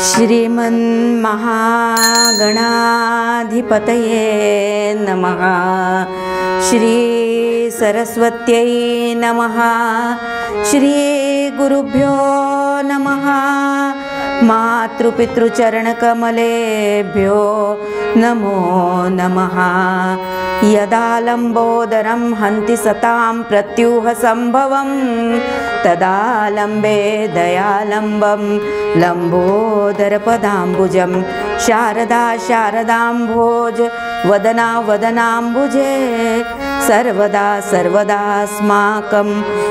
श्रीमन्महागणाधिपतये नमः। श्री सरस्वत्यै नमः। श्री गुरुभ्यो नमः। मातृपितृचरणकमलेभ्यो नमो नमः। यदा लम्बोदरं हन्ति सतां प्रत्यूहसम्भवं तदा लम्बे दयालम्बं लम्बोदरपदाम्बुजं शारदा शारदाम्भोज वदना वदनाम्बुजे सर्वदा सर्वदास्माकं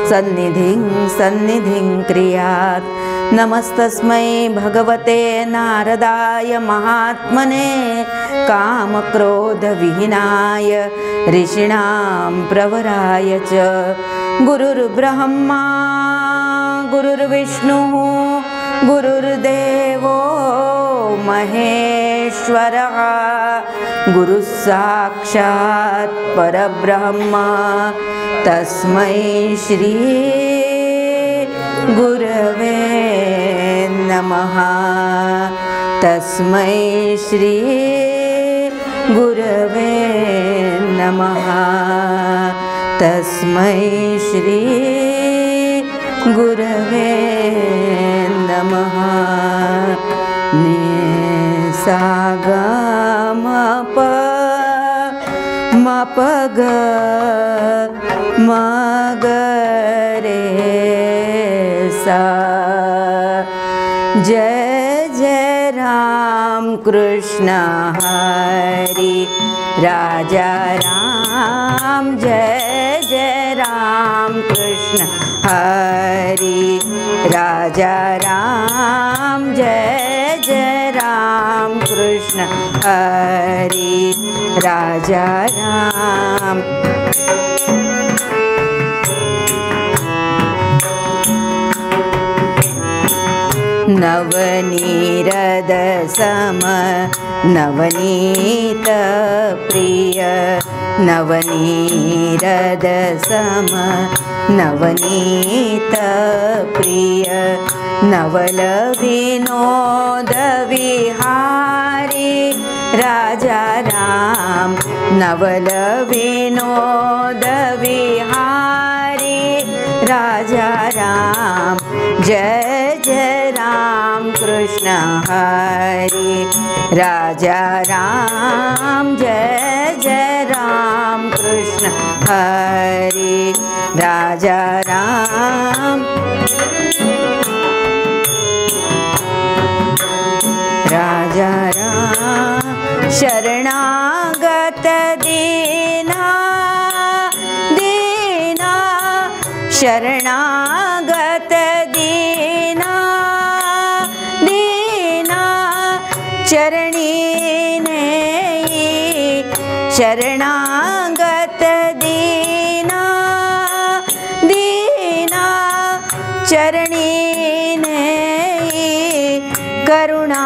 सन्निधिं सन्निधिं क्रियात्। नमस्तस्मै भगवते नारदाय महात्मने कामक्रोधविहीनाय ऋषीणां प्रवराय च। गुरुर्ब्रह्मा गुरुर्विष्णुः गुरुर्देवो महेश्वरः गुरुः साक्षात् परब्रह्म तस्मै श्री गुरवे नमः। तस्मै श्री गुरवे नमः। तस्मै श्री गुरवे नमः। निसागमप मपग मगरे सा। जय जय राम कृष्ण हरि राजा राम। जय जय राम कृष्ण हरि राजा राम। जय जय राम कृष्ण हरि राजा राम। नवनीरद सम नवनीत प्रिय नवनीरद सम नवनीत प्रिय नवल विनोद विहारी राजा राम। नवल विनोद विहारी राजा राम। जय जय राम कृष्ण हरि राजा राम। जय जय राम कृष्ण हरि राजा राम। राजा राम। शरणागत दीना दीना शरणागत दीना दीना चरणी नेई शरणागत दीना दीना चरणी नेई करुणा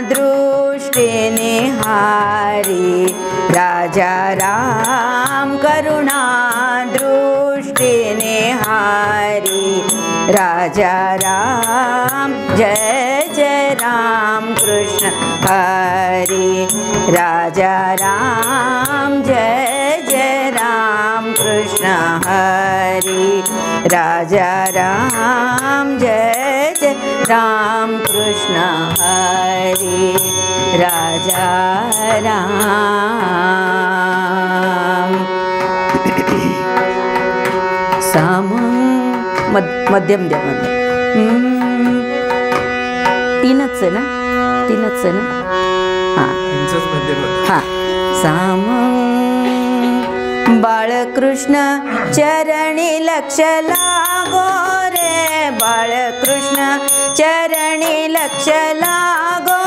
दृष्टि निहारी राजा राम। करुणा दृष्टि निहारी राजा राम। जय जय राम कृष्ण हरि राजा राम। जय जय राम कृष्ण हरि राजा राम। जय जय राम कृष्ण हरि राजा राम। साम मध्यम द्या मध्ये तीनच आहे ना हां हां। साम बाळकृष्ण चरणी लक्ष लागो रे बाळकृष्ण चरणी लक्ष लागो।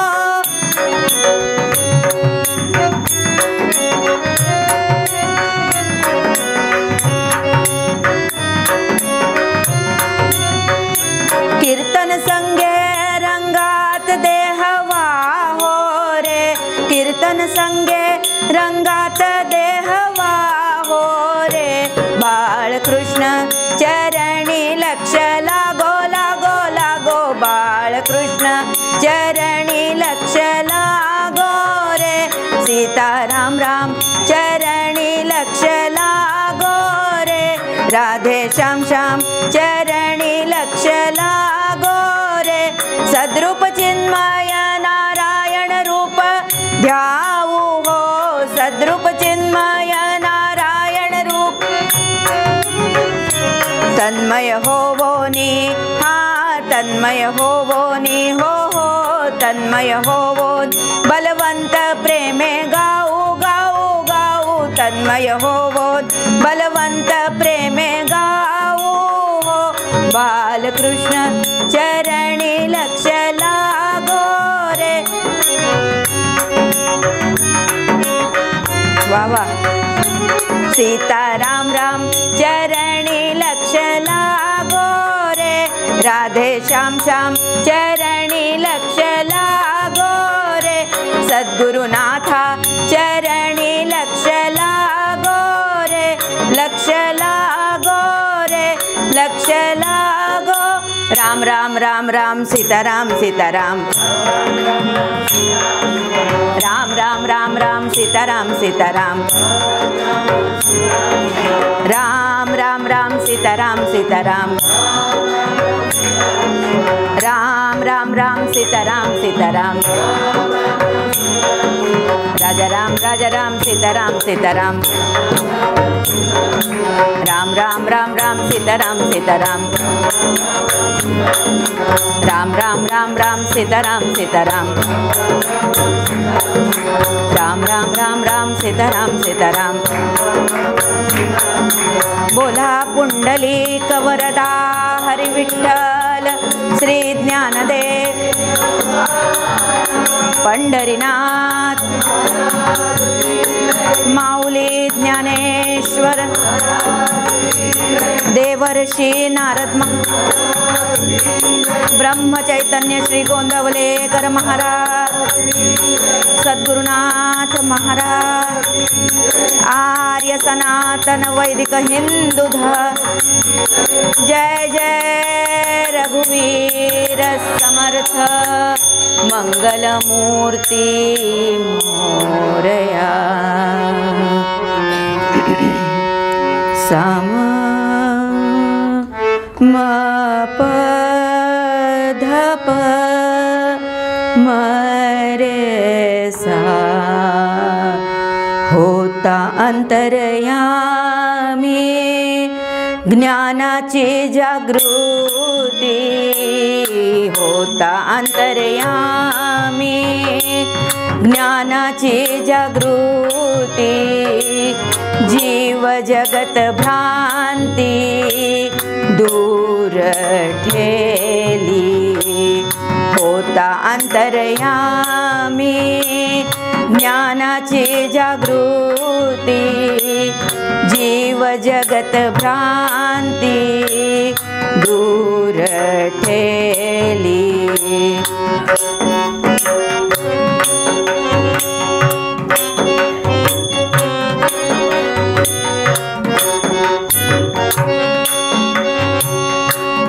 कीर्तन संगे रंगात देह वाहो रे कीर्तन संगे रंगात देह वाहो रे बाळकृष्ण चरणी लक्ष लागो लागो लागो बाळकृष्ण चरणी श्याम चरणी लक्ष लागो रे सद्रूप चिन्मय नारायण रूप ध्याऊ हो सद्रूप चिन्मय नारायण रूप तन्मय होवोनी हा तन्मय होवोनी हो तन्मय होवोन बलवंत प्रेमे गाऊ गाऊ गाऊ तन्मय होवोन बलवंत प्रेमे गाऊ हो बालकृष्ण चरणी लक्ष लागो रे वा वा सीताराम राम चरणी लक्ष लागो रे राधे श्याम श्याम चरणी लक्ष लागो रे सद्गुरुनाथा चरणी लक्ष लागो रे लक्ष लागो रे लक्ष लागो राम राम राम राम सीताराम सीताराम राम राम राम राम सीताराम सीताराम राम राम राम सीताराम सीताराम राम राम राम सीताराम सीताराम राजा राम सीताराम सीताराम राम राम राम राम सीताराम सीताराम राम राम राम राम सीताराम सीताराम राम राम राम राम सीताराम सीताराम बोला पुंडलिक वरदा हरी विठ्ठल श्री ज्ञानदेव पंढरीनाथ माऊली ज्ञानेश्वर देवर्षी नारद ब्रह्मचैतन्य श्री गोंदवलेकर महाराज सद्गुरुनाथ महाराज आर्य सनातन वैदिक हिंदू धर्म जय जय रघुवीर समर्थ मंगलमूर्ती मोरया सम म प ध प म रे सा होता अंतर्यामी ज्ञानाची जागृती होता अंतर्यामी ज्ञानाची जागृती जीव जगत भ्रांती दूर ठेली होता अंतर्यामी ज्ञानाची जागृती जीव जगत भ्रांती दूर ठेली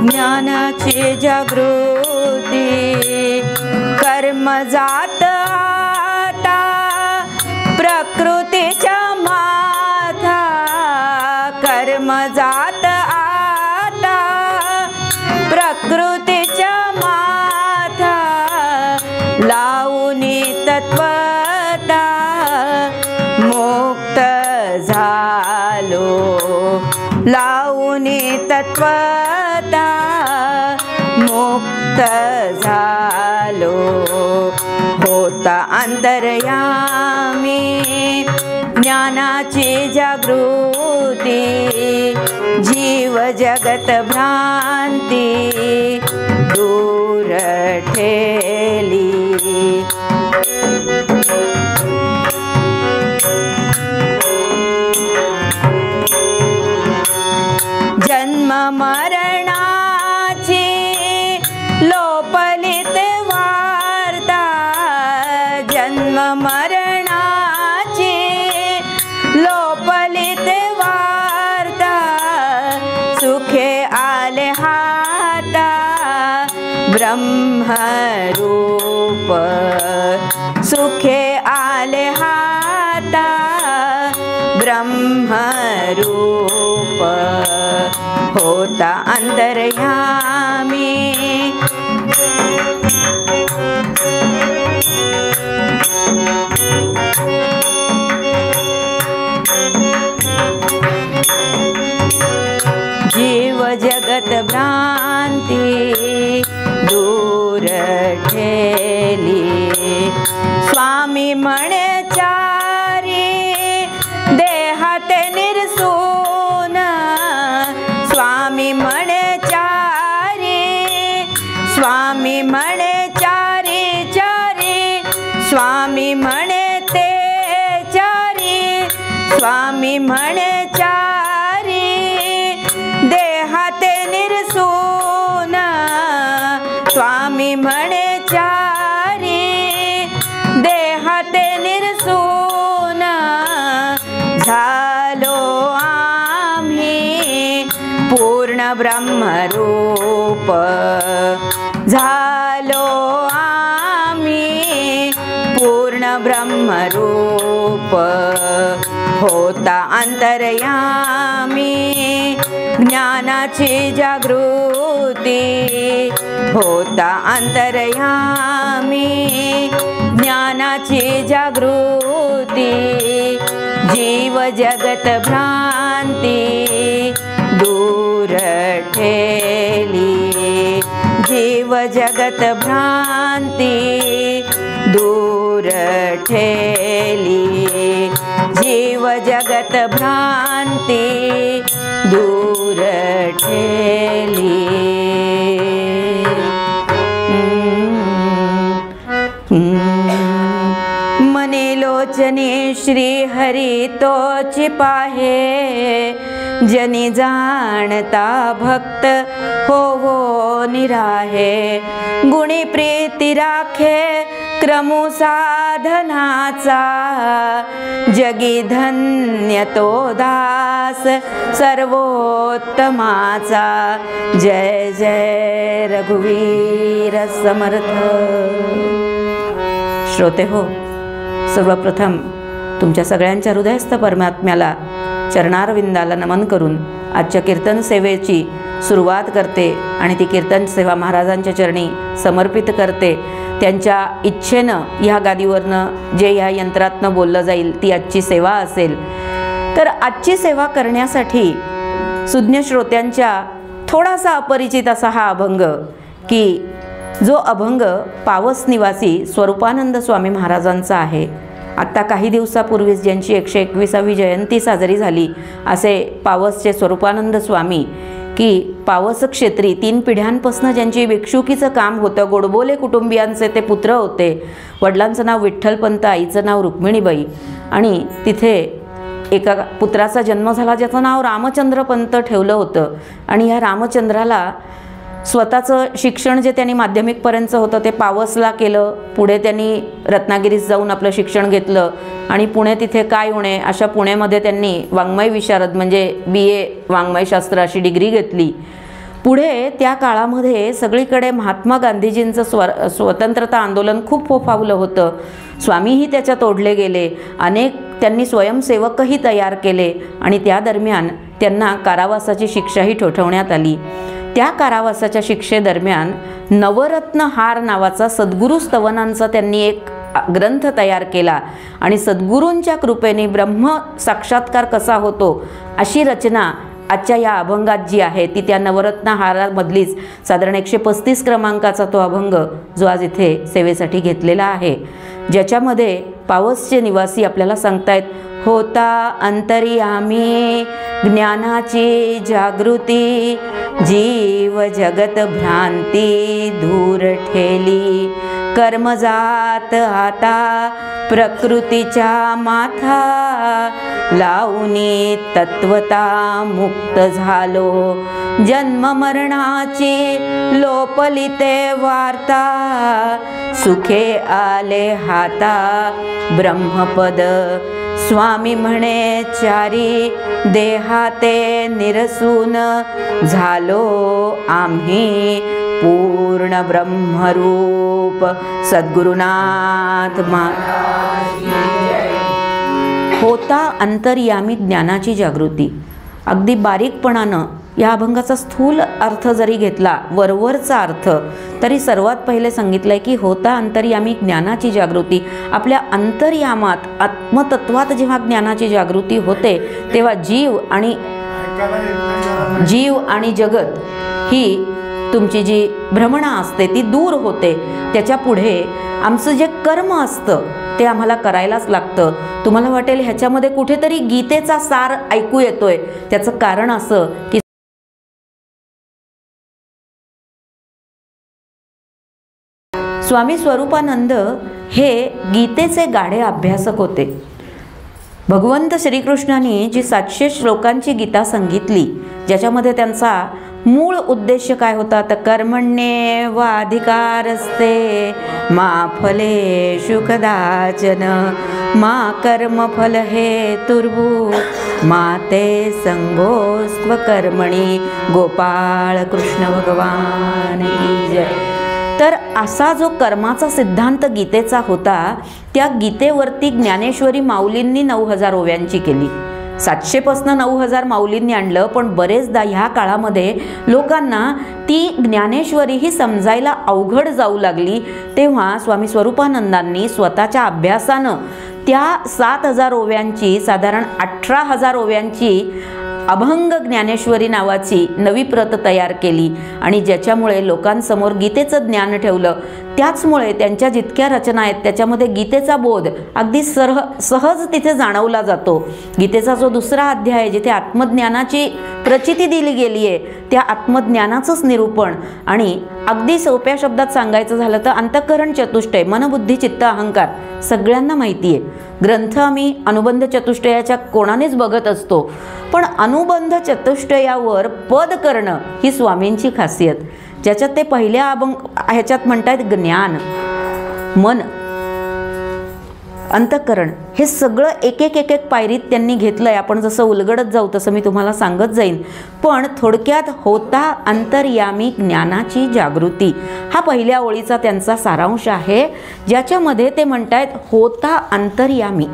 ज्ञानाची जागृती कर्म जात आता प्रकृतीच्या माथा कर्म जात आता प्रकृतीच्या माथा लावूनी तत्वता मुक्त झालो लावूनी तत्वता मुक्त झालो होता अंतर्यामी ज्ञानाची जागृती जीव जगत भ्रांती दूर ठेली जन्म मरणाची लोपलित वार्ता जन्म मरणाची लोपलित वार्ता सुखे आले हाता ब्रह्मरूप सुखे आले हाता ब्रह्मरूप होता अंतर्यामी। जीव जगत भ्रांती दूर ठेली, स्वामी म्हणे चारी देहाते निरसून। स्वामी म्हणे चारी, स्वामी म्हणे चारी चारी, स्वामी म्हणे ते चारी, स्वामी म्हणे चारी देहाते निरसून। स्वामी म्हणे चारी देहाते निरसून। झालो आम्ही पूर्ण ब्रह्मरूप, झालो आम्ही पूर्ण ब्रह्मरूप। होता अंतर्यामी ज्ञानाची जागृती, होता अंतर्यामी ज्ञानाची जागृती। जीव जगत भ्रांती दूर ठेली, जीव जगत भ्रांती दूर ठेली, जीव जगत भ्रांती दूर ठेली। मने लोचने श्री हरि तोच पाहे, जनी जाणता भक्त होवो निराहे। गुणी प्रीती राखे क्रमु साधनाचा, जगी धन्य तो दास सर्वोत्तमाचा। जय जय रघुवीर समर्थ। श्रोते हो, सर्वप्रथम तुमच्या सगळ्यांच्या हृदयस्थ परमात्म्याला चरणारविंदाला नमन करून आजच्या कीर्तन सेवेची सुरुवात करते आणि ती कीर्तन सेवा महाराजांच्या चरणी समर्पित करते। त्यांच्या इच्छेनं ह्या गादीवरनं जे ह्या यंत्रातनं बोललं जाईल ती आजची सेवा असेल। तर आजची सेवा करण्यासाठी सुज्ञ श्रोत्यांच्या थोडासा अपरिचित असा हा अभंग, की जो अभंग पावस निवासी स्वरूपानंद स्वामी महाराजांचा आहे। आत्ता काही दिवसापूर्वीच ज्यांची 121वी जयंती साजरी झाली असे पावसचे स्वरूपानंद स्वामी, की पावस क्षेत्री 3 पिढ्यांपासून ज्यांची भिक्षुकीचं काम होतं, गोडबोले कुटुंबियांचे ते पुत्र होते। वडिलांचं नाव विठ्ठलपंत, आईचं नाव रुक्मिणीबाई, आणि तिथे एका पुत्राचा जन्म झाला ज्याचं नाव रामचंद्रपंत ठेवलं होतं। आणि ह्या रामचंद्राला स्वतःचं शिक्षण जे त्यांनी माध्यमिकपर्यंत होतं ते पावसला केलं। पुढे त्यांनी रत्नागिरीत जाऊन आपलं शिक्षण घेतलं आणि पुणे तिथे काय होणे अशा पुण्यामध्ये त्यांनी वाङ्मय विशारद म्हणजे BA वाङ्मयशास्त्र अशी डिग्री घेतली। पुढे त्या काळामध्ये सगळीकडे महात्मा गांधीजींचं स्वतंत्रता आंदोलन खूप फोफावलं होतं। स्वामीही त्याच्यात ओढले गेले, अनेक त्यांनी स्वयंसेवकही तयार केले आणि त्या दरम्यान त्यांना कारावासाची शिक्षाही ठोठावण्यात आली। त्या कारावासाच्या शिक्षेदरम्यान नवरत्न हार नावाचा सद्गुरू स्तवनांचा त्यांनी एक ग्रंथ तयार केला आणि सद्गुरूंच्या कृपेने ब्रह्म साक्षात्कार कसा होतो अशी रचना आजच्या या अभंगात जी आहे ती त्या नवरत्न हारामधलीच साधारण 135 क्रमांकाचा तो अभंग जो आज इथे सेवेसाठी घेतलेला आहे, ज्याच्यामध्ये पावसचे निवासी आपल्याला सांगतायत, होता अंतर्यामी ज्ञानाची जागृती, जीव जगत भ्रांती दूर ठेली, कर्मजात आता प्रकृतीच्या माथा, लावणी तत्वता मुक्त झालो, जन्म मरणाची लोपलिते वार्ता, सुखे आले हाता ब्रह्मपद, स्वामी म्हणे चारी देहाते निरसून, झालो आम्ही पूर्ण ब्रह्मरूप। सद्गुरुनाथ महाराज। होता अंतर्यामी ज्ञानाची जागृती। अगदी बारीकपणानं या अभंगाचा स्थूल अर्थ जरी घेतला, वरवरचा अर्थ, तरी सर्वात पहिले सांगितलंय की होता अंतर्यामी ज्ञानाची जागृती. आपल्या अंतर्यामात आत्मतत्वात जेव्हा ज्ञानाची जागृती होते तेव्हा जीव आणि जगत ही तुमची जी भ्रमणा असते ती दूर होते. त्याच्या पुढे आमचं जे कर्म असतं ते आम्हाला करायलाच लागतं. तुम्हाला वाटेल ह्याच्यामध्ये कुठेतरी गीतेचा सार ऐकू येतोय. त्याचं कारण असं की स्वामी स्वरूपानंद हे गीतेचे गाढे अभ्यासक होते. भगवंत श्रीकृष्णाने जी 700 श्लोकांची गीता सांगितली, ज्याच्यामध्ये त्यांचा मूळ उद्देश काय होता, तर कर्मण्येवाधिकारस्ते मा फलेषु कदाचन मा कर्मफल हेतुर्भूः मा ते संगोऽस्त्व कर्मणि. गोपाळ कृष्ण भगवान की जय. तर असा जो कर्माचा सिद्धांत गीतेचा होता, त्या गीतेवरती ज्ञानेश्वरी माऊलींनी 9000 ओव्यांची केली. 700 पासून 9000 माऊलींनी आणलं. पण बरेचदा ह्या काळामध्ये लोकांना ती ज्ञानेश्वरी ही समजायला अवघड जाऊ लागली. तेव्हा स्वामी स्वरूपानंदांनी स्वतःच्या अभ्यासानं त्या 7000 ओव्यांची, साधारण 18000 ओव्यांची अभंग ज्ञानेश्वरी नावाची नवी प्रत तयार केली आणि ज्याच्यामुळे लोकांसमोर गीतेचं ज्ञान ठेवलं. त्याचमुळे त्यांच्या जितक्या रचना आहेत त्याच्यामध्ये गीतेचा बोध अगदी सहज तिथे जाणवला जातो. गीतेचा जो दुसरा अध्याय जिथे आत्मज्ञानाची प्रचिती दिली गेली आहे, त्या आत्मज्ञानाचंच निरूपण. आणि अगदी सोप्या शब्दात सांगायचं झालं तर अंतःकरण चतुष्टय, मनबुद्धी चित्त अहंकार सगळ्यांना माहिती आहे. ग्रंथ आम्ही अनुबंध चतुष्टयाच्या कोणानेच बघत असतो, पण अनुबंध चतुष्टयावर पद करणं ही स्वामींची खासियत. ज्याच्यात ते पहिल्या ह्याच्यात म्हणतात ज्ञान, मन, अंतःकरण हे सगळं एक एक पायरीत त्यांनी घेतलंय. आपण जसं उलगडत जाऊ तसं मी तुम्हाला सांगत जाईन. पण थोडक्यात होता अंतर्यामी ज्ञानाची जागृती हा पहिल्या ओळीचा त्यांचा सारांश आहे, ज्याच्यामध्ये ते म्हणतायत होता अंतर्यामी.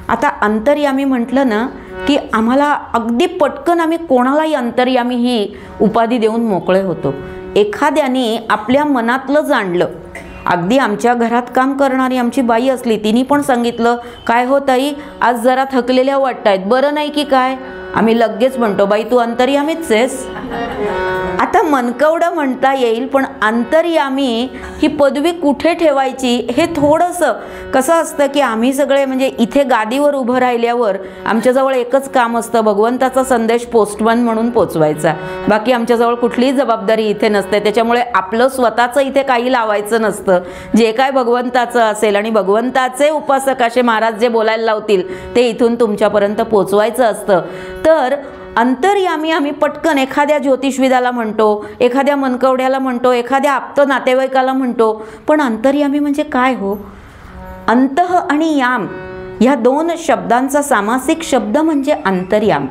आता अंतर्यामी म्हटलं ना की आम्हाला अगदी पटकन आम्ही कोणालाही अंतर्यामी ही उपाधी देऊन मोकळे होतो. एखाद्याने आपल्या मनातलं जाणलं, अगदी आमच्या घरात काम करणारी आमची बाई असली, तिने पण सांगितलं, काय हो ताई आज जरा थकलेल्या वाटतायत, बरं नाही की काय, आम्ही लगेच म्हणतो बाई तू अंतर्यामीच आहेस. आता मनकवडं म्हणता येईल, पण अंतर्यामी ही पदवी कुठे ठेवायची हे थोडंसं कसं असतं की आम्ही सगळे म्हणजे इथे गादीवर उभं राहिल्यावर आमच्याजवळ एकच काम असतं, भगवंताचा संदेश पोस्टमन म्हणून पोचवायचा. बाकी आमच्याजवळ कुठलीही जबाबदारी इथे नसते. त्याच्यामुळे आपलं स्वतःचं इथे काही लावायचं नसतं. जे काय भगवंताचं असेल आणि भगवंताचे उपासक असे महाराज जे बोलायला लावतील ते इथून तुमच्यापर्यंत पोचवायचं असतं. तर अंतर्यामी आम्ही पटकन एखाद्या ज्योतिषविदाला म्हणतो, एखाद्या मनकवड्याला म्हणतो, एखाद्या आप्त नातेवाईकाला म्हणतो. पण अंतर्यामी म्हणजे काय हो? अंतः आणि याम ह्या 2 शब्दांचा सामासिक शब्द म्हणजे अंतर्याम.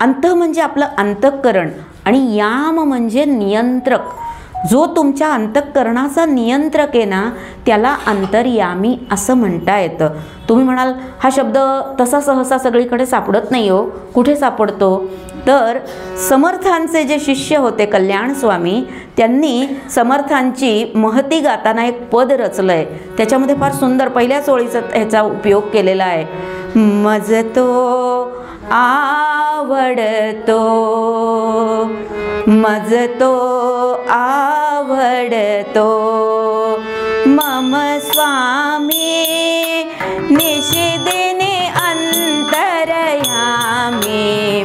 अंतः म्हणजे आपलं अंतःकरण आणि याम म्हणजे नियंत्रक. जो तुमच्या अंतःकरणाचा नियंत्रक आहे ना त्याला अंतर्यामी असं म्हणता येतं. तुम्ही म्हणाल हा शब्द तसा सहसा सगळीकडे सापडत नाही हो. कुठे सापडतो? तर समर्थांचे जे शिष्य होते कल्याण स्वामी, त्यांनी समर्थांची महती गाताना एक पद रचलंय. त्याच्यामध्ये फार सुंदर पहिल्याच ओळीचा ह्याचा उपयोग केलेला आहे. मज तो आवडतो, मज तो आवडतो, मम स्वामी निशिदिनी अंतर्यामी.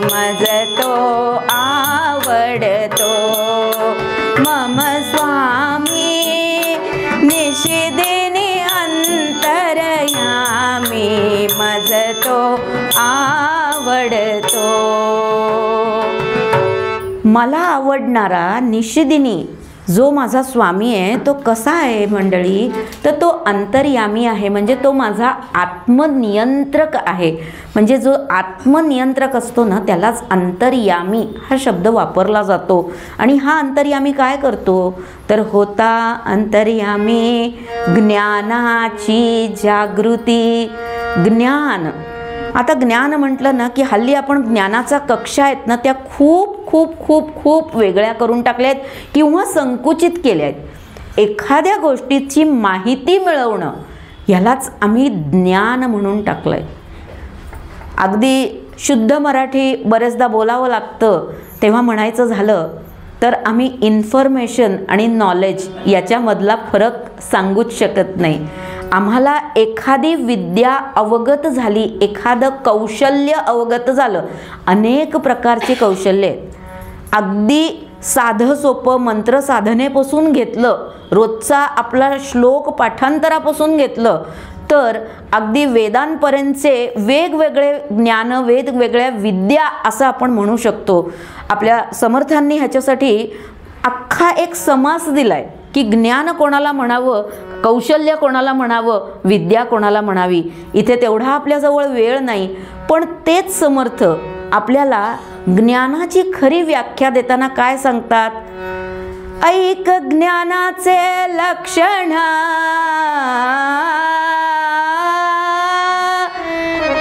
मज तो आवडतो, मम स्वामी निशिदिनी अंतर्यामी. मज तो आवडतो. मला आवडणारा निशिदिनी जो माझा स्वामी आहे तो कसा आहे मंडळी? तर तो अंतर्यामी आहे. म्हणजे तो माझा आत्मनियंत्रक आहे. म्हणजे जो आत्मनियंत्रक असतो ना त्यालाच अंतर्यामी हा शब्द वापरला जातो. आणि हा अंतर्यामी काय करतो? तर होता अंतर्यामी ज्ञानाची जागृती. ज्ञान आता ज्ञान म्हटलं ना की हल्ली आपण ज्ञानाचा कक्षा आहेत ना त्या खूप खूप खूप खूप वेगळ्या करून टाकल्या आहेत किंवा संकुचित केल्या आहेत. एखाद्या गोष्टीची माहिती मिळवणं ह्यालाच आम्ही ज्ञान म्हणून टाकलं आहे. अगदी शुद्ध मराठी बरेचदा बोलावं लागतं तेव्हा म्हणायचं झालं तर आम्ही इन्फॉर्मेशन आणि नॉलेज याच्यामधला फरक सांगूच शकत नाही. आम्हाला एखादी विद्या अवगत झाली, एखादं कौशल्य अवगत झालं, अनेक प्रकारचे कौशल्य आहेत. अगदी साधं सोपं मंत्र साधनेपासून घेतलं, रोजचा आपला श्लोक पाठांतरापासून घेतलं तर अगदी वेदांपर्यंतचे वेगवेगळे ज्ञान, वेगवेगळ्या विद्या असं आपण म्हणू शकतो. आपल्या समर्थांनी ह्याच्यासाठी अख्खा एक समास दिलाय की ज्ञान कोणाला म्हणावं, कौशल्य कोणाला म्हणावं, विद्या कोणाला म्हणावी. इथे तेवढा आपल्याजवळ वेळ नाही, पण तेच समर्थ आपल्याला ज्ञानाची खरी व्याख्या देताना काय सांगतात? ऐक ज्ञानाचे लक्षण,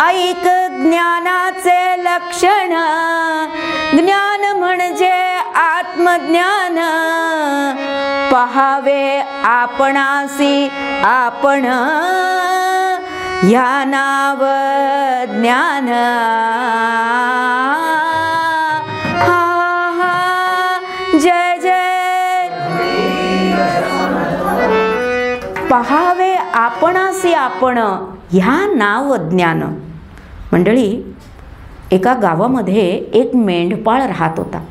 ऐक ज्ञानाचे लक्षण, ज्ञान म्हणजे आत्मज्ञान, पहावे आपणासी आपण, ह्या नाव ज्ञान. हा हा जय जय. पहावे आपणासी आपण, ह्या नाव ज्ञान. मंडळी, एका गावामध्ये एक मेंढपाळ राहत होता.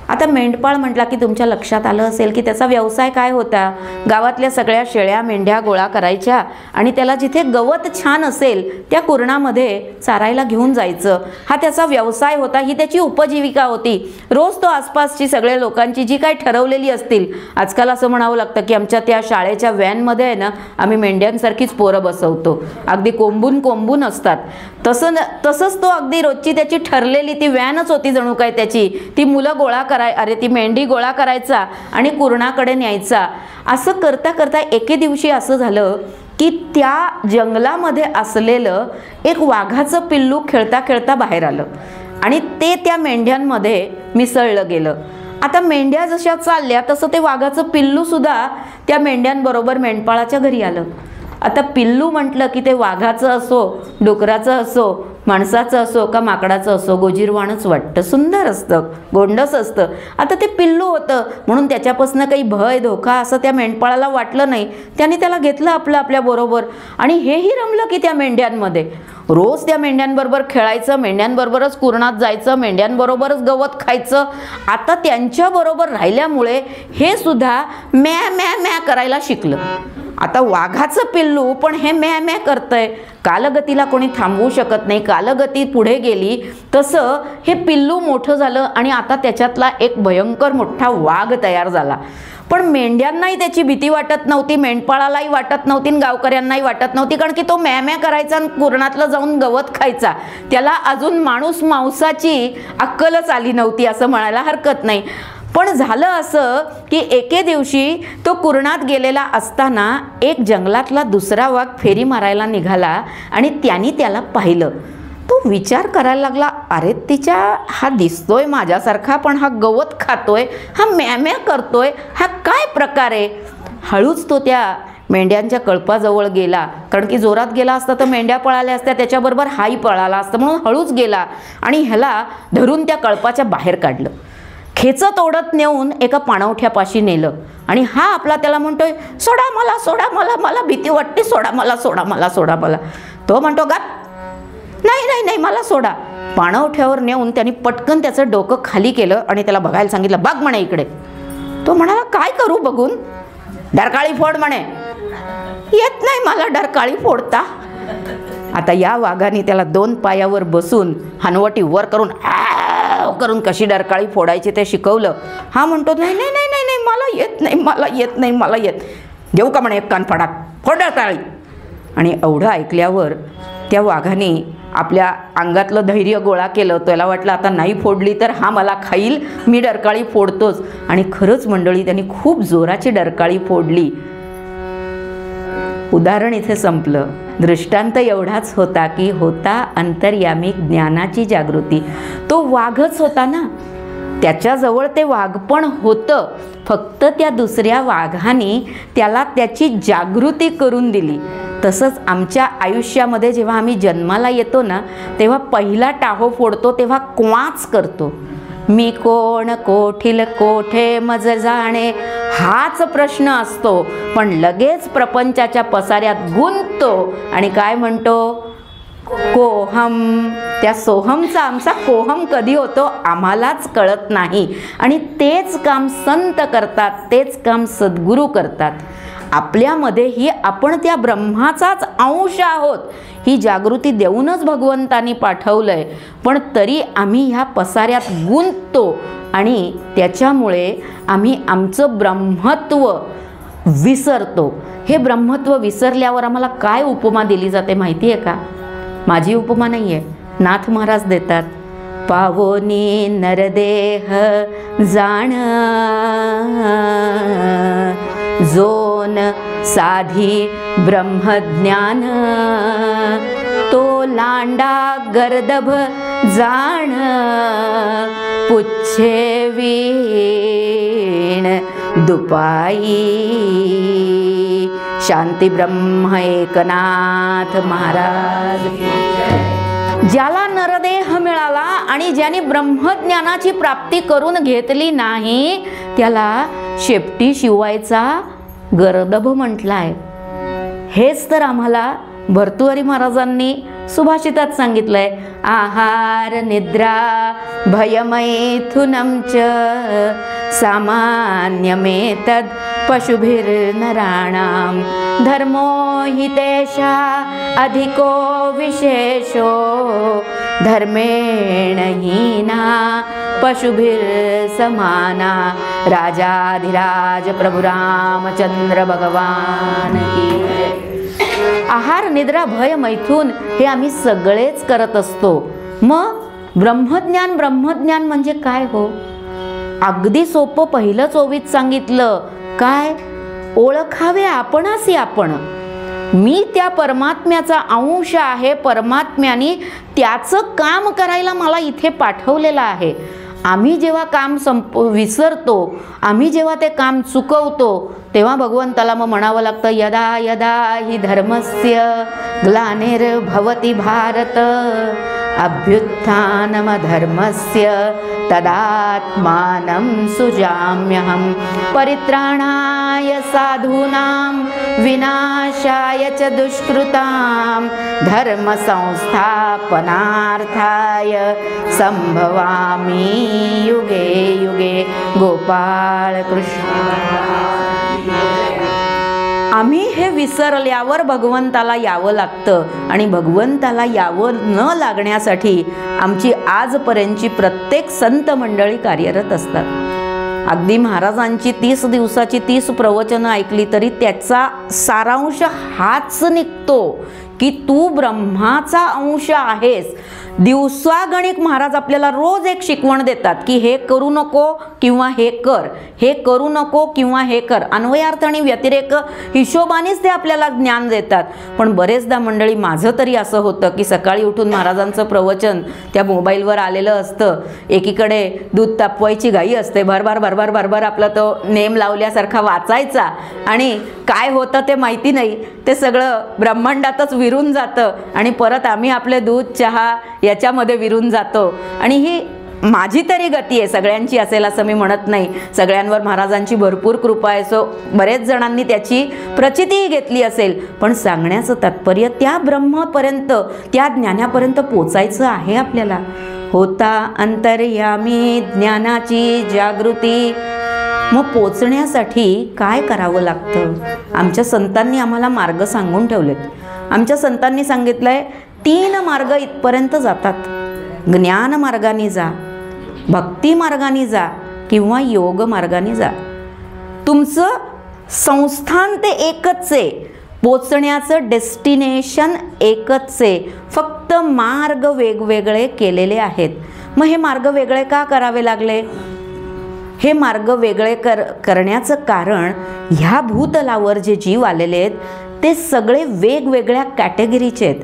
आता मेंढपाळ म्हटला की तुमच्या लक्षात आलं असेल की त्याचा व्यवसाय काय होता? गावातल्या सगळ्या शेळ्या मेंढ्या गोळा करायच्या आणि त्याला जिथे गवत छान असेल त्या कुरणामध्ये चारायला घेऊन जायचं. हा त्याचा व्यवसाय होता, ही त्याची उपजीविका होती. रोज तो आसपासची सगळ्या लोकांची जी काही ठरवलेली असतील, आजकाल असं म्हणावं लागतं की आमच्या त्या शाळेच्या व्हॅनमध्ये आहे ना आम्ही मेंढ्यांसारखीच पोरं बसवतो, अगदी कोंबून कोंबून असतात. तसंच तो अगदी रोजची त्याची ठरलेली ती व्हॅनच होती जणू काय त्याची. ती मुलं गोळा ती मेंढी गोळा करायचा आणि कुरणाकडे न्यायचा. असं करता करता एके दिवशी असं झालं की त्या जंगलामध्ये असलेलं एक वाघाचं पिल्लू खेळता खेळता बाहेर आलं आणि ते त्या मेंढ्यांमध्ये मिसळलं गेलं. आता मेंढ्या जशा चालल्या तसं ते वाघाचं पिल्लू सुद्धा त्या मेंढ्यांबरोबर मेंढपाळाच्या घरी आलं. आता पिल्लू म्हटलं की ते वाघाचं असो, डुकराचं असो, माणसाचं असो का माकडाचं असो, गोजीरवाणच वाटतं, सुंदर असतं, गोंडस असतं. आता ते पिल्लू होतं म्हणून त्याच्यापासून काही भय धोका असं त्या मेंढपाळाला वाटलं नाही. त्याने त्याला घेतलं आपल्याबरोबर आणि हेही रमलं की त्या मेंढ्यांमध्ये. रोज त्या मेंढ्यांबरोबर खेळायचं, मेंढ्यांबरोबरच कुरणात जायचं, मेंढ्यांबरोबरच गवत खायचं. आता त्यांच्याबरोबर राहिल्यामुळे हे सुद्धा म्या म्या म्या करायला शिकलं. आता वाघाचं पिल्लू पण हे म्या म्या करतंय. कालगतीला कोणी थांबवू शकत नाही, कालगती पुढे गेली तसं हे पिल्लू मोठं झालं आणि आता त्याच्यातला एक भयंकर मोठा वाघ तयार झाला. पण मेंढ्यांनाही त्याची भीती वाटत नव्हती, मेंढपाळालाही वाटत नव्हती, गावकऱ्यांनाही वाटत नव्हती, कारण की तो म्या म्या करायचा आणि कुरणातलं जाऊन गवत खायचा. त्याला अजून मांसाची अक्कलच आली नव्हती असं म्हणायला हरकत नाही. पण झालं असं की एके दिवशी तो कुरणात गेलेला असताना एक जंगलातला दुसरा वाघ फेरी मारायला निघाला आणि त्याने त्याला पाहिलं. तो विचार करायला लागला, अरे तिच्या हा दिसतोय माझ्यासारखा पण हा गवत खातोय, हा म्याम्या करतोय, हा काय प्रकार आहे. हळूच तो त्या मेंढ्यांच्या कळपाजवळ गेला, कारण की जोरात गेला असता तर मेंढ्या पळाल्या असत्या, त्याच्याबरोबर हाही पळाला असता, म्हणून हळूच गेला आणि ह्याला धरून त्या कळपाच्या बाहेर काढलं. खेचत ओढत नेऊन एका पाणवठ्यापाशी नेलं आणि हा आपला त्याला म्हणतोय, सोडा मला, सोडा मला, मला भीती वाटते, सोडा मला, सोडा मला, सोडा मला. तो म्हणतो, गा नाही नाही नाही मला सोडा. पाणवठ्यावर नेऊन त्यांनी पटकन त्याचं डोकं खाली केलं आणि त्याला बघायला सांगितलं, बघ म्हणे इकडे. तो म्हणाला, काय करू बघून? डरकाळी फोड म्हणे. येत नाही मला डरकाळी फोडता. आता या वाघाने त्याला 2 पायावर बसून हनवटी वर करून कशी डरकाळी फोडायची ते शिकवलं. हा म्हणतो, नाही नाही नाही नाही नाही मला येत नाही, मला येत नाही, मला येत. देऊ का म्हणे एक कानफडात, फोड डरकाळी. आणि एवढं ऐकल्यावर त्या वाघाने आपल्या अंगातलं धैर्य गोळा केलं. त्याला वाटलं आता नाही फोडली तर हा मला खाईल, मी डरकाळी फोडतोच. आणि खरंच मंडळी त्यांनी खूप जोराची डरकाळी फोडली. उदाहरण इथे संपलं. दृष्टांत एवढाच होता की होता अंतर्यामी ज्ञानाची जागृती. तो वाघच होता ना, त्याच्याजवळ ते वाघपण होतं, फक्त त्या दुसऱ्या वाघाने त्याला त्याची जागृती करून दिली. तसंच आमच्या आयुष्यामध्ये जेव्हा आम्ही जन्माला येतो ना, तेव्हा पहिला टाहो फोडतो तेव्हा क्वाच करतो. मी कोण, कोठील कोठे मज जाणे, हाच प्रश्न असतो. पण लगेच प्रपंचाच्या पसाऱ्यात गुंततो आणि काय म्हणतो, कोहम. त्या सोहमचा आमचा कोहम कधी होतो आम्हालाच कळत नाही. आणि तेच काम संत करतात, तेच काम सद्गुरू करतात. आपल्यामध्ये ही आपण त्या ब्रह्माचाच अंश आहोत ही जागृती देऊनच भगवंतांनी पाठवलंय. पण तरी आम्ही ह्या पसाऱ्यात गुंततो आणि त्याच्यामुळे आम्ही आमचं ब्रह्मत्व विसरतो. हे ब्रह्मत्व विसरल्यावर आम्हाला काय उपमा दिली जाते माहिती आहे का? माझी उपमा नाही आहे, नाथ महाराज देतात. पावोनी नरदेह जाण, जोन साधी ब्रह्मज्ञान, तो लांडा गर्दभ जाण, पुच्छे वीण दुपाई. शांती ब्रह्म एकनाथ महाराज. ज्याला नरदेह मिळाला आणि ज्याने ब्रह्मज्ञानाची प्राप्ती करून घेतली नाही त्याला शेपटी शिवायचा गर्दभ म्हटलाय. हेच तर आम्हाला भर्तृहरी महाराजांनी सुभाषितात सांगितलंय. आहार निद्रा भयमैथुनं च, सामान्यमेतद् पशुभिर्नराणां, धर्मो हि तेषा अधिको विशेषो, धर्मेण हीना पशुभिर्समाना. राजाधिराज प्रभु रामचंद्र भगवान की. आहार निद्रा भय मैथून हे आम्ही सगळेच करत असतो. मग ब्रह्मज्ञान, ब्रह्मज्ञान म्हणजे काय हो? अगदी सोपं पहिलंच ओवीत सांगितलं. काय? ओळखावे आपणासी आपण. मी त्या परमात्म्याचा अंश आहे. परमात्म्याने त्याचं काम करायला मला इथे पाठवलेलं आहे. आम्ही जेव्हा काम विसरतो, आम्ही जेव्हा ते काम चुकवतो, तेव्हा भगवंताला मग म्हणावं लागतं, यदा यदा हि धर्मस्य ग्लानिर्भवति भारत, अभ्युत्थानमधर्मस्य तदात्मानं सुजाम्यहं, परित्राणाय साधूनां विनाशाय च दुष्कृतां, धर्म संस्थापनार्थाय संभवामि युगे युगे. गोपाळ कृष्ण. आम्ही हे विसरल्यावर भगवंताला यावं लागतं आणि भगवंताला यावं न लागण्यासाठी आमची आजपर्यंतची प्रत्येक संत मंडळी कार्यरत असतात. अगदी महाराजांची 30 दिवसाची 30 प्रवचनं ऐकली तरी त्याचा सारांश हाच निघतो की तू ब्रह्माचा अंश आहेस. दिवसागणिक महाराज आपल्याला रोज एक शिकवण देतात की हे करू नको किंवा हे कर, हे करू नको किंवा हे कर. अन्वयार्थ आणि व्यतिरेक हिशोबानेच ते आपल्याला ज्ञान देतात. पण बरेचदा मंडळी, माझं तरी असं होतं की सकाळी उठून महाराजांचं प्रवचन त्या मोबाईलवर आलेलं असतं. एकीकडे दूध तापवायची घाई असते, भरभर भरभर भरभर आपला तो नेम लावल्यासारखा वाचायचा आणि काय होतं ते माहिती नाही. ते सगळं ब्रह्मांडातच विरून जातं आणि परत आम्ही आपले दूध चहा याच्यामध्ये विरून जातो. आणि ही माझी तरी गती आहे, सगळ्यांची असेल असं मी म्हणत नाही. सगळ्यांवर महाराजांची भरपूर कृपा आहे, सो बरेच जणांनी त्याची प्रचितीही घेतली असेल. पण सांगण्याचं तात्पर्य त्या ब्रह्मपर्यंत, त्या ज्ञानापर्यंत पोचायचं आहे आपल्याला. होता अंतर्यामी ज्ञानाची जागृती. मग पोचण्यासाठी काय करावं लागतं? आमच्या संतांनी आम्हाला मार्ग सांगून ठेवलेत. आमच्या संतांनी सांगितलंय 3 मार्ग इथपर्यंत जातात. ज्ञान मार्गाने जा, भक्ती मार्गाने जा किंवा योग मार्गाने जा. तुमचं संस्थान ते एकच आहे, पोचण्याचं डेस्टिनेशन एकच आहे, फक्त मार्ग वेगवेगळे केलेले आहेत. मग हे मार्ग वेगळे का करावे लागले? हे मार्ग वेगळे करण्याचं कारण ह्या भूतलावर जे जीव आलेले आहेत ते सगळे वेगवेगळ्या कॅटेगरीचे आहेत.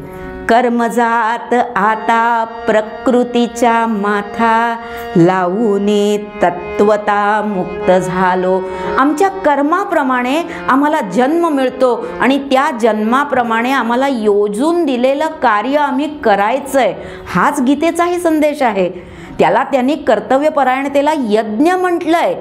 कर्मजात आता प्रकृतीच्या माथा लावूनी तत्वता मुक्त झालो. आमच्या कर्माप्रमाणे आम्हाला जन्म मिळतो आणि त्या जन्माप्रमाणे आम्हाला योजून दिलेलं कार्य आम्ही करायचंय. हाच गीतेचाही संदेश आहे. त्याला त्यांनी कर्तव्यपरायणतेला यज्ञ म्हटलंय,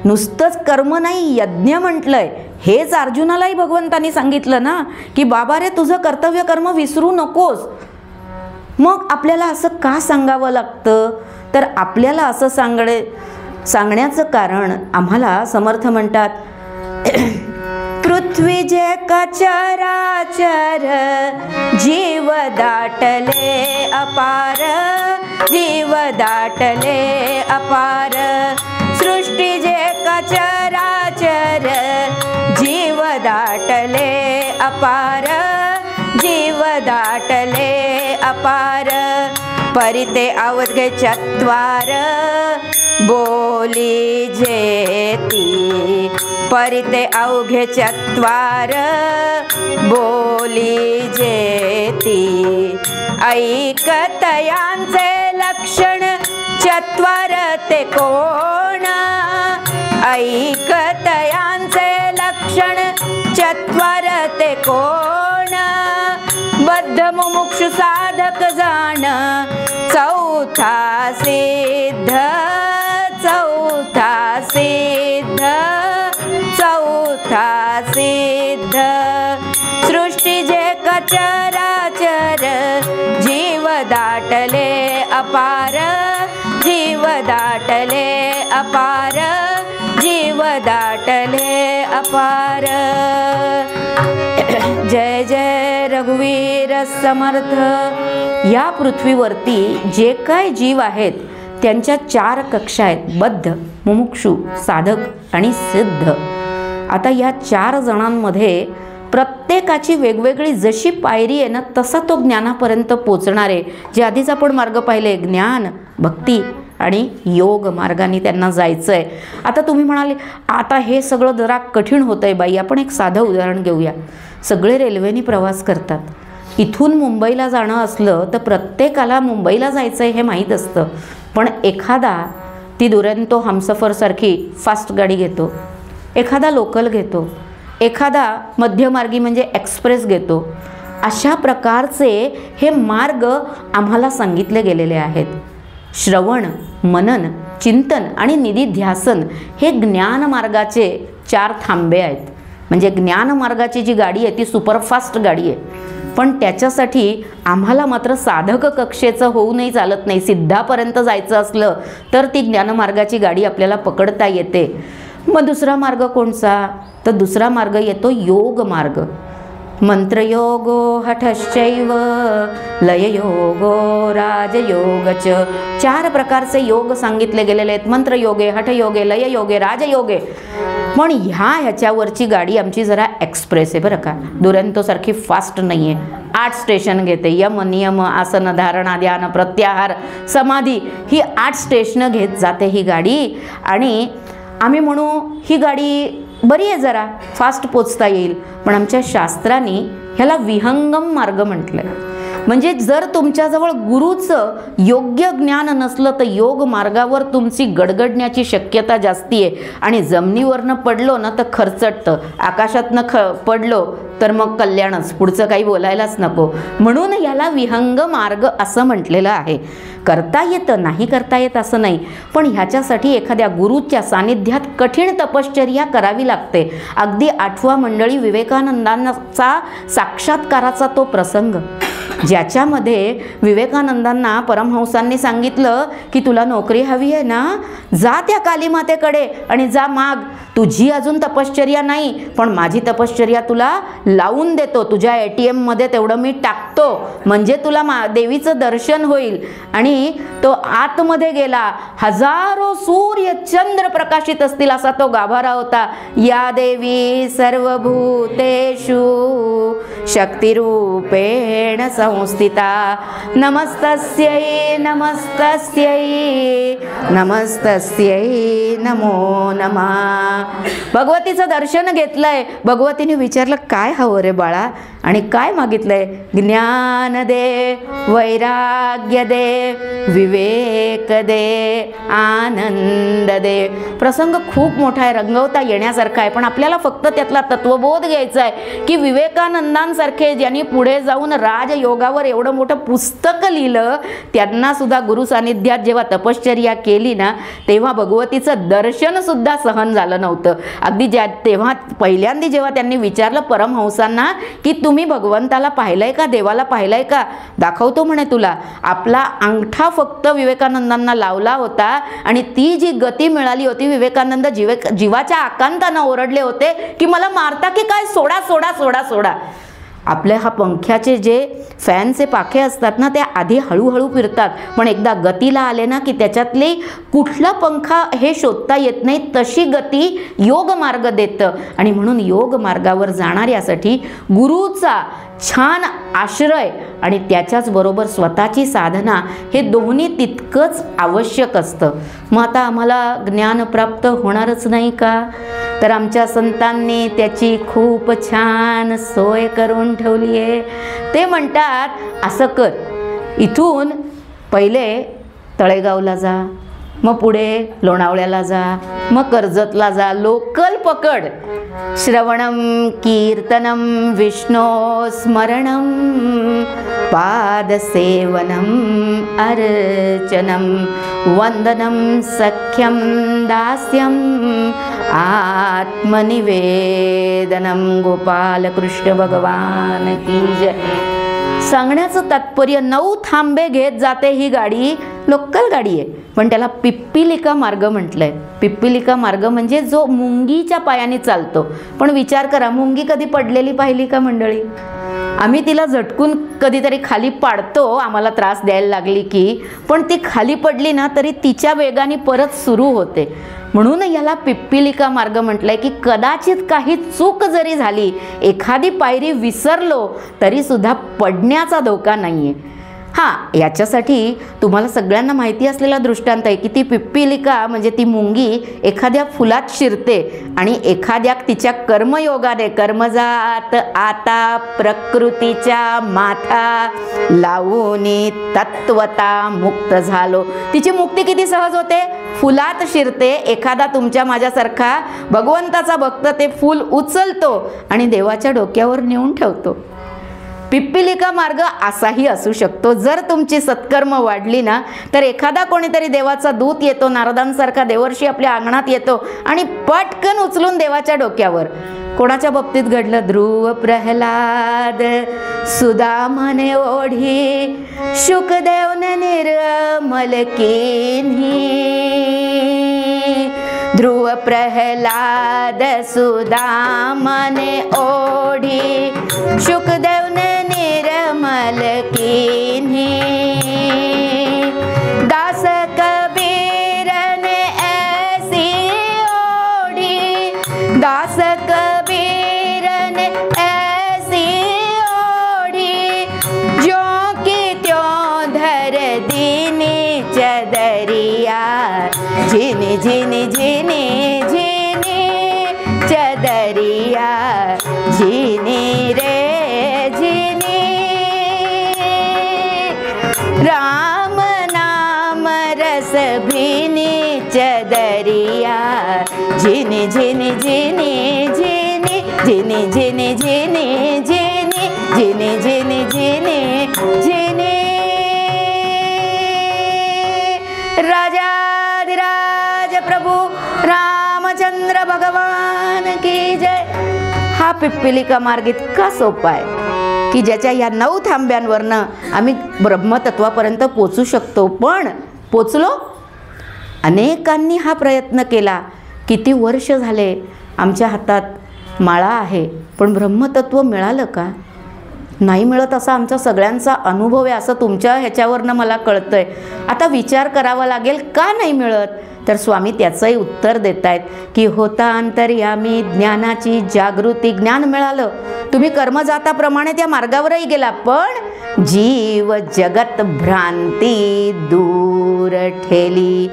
नुसतंच कर्म नाही, यज्ञ म्हटलंय. हेच अर्जुनालाही भगवंतांनी सांगितलं ना की बाबा रे, तुझं कर्तव्य कर्म विसरू नकोस. मग आपल्याला असं का सांगावं लागतं? तर आपल्याला असं सांगण्याचं कारण आम्हाला समर्थ म्हणतात, पृथ्वी जे चराचर जीव दाटले अपार, जीव दाटले अपार. सृष्टी जे चराचर जीव दाटले अपार, जीव दाटले अपार. परिते अवघे चत्वार बोली जेती, परिते अवघे चत्वार बोली जेती. ऐकतयांचे लक्षण चत्वार ते कोण, ऐकतयांचे लक्षण चत्वार ते कोण. बद्ध मुमुक्षु साधक जाण चौथा सिद्ध, चौथा सिद्ध, चौथा सिद्ध. सृष्टी जे चराचर जीव दाटले अपार, जीव दाटले अपार, जीव दाटले अपार. जय जय रघुवीर समर्थ. या पृथ्वीवरती जे काय जीव आहेत त्यांच्या 4 कक्षा आहेत, बद्ध, मुमुक्षु, साधक आणि सिद्ध. आता या 4 जणांमध्ये प्रत्येकाची वेगवेगळी जशी पायरी आहे ना तसा तो ज्ञानापर्यंत पोचणार आहे. जे आधीच आपण मार्ग पाहिले, ज्ञान, भक्ती आणि योग मार्गाने त्यांना जायचं आहे. आता तुम्ही म्हणाले आता हे सगळं जरा कठीण होतं आहे बाई, आपण एक साधं उदाहरण घेऊया. सगळे रेल्वेने प्रवास करतात. इथून मुंबईला जाणं असलं तर प्रत्येकाला मुंबईला जायचं आहे हे माहीत असतं, पण एखादा ती दुरंतो हमसफरसारखी फास्ट गाडी घेतो, एखादा लोकल घेतो, एखादा मध्यमार्गी म्हणजे एक्सप्रेस घेतो. अशा प्रकारचे हे मार्ग आम्हाला सांगितले गेलेले आहेत. श्रवण, मनन, चिंतन आणि निधिध्यासन हे ज्ञानमार्गाचे 4 थांबे आहेत. म्हणजे ज्ञानमार्गाची जी गाडी आहे ती सुपरफास्ट गाडी आहे, पण त्याच्यासाठी आम्हाला मात्र साधक कक्षेचं होऊ नाही चालत नाही. सिद्धापर्यंत जायचं असलं तर ती ज्ञानमार्गाची गाडी आपल्याला पकडता येते. मग दुसरा मार्ग कोणता? तर दुसरा मार्ग येतो योग मार्ग. मंत्रयोगो हठश्चैव लययोगो राजयोगच. 4 प्रकारचे योग सांगितले गेलेले आहेत. मंत्रयोगे, हठयोगे, लययोगे, राजयोगे. पण ह्याच्यावरची गाडी आमची जरा एक्सप्रेस आहे बरं का, दुरंतोसारखी फास्ट नाही आहे. 8 स्टेशन घेते. यम, नियम, आसन, धारणा, ध्यान, प्रत्याहार, समाधी ही 8 स्टेशनं घेत जाते ही गाडी. आणि आम्ही म्हणू ही गाडी बरी आहे, जरा फास्ट पोचता येईल, पण आमच्या शास्त्रांनी ह्याला विहंगम मार्ग म्हटलं आहे. म्हणजे जर तुमच्याजवळ गुरुचं योग्य ज्ञान नसलं तर योग मार्गावर तुमची गडगडण्याची शक्यता जास्ती आहे. आणि जमिनीवरनं पडलो ना तर खरचटतं, आकाशातनं पडलो तर मग कल्याणच, पुढचं काही बोलायलाच नको. म्हणून याला विहंग मार्ग असं म्हटलेलं आहे. करता येतं, नाही करता येत असं नाही, पण ह्याच्यासाठी एखाद्या गुरुच्या सानिध्यात कठीण तपश्चर्या करावी लागते. अगदी 8वा मंडळी विवेकानंदांचा साक्षात्काराचा तो प्रसंग, ज्याच्यामध्ये विवेकानंदांना परमहंसांनी सांगितलं की तुला नोकरी हवी आहे ना, जा त्या कालीमातेकडे आणि जा माग, तुझी अजून तपश्चर्या नाही, पण माझी तपश्चर्या तुला लावून देतो, तुझ्या ATM मध्ये तेवढं मी टाकतो, म्हणजे तुला देवीचं दर्शन होईल. आणि तो आतमध्ये गेला. हजारो सूर्य चंद्र प्रकाशित असतील असा तो गाभारा होता. या देवी सर्वभूतेषु शक्तिरूपेण संस्थिता नमस्तस्यै नमस्तस्यै नमस्तस्यै नमो नमः. भगवतीचं दर्शन घेतलंय. भगवतीने विचारलं काय हवं रे बाळा, आणि काय मागितलंय? ज्ञान दे, वैराग्य दे, विवेक दे, आनंद दे. प्रसंग खूप मोठा आहे, रंगवता येण्यासारखा आहे, पण आपल्याला फक्त त्यातला तत्वबोध घ्यायचा आहे की विवेकानंदांसारखे ज्यांनी पुढे जाऊन राजयोगावर एवढं मोठं पुस्तक लिहिलं, त्यांना सुद्धा गुरु सानिध्यात जेव्हा तपश्चर्या केली ना, तेव्हा भगवतीचं दर्शन सुद्धा सहन झालं नव्हतं. अगदी तेव्हा पहिल्यांदा जेव्हा त्यांनी विचारलं परमहंसांना की तुम्ही भगवंताला पाहिलंय का, देवाला पाहिलंय का? दाखवतो म्हणे तुला. आपला अंगठा फक्त विवेकानंदांना लावला होता आणि ती जी गती मिळाली होती, विवेकानंद जीवाच्या आकांतानं ओरडले होते की मला मारता की काय, सोडा सोडा सोडा सोडा. आपल्या हा पंख्याचे जे फॅनचे पाखे असतात ना, ते आधी हळूहळू फिरतात, पण एकदा गतीला आले ना की त्याच्यातले कुठला पंखा हे शोधता येत नाही, तशी गती योग मार्ग देतं. आणि म्हणून योग मार्गावर जाणाऱ्यासाठी गुरुचा छान आश्रय आणि त्याच्याचबरोबर स्वतःची साधना हे दोन्ही तितकंच आवश्यक असतं. मग आता आम्हाला ज्ञान प्राप्त होणारच नाही का? तर आमच्या संतांनी त्याची खूप छान सोय करून ठेवली आहे. ते म्हणतात असं कर, इथून पहिले तळेगावला जा, मग पुढे लोणावळ्याला जा, मग कर्जतला जा, लोकल पकड. श्रवणम कीर्तनम विष्णो स्मरणम पादसेवनम अर्चनम वंदनम सख्यम दास्यम आत्मनिवेदनम. गोपाल कृष्ण भगवान की जय. सांगण्याचं तात्पर्य 9 थांबे घेत जाते ही गाडी, लोकल गाडी आहे, पण त्याला पिप्पिलिका मार्ग म्हटलंय. पिप्पिलिका मार्ग म्हणजे जो मुंगीच्या पायाने चालतो. पण विचार करा, मुंगी कधी पडलेली पाहिली का मंडळी? आम्ही तिला झटकून कधीतरी खाली पाडतो, आम्हाला त्रास द्यायला लागली की, पण ती खाली पडली ना तरी तिच्या वेगाने परत सुरू होते. म्हणून याला पिप्पिलिका मार्ग म्हटलंय की कदाचित काही चूक जरी झाली, एखादी पायरी विसरलो तरी सुद्धा पडण्याचा धोका नाहीये. हां, याच्यासाठी तुम्हाला सगळ्यांना माहिती असलेला दृष्टांत आहे की ती पिप्पिलिका म्हणजे ती मुंगी एखाद्या फुलात शिरते आणि एखाद्या तिच्या कर्मयोगाने, कर्मजात आता प्रकृतीच्या माथा लावूनी तत्वता मुक्त झालो. तिची मुक्ती किती सहज होते? फुलात शिरते. एखादा तुमच्या माझ्यासारखा भगवंताचा भक्त ते फूल उचलतो आणि देवाच्या डोक्यावर नेऊन ठेवतो. पिप्पिलिका मार्ग असाही असू शकतो. जर तुमची सत्कर्म वाढली ना, तर एखादा कोणीतरी देवाचा दूत येतो, नारदांसारखा देवर्षी आपल्या अंगणात येतो आणि पटकन उचलून देवाच्या डोक्यावर. कोणाच्या बाबतीत घडलं? ध्रुव प्रल्हाद सुदामने ओढी, शुकदेवने निर्मल कीन्ही. ध्रुव प्रल्हाद सुदामने ओढी, शुकदेवने निर्मल कीन्ही. दास कबीर ने ऐसी ओढ़ी, दास कबीर ने ऐसी ओढ़ी, जो कि त्यों धर दीनी चदरिया. झिनी झिनी झिनी झिनी चदरिया, झिनी रे राम नाम रस भीनी चदरिया. झिनी झिनी झिनी झिनी झिनी झिनी झिनी झिनी झिनी झिनी झिनी झिनी. राजाधिराज प्रभु रामचंद्र भगवान की जय. हा पिप्पिलिका मार्ग इतका सोपा आहे की ज्याच्या या 9 थांब्यांवरनं आम्ही ब्रह्मतत्वापर्यंत पोचू शकतो. पण पोचलो? अनेकांनी हा प्रयत्न केला, किती वर्ष झाले आमच्या हातात माळा आहे, पण ब्रह्मतत्व मिळालं का? नाही मिळत असा आमचा सगळ्यांचा अनुभव आहे, असं तुमच्या ह्याच्यावरनं मला कळतंय. आता विचार करावा लागेल का नाही मिळत. तर स्वामी त्याचंही उत्तर देत आहेत की होता अंतर्यामी ज्ञानाची जागृती. ज्ञान मिळालं, तुम्ही कर्मजाताप्रमाणे त्या मार्गावरही गेला, पण जीव जगत भ्रांती दूर ठेली.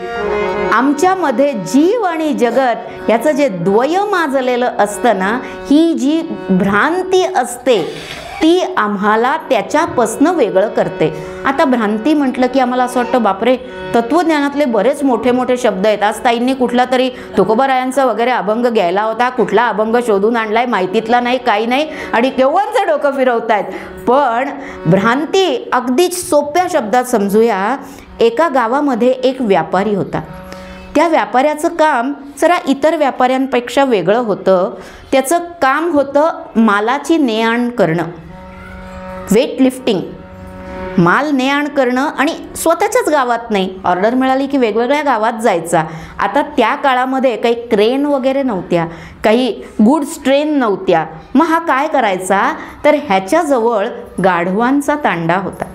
आमच्यामध्ये जीव आणि जगत याचं जे द्वय माजलेलं असतं ना, ही जी भ्रांती असते ती आम्हाला त्याच्यापासनं वेगळं करते. आता भ्रांती म्हटलं की आम्हाला असं वाटतं बापरे, तत्वज्ञानातले बरेच मोठे मोठे शब्द आहेत. आज ताईंनी कुठला तरी तुकोबारायांचा वगैरे अभंग घ्यायला होता, कुठला अभंग शोधून आणलाय माहितीतला नाही, काही नाही, आणि केव्हांचं डोकं फिरवतायत. पण भ्रांती अगदी सोप्या शब्दात समजूया. एका गावामध्ये एक व्यापारी होता. त्या व्यापाऱ्याचं काम जरा इतर व्यापाऱ्यांपेक्षा वेगळं होतं. त्याचं काम होतं मालाची ने-आण करणं, वेट लिफ्टिंग, माल ने-आण करणं, आणि स्वतःच्याच गावात नाही, ऑर्डर मिळाली की वेगवेगळ्या गावात जायचा. आता त्या काळामध्ये काही क्रेन वगैरे नव्हत्या, काही गुड्स ट्रेन नव्हत्या. मग हा काय करायचा, तर ह्याच्याजवळ गाढवांचा तांडा होता.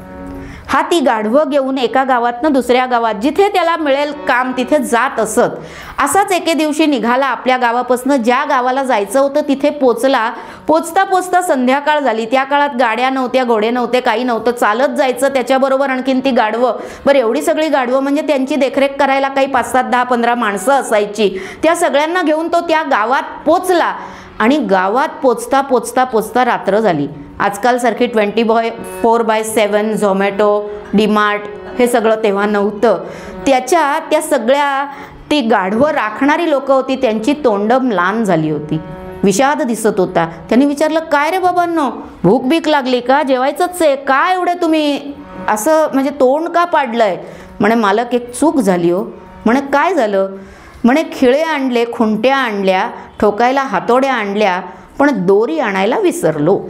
हा ती गाढवं घेऊन एका गावातनं दुसऱ्या गावात जिथे त्याला मिळेल काम तिथे जात असत. असाच एके दिवशी निघाला आपल्या गावापासून ज्या गावाला जायचं होतं तिथे पोचला. पोचता पोचता संध्याकाळ झाली. त्या काळात गाड्या नव्हत्या, घोडे नव्हते, काही नव्हतं, चालत जायचं. त्याच्याबरोबर आणखीन ती गाढवं. बरं, एवढी सगळी गाढवं म्हणजे त्यांची देखरेख करायला काही 5, 7, 10, 15 माणसं असायची. त्या सगळ्यांना घेऊन तो त्या गावात पोचला आणि गावात पोचता पोचता पोचता रात्र झाली. आजकालसारखी 24/7 झोमॅटो, डीमार्ट हे सगळं तेव्हा नव्हतं. त्या सगळ्या ती गाढवं राखणारी लोकं होती, त्यांची तोंडं लाल झाली होती, विषाद दिसत होता. त्यांनी विचारलं, काय रे बाबांनो, भूक बीक लागली का? जेवायचंच आहे, काय एवढे तुम्ही असं म्हणजे तोंड का पाडलंय? म्हणे मालक, एक चूक झाली हो. म्हणे काय झालं? म्हणे खिळे आणले, खुंट्या आणल्या, ठोकायला हातोड्या आणल्या, पण दोरी आणायला विसरलो.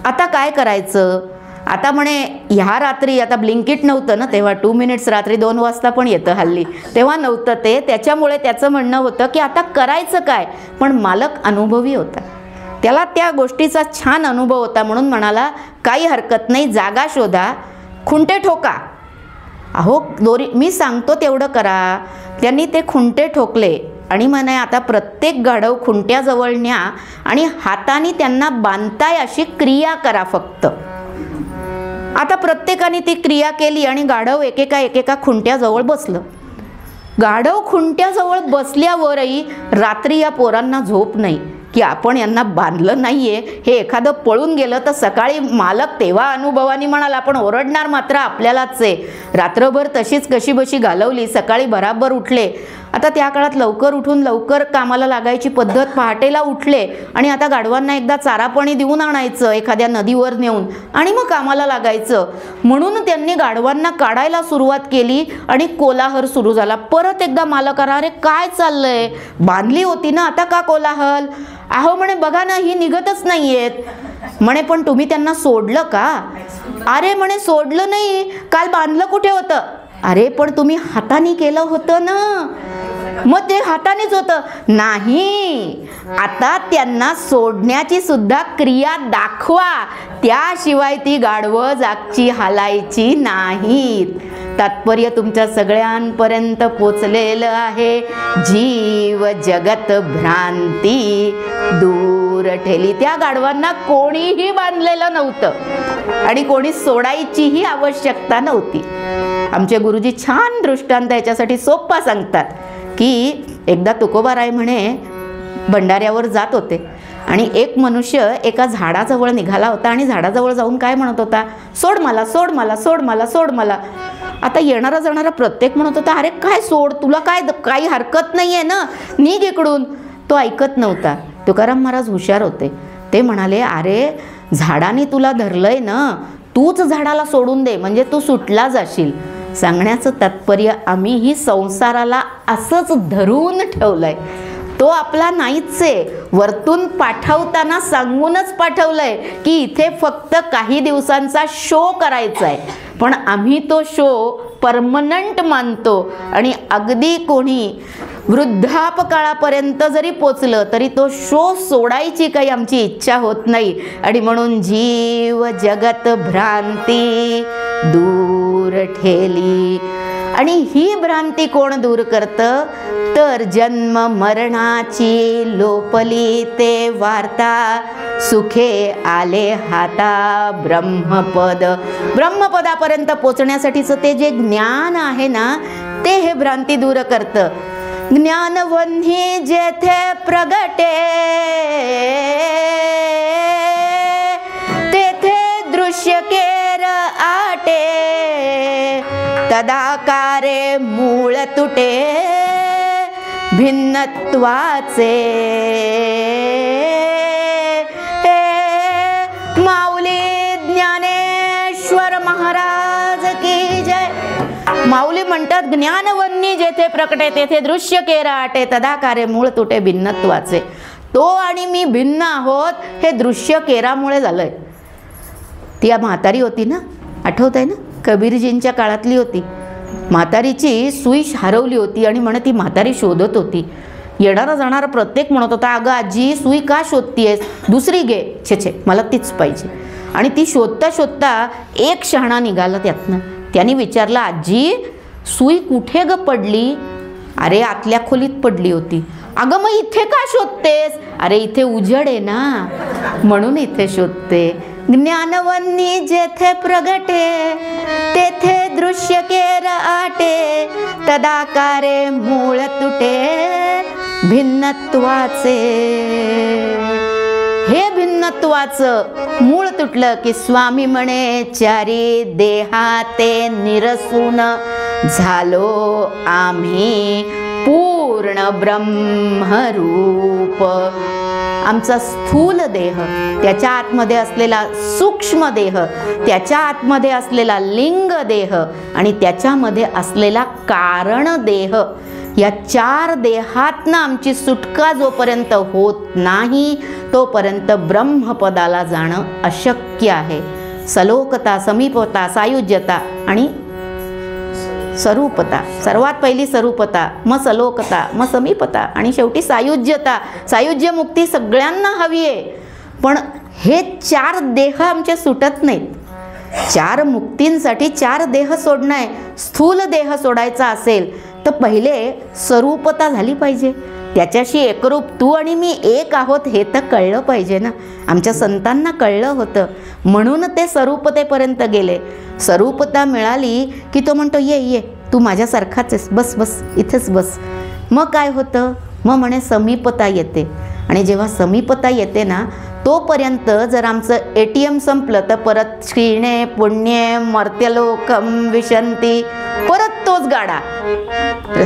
आता काय करायचं? आता म्हणे ह्या रात्री, आता ब्लिंकिट नव्हतं ना तेव्हा, 2 मिनिट्स रात्री 2 वाजता पण येतं हल्ली, तेव्हा नव्हतं ते. त्याच्यामुळे त्याचं म्हणणं होतं की आता करायचं काय. पण मालक अनुभवी होता, त्याला त्या गोष्टीचा छान अनुभव होता, म्हणून म्हणाला काही हरकत नाही, जागा शोधा, खुंटे ठोका. अहो दोरी मी सांगतो तेवढं करा. त्यांनी ते खुंटे ठोकले आणि म्हणे आता प्रत्येक गाढव खुंट्याजवळ न्या आणि हाताने त्यांना बांधताय अशी क्रिया करा फक्त. आता प्रत्येकाने ती क्रिया केली आणि गाढव एकेका खुंट्याजवळ बसलं. गाढव खुंट्याजवळ बसल्यावरही रात्री या पोरांना झोप नाही की आपण यांना बांधलं नाहीये, हे एखादं पळून गेलं तर सकाळी मालक तेव्हा अनुभवानी म्हणाला आपण ओरडणार मात्र आपल्यालाच आहे. रात्रभर तशीच कशीबशी घालवली, सकाळी बराबर उठले. आता त्या काळात लवकर उठून लवकर कामाला लागायची पद्धत, पहाटेला उठले आणि आता गाढवांना एकदा चारा पाणी देऊन आणायचं एखाद्या नदीवर नेऊन आणि मग कामाला लागायचं. म्हणून त्यांनी गाढवांना काढायला सुरुवात केली आणि कोलाहल सुरू झाला. परत एकदा मालकाला, अरे काय चाललंय, बांधली होती ना, आता का कोलाहल? अहो म्हणे बघा ना, ही निघतच नाहीयेत. म्हणे पण तुम्ही त्यांना सोडलं का? अरे म्हणे सोडलं नाही, काल बांधलं कुठे होतं? अरे पण तुम्ही हाताने केलं होतं ना. मग ते हातानेच होतं. नाही, आता त्यांना सोडण्याची सुद्धा क्रिया दाखवा, त्याशिवाय ती गाढवं जागची हालायची नाहीत. तात्पर्य तुमच्या सगळ्यांपर्यंत पोचलेलं आहे. जीव जगत भ्रांती दूर ठेली. त्या गाढवांना कोणीही बांधलेलं नव्हतं आणि कोणी सोडायचीही आवश्यकता नव्हती. आमचे गुरुजी छान दृष्टांत याच्यासाठी सोप्पा सांगतात की एकदा तुकोबाराय म्हणे भंडाऱ्यावर जात होते आणि एक मनुष्य एका झाडाजवळ निघाला होता आणि झाडाजवळ जाऊन काय म्हणत होता, सोड मला, सोड मला, सोड मला, सोड मला. आता येणारा जाणारा प्रत्येक म्हणत होता, अरे काय सोड, तुला काय, काही हरकत नाही आहे ना, निघ इकडून. तो ऐकत नव्हता. तुकाराम महाराज हुशार होते. ते म्हणाले, अरे झाडाने तुला धरलंय ना, तूच झाडाला सोडून दे म्हणजे तू सुटला जाशील. सांगण्याचं तात्पर्य आम्हीही संसाराला असंच धरून ठेवलंय, तो आपला नाहीच आहे. वरतून पाठवताना सांगूनच पाठवलंय की इथे फक्त काही दिवसांचा शो करायचा आहे, पण आम्ही तो शो परमनंट मानतो आणि अगदी कोणी वृद्धापकाळापर्यंत जरी पोचलं तरी तो शोध सोडायची काही आमची इच्छा होत नाही. आणि म्हणून जीव जगत भ्रांती दूर ठेली. आणि ही भ्रांती कोण दूर करतं तर जन्म मरणाची लोपली ते वार्ता, सुखे आले हाता ब्रह्मपद. ब्रह्मपदापर्यंत पोचण्यासाठीचं ते जे ज्ञान आहे ना ते हे भ्रांती दूर करतं. ज्ञानवन्ही जेथे प्रगटे तेथे दृश्य केर आटे, तदाकारे मूळ तुटे भिन्नत्वाचे. माऊली ज्ञानेश्वर महाराज की जय. माऊली म्हणतात ज्ञानवन्नी जेथे प्रकटे तेथे दृश्य केर आटे, तदाकारे मूळ तुटे भिन्नत्वाचे. तो आणि मी भिन्न आहोत हे दृश्य केरामुळे झालंय. ती म्हातारी होती ना, आठवत आहे ना, कबीरजींच्या काळातली होती. म्हातारीची सुई हरवली होती आणि म्हणे ती म्हातारी शोधत होती. येणारा जाणारा प्रत्येक म्हणत होता अगं आजी सुई का शोधतीयेस, दुसरी घे. छे मला तीच पाहिजे. आणि ती शोधता शोधता एक शहाणा निघाला त्यातनं. त्याने विचारलं आजी सुई कुठे ग पडली. अरे आतल्या खोलीत पडली होती. अगं मग इथे का शोधतेस. अरे इथे उजड आहे ना म्हणून इथे शोधते. ज्ञानवन्नी जेथे प्रगटे तेथे दृश्य केर आटे, तदाकारे मूळ तुटे भिन्नत्वाचे. हे भिन्नत्वाचं मूळ तुटलं की स्वामी म्हणे चारी देहाते निरसून झालो आम्ही पूर्ण ब्रह्मरूप. आमचा स्थूल देह, त्याच्या आतमध्ये असलेला सूक्ष्म देह, त्याच्या आतमध्ये असलेला लिंग देह आणि त्याच्यामध्ये असलेला कारण देह, या चार देहातनं आमची सुटका जोपर्यंत होत नाही तोपर्यंत ब्रह्मपदाला जाणं अशक्य आहे. सलोकता, समीपता, सायुज्यता आणि स्वरूपता. सर्वात पहिली स्वरूपता, मग सलोकता, मग समीपता आणि शेवटी सायुज्यता. सायुज्य मुक्ती सगळ्यांना हवी आहे, पण हे चार देह आमचे सुटत नाहीत. चार मुक्तींसाठी चार देह सोडणं आहे. स्थूल देह सोडायचा असेल तर पहिले स्वरूपता झाली पाहिजे. त्याच्याशी एकरूप तू आणि मी एक आहोत हे तर कळलं पाहिजे ना. आमच्या संतांना कळलं होतं म्हणून ते स्वरूपतेपर्यंत गेले. स्वरूपता मिळाली की तो म्हणतो ये ये तू माझ्यासारखाच आहेस, बस बस इथेच बस. मग काय होतं, मग म्हणे समीपता येते. आणि जेव्हा समीपता येते ना तोपर्यंत जर आमचं ATM संपलं तर परत क्षीणे पुण्ये मर्त्यलोकम विशंती, परत तोच गाडा.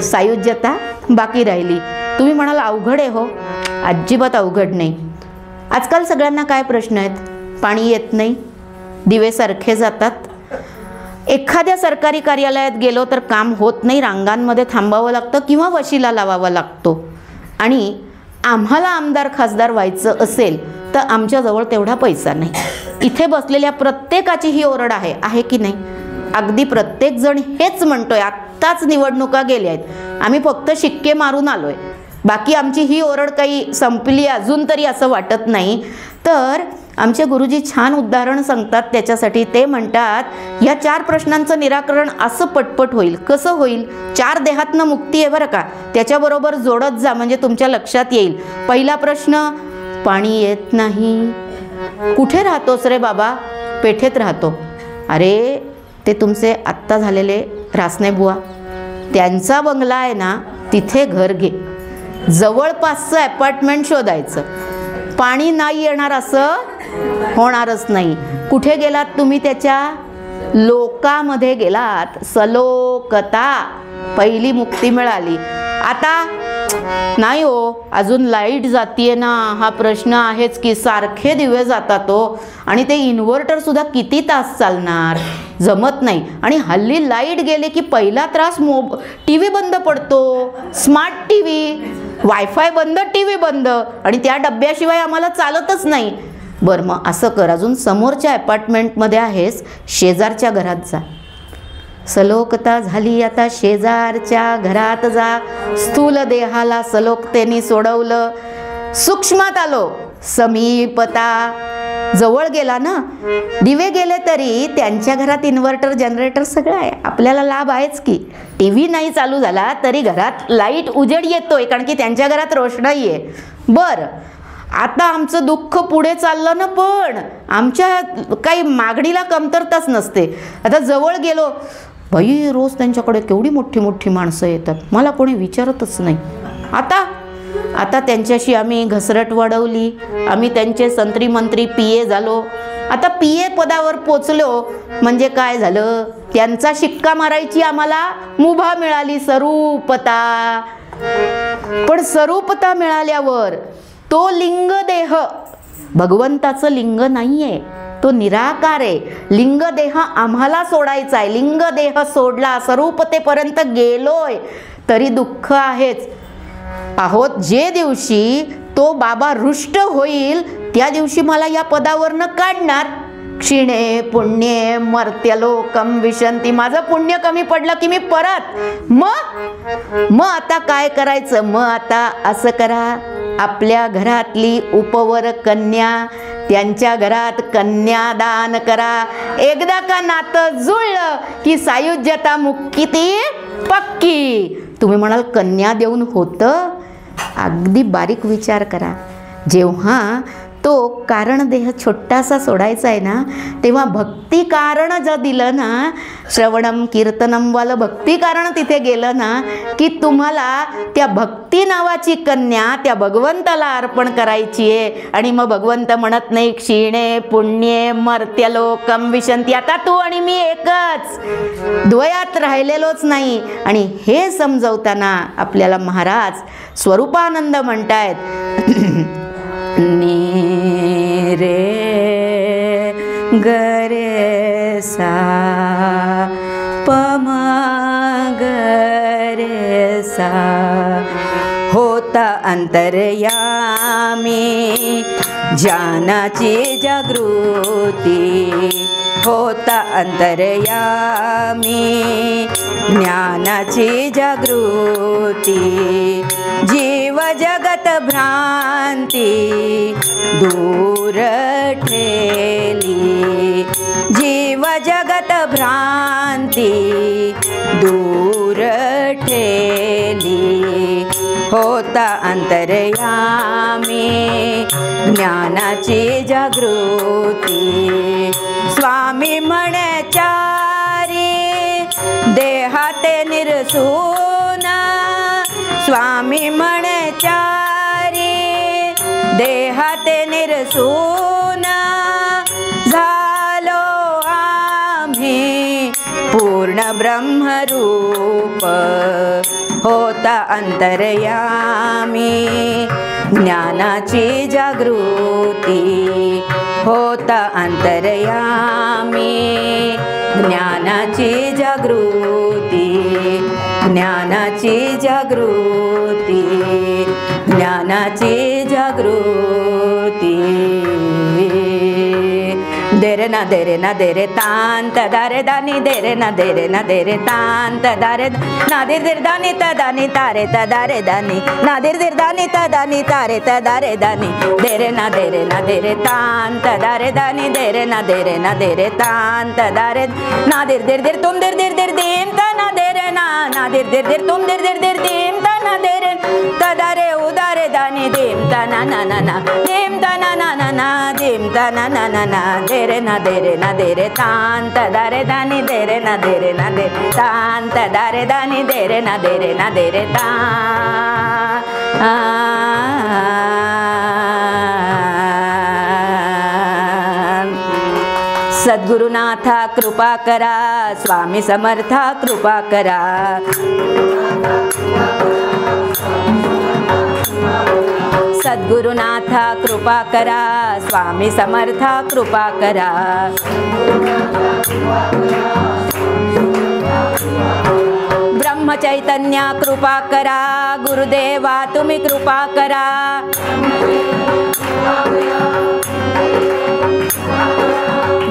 सायुज्यता बाकी राहिली. तुम्ही म्हणाल अवघड आहे हो, अजिबात अवघड नाही. आजकाल सगळ्यांना काय प्रश्न आहेत, पाणी येत नाही, दिवे सारखे जातात. एखाद्या सरकारी कार्यालयात गेलो तर काम होत नाही, रांगांमध्ये थांबावं लागतं किंवा वशिला लावावा लागतो. आणि आम्हाला आमदार खासदार व्हायचं असेल तर आमच्याजवळ तेवढा पैसा नाही. इथे बसलेल्या प्रत्येकाची ही ओरड आहे की नाही. अगदी प्रत्येकजण हेच म्हणतोय. आत्ताच निवडणुका गेल्या आहेत, आम्ही फक्त शिक्के मारून आलोय, बाकी आमची ही ओरड काही संपली अजून तरी असं वाटत नाही. तर आमचे गुरुजी छान उदाहरण सांगतात त्याच्यासाठी. ते म्हणतात या चार प्रश्नांचं निराकरण असं पटपट होईल. कसं होईल, चार देहातनं मुक्ती आहे बरं का, त्याच्याबरोबर जोडत जा म्हणजे तुमच्या लक्षात येईल. पहिला प्रश्न, पाणी येत नाही. कुठे राहतोस रे बाबा. पेठेत राहतो. अरे ते तुमचे आत्ता झालेले रासने बुवा, त्यांचा बंगला आहे ना तिथे घर घे. जवळपासचं अपार्टमेंट शोधायचं. पाणी नाही येणार असं होणारच नाही. कुठे गेलात तुम्ही, त्याच्या लोकामध्ये गेलात. सलोकता, पहिली मुक्ती मिळाली. आता नाही हो, अजून लाईट जातीये ना, हा प्रश्न आहेच की. सारखे दिवे जातात हो, आणि ते इन्व्हर्टर सुद्धा किती तास चालणार, जमत नाही. आणि हल्ली लाईट गेले की पहिला त्रास TV बंद पडतो, स्मार्ट TV, वायफाय बंद, TV बंद, आणि त्या डब्याशिवाय आम्हाला चालतच नाही. बरं मग असं कर, अजून समोरच्या अपार्टमेंटमध्ये आहेस, शेजारच्या घरात जा. सलोकता झाली आता शेजारच्या घरात जा, स्थूल देहाला सलोकतेने सोडवलं, सूक्ष्मात आलो समीपता, जवळ गेला ना, दिवे गेले तरी त्यांच्या घरात इन्व्हर्टर जनरेटर सगळं आहे, आपल्याला लाभ आहेच की. टीव्ही नाही चालू झाला तरी घरात लाईट उजेड येतोय, कारण की त्यांच्या घरात रोषणाई आहे. बरं, आता आमचं दुःख पुढे चाललं ना, पण आमच्या काही मागणीला कमतरताच नसते. आता जवळ गेलो, बाई रोज त्यांच्याकडे केवढी मोठी मोठी माणसं येतात, मला कोणी विचारतच नाही. आता त्यांच्याशी आम्ही घसरट वाढवली, आम्ही त्यांचे संत्री मंत्री पीए झालो. आता पीए पदावर पोचलो म्हणजे काय झालं, त्यांचा शिक्का मारायची आम्हाला मुभा मिळाली, स्वरूपता. पण स्वरूपता मिळाल्यावर तो लिंग देह भगवंताचं लिंग नाहीये, तो निराकार आहे. लिंग देह आम्हाला सोडायचा आहे, लिंग देह सोडला, स्वरूपतेपर्यंत गेलोय तरी दुःख आहेच आहोत. जे दिवशी तो बाबा रुष्ट होईल त्या दिवशी मला या पदावरनं काढणार. क्षीणे पुण्ये मर्त्यलोकम विशंती, माझं पुण्य कमी पडलं की मी परत मग आता काय करायचं, मग आता असं करा, आपल्या घरातली उपवर कन्या त्यांच्या घरात कन्यादान करा. एकदा का नातं जुळलं की सायुज्यता मुक्की ती पक्की. तुम्ही म्हणाल कन्या देऊन होतं, अगदी बारीक विचार करा. जेव्हा तो कारण देह छोटासा सोडायचा आहे ना, तेव्हा भक्ती कारण जर दिलं ना, श्रवणम कीर्तनम वालं भक्ती कारण तिथे गेलं ना, की तुम्हाला त्या भक्ती नावाची कन्या त्या भगवंताला अर्पण करायची आहे. आणि मग भगवंत म्हणत नाही क्षीणे पुण्ये मर्त्यलोकम विशंती, आता तू आणि मी एकच, द्वयात राहिलेलोच नाही. आणि हे समजवताना आपल्याला महाराज स्वरूपानंद म्हणतायत, नी रे गरे सा पम गरे सा, होता अंतर्यामी ज्ञानाची जागृती, होता अंतर्यामी ज्ञानाची जागृती. जीव जगत भ्रांती दूर ठेली, जीव जगत भ्रांती दूर ठेली, होता अंतर्यामी ज्ञानाची जागृती. स्वामी म्हणे चारी देहाते निरसून, स्वामी म्हणे चारी देहाते निरसून, झालो आम्ही पूर्ण ब्रह्मरूप, होता अंतर्यामी ज्ञानाची जागृती, होता अंतर्यामी ज्ञानाची जागृती, ज्ञानाची जागृती, ज्ञानाची जागृती. देरे ना देरे ना देरे तांत दारे दानी, देरे ना देरे ना देरे तांत दारे नादिर दिर दानी तदानी तारे तदारे दानी, नादिर दिर दानी तदानी तारे तदारे दानी, देरे ना देरे तांत दारे दानी, देरे ना देरे तांत दारे, नादिर दिर दिर तुम दिर दिर दिर दीम तना देरे ना, नादिर दिर दिर तुम दिर दिर दिर दीम तना देरे तदारे उदारे दानी, दीम तना ना ना ना, दीम तना ना ना ना, दीम तना ना ना ना, देरे ना देरे तांत दारे दानी, देरे ना देरे तांत दारे दानी, देरे ना देरे ता. सद्गुरुनाथा कृपा करा, स्वामी समर्था कृपा करा, सद्गुरुनाथा कृपा करा, स्वामी समर्था कृपा करा. ब्रह्म चैतन्य कृपा करा, गुरुदेवा तुम्ही कृपा करा,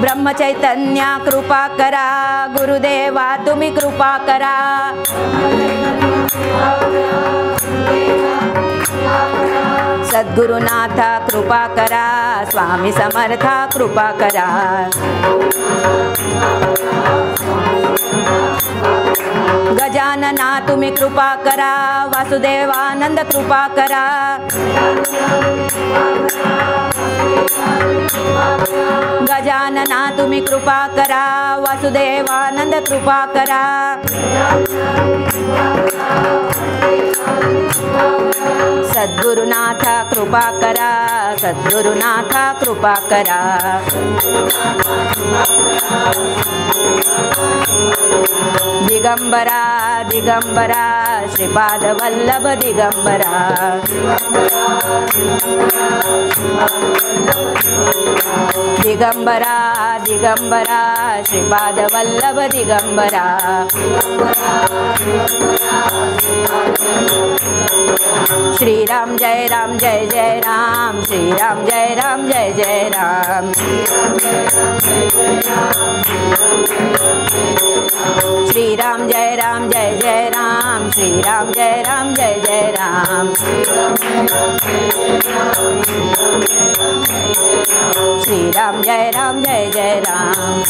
ब्रह्म ब्रह्मचैतन्य कृपा करा, गुरुदेवा तुम्ही कृपा करा, सद्गुरुनाथ कृपा करा, स्वामी समर्थ कृपा करा, गजानना तुम्ही कृपा करा, वासुदेवानंद कृपा करा, गजानना तुम्ही कृपा करा, वासुदेवानंद कृपा करा, सद्गुरुनाथ कृपा करा, सद्गुरुनाथ कृपा करा, दिगंबरा दिगंबरा श्रीपाद वल्लभ दिगंबरा, दिगंबरा दिगंबरा श्रीपाद वल्लभ दिगंबरा, श्रीराम जय राम जय जय राम, श्रीराम जय राम जय जय राम, श्रीराम जय राम जय जय राम, श्रीराम जय राम जय जय राम, श्रीराम जय राम जय जय राम,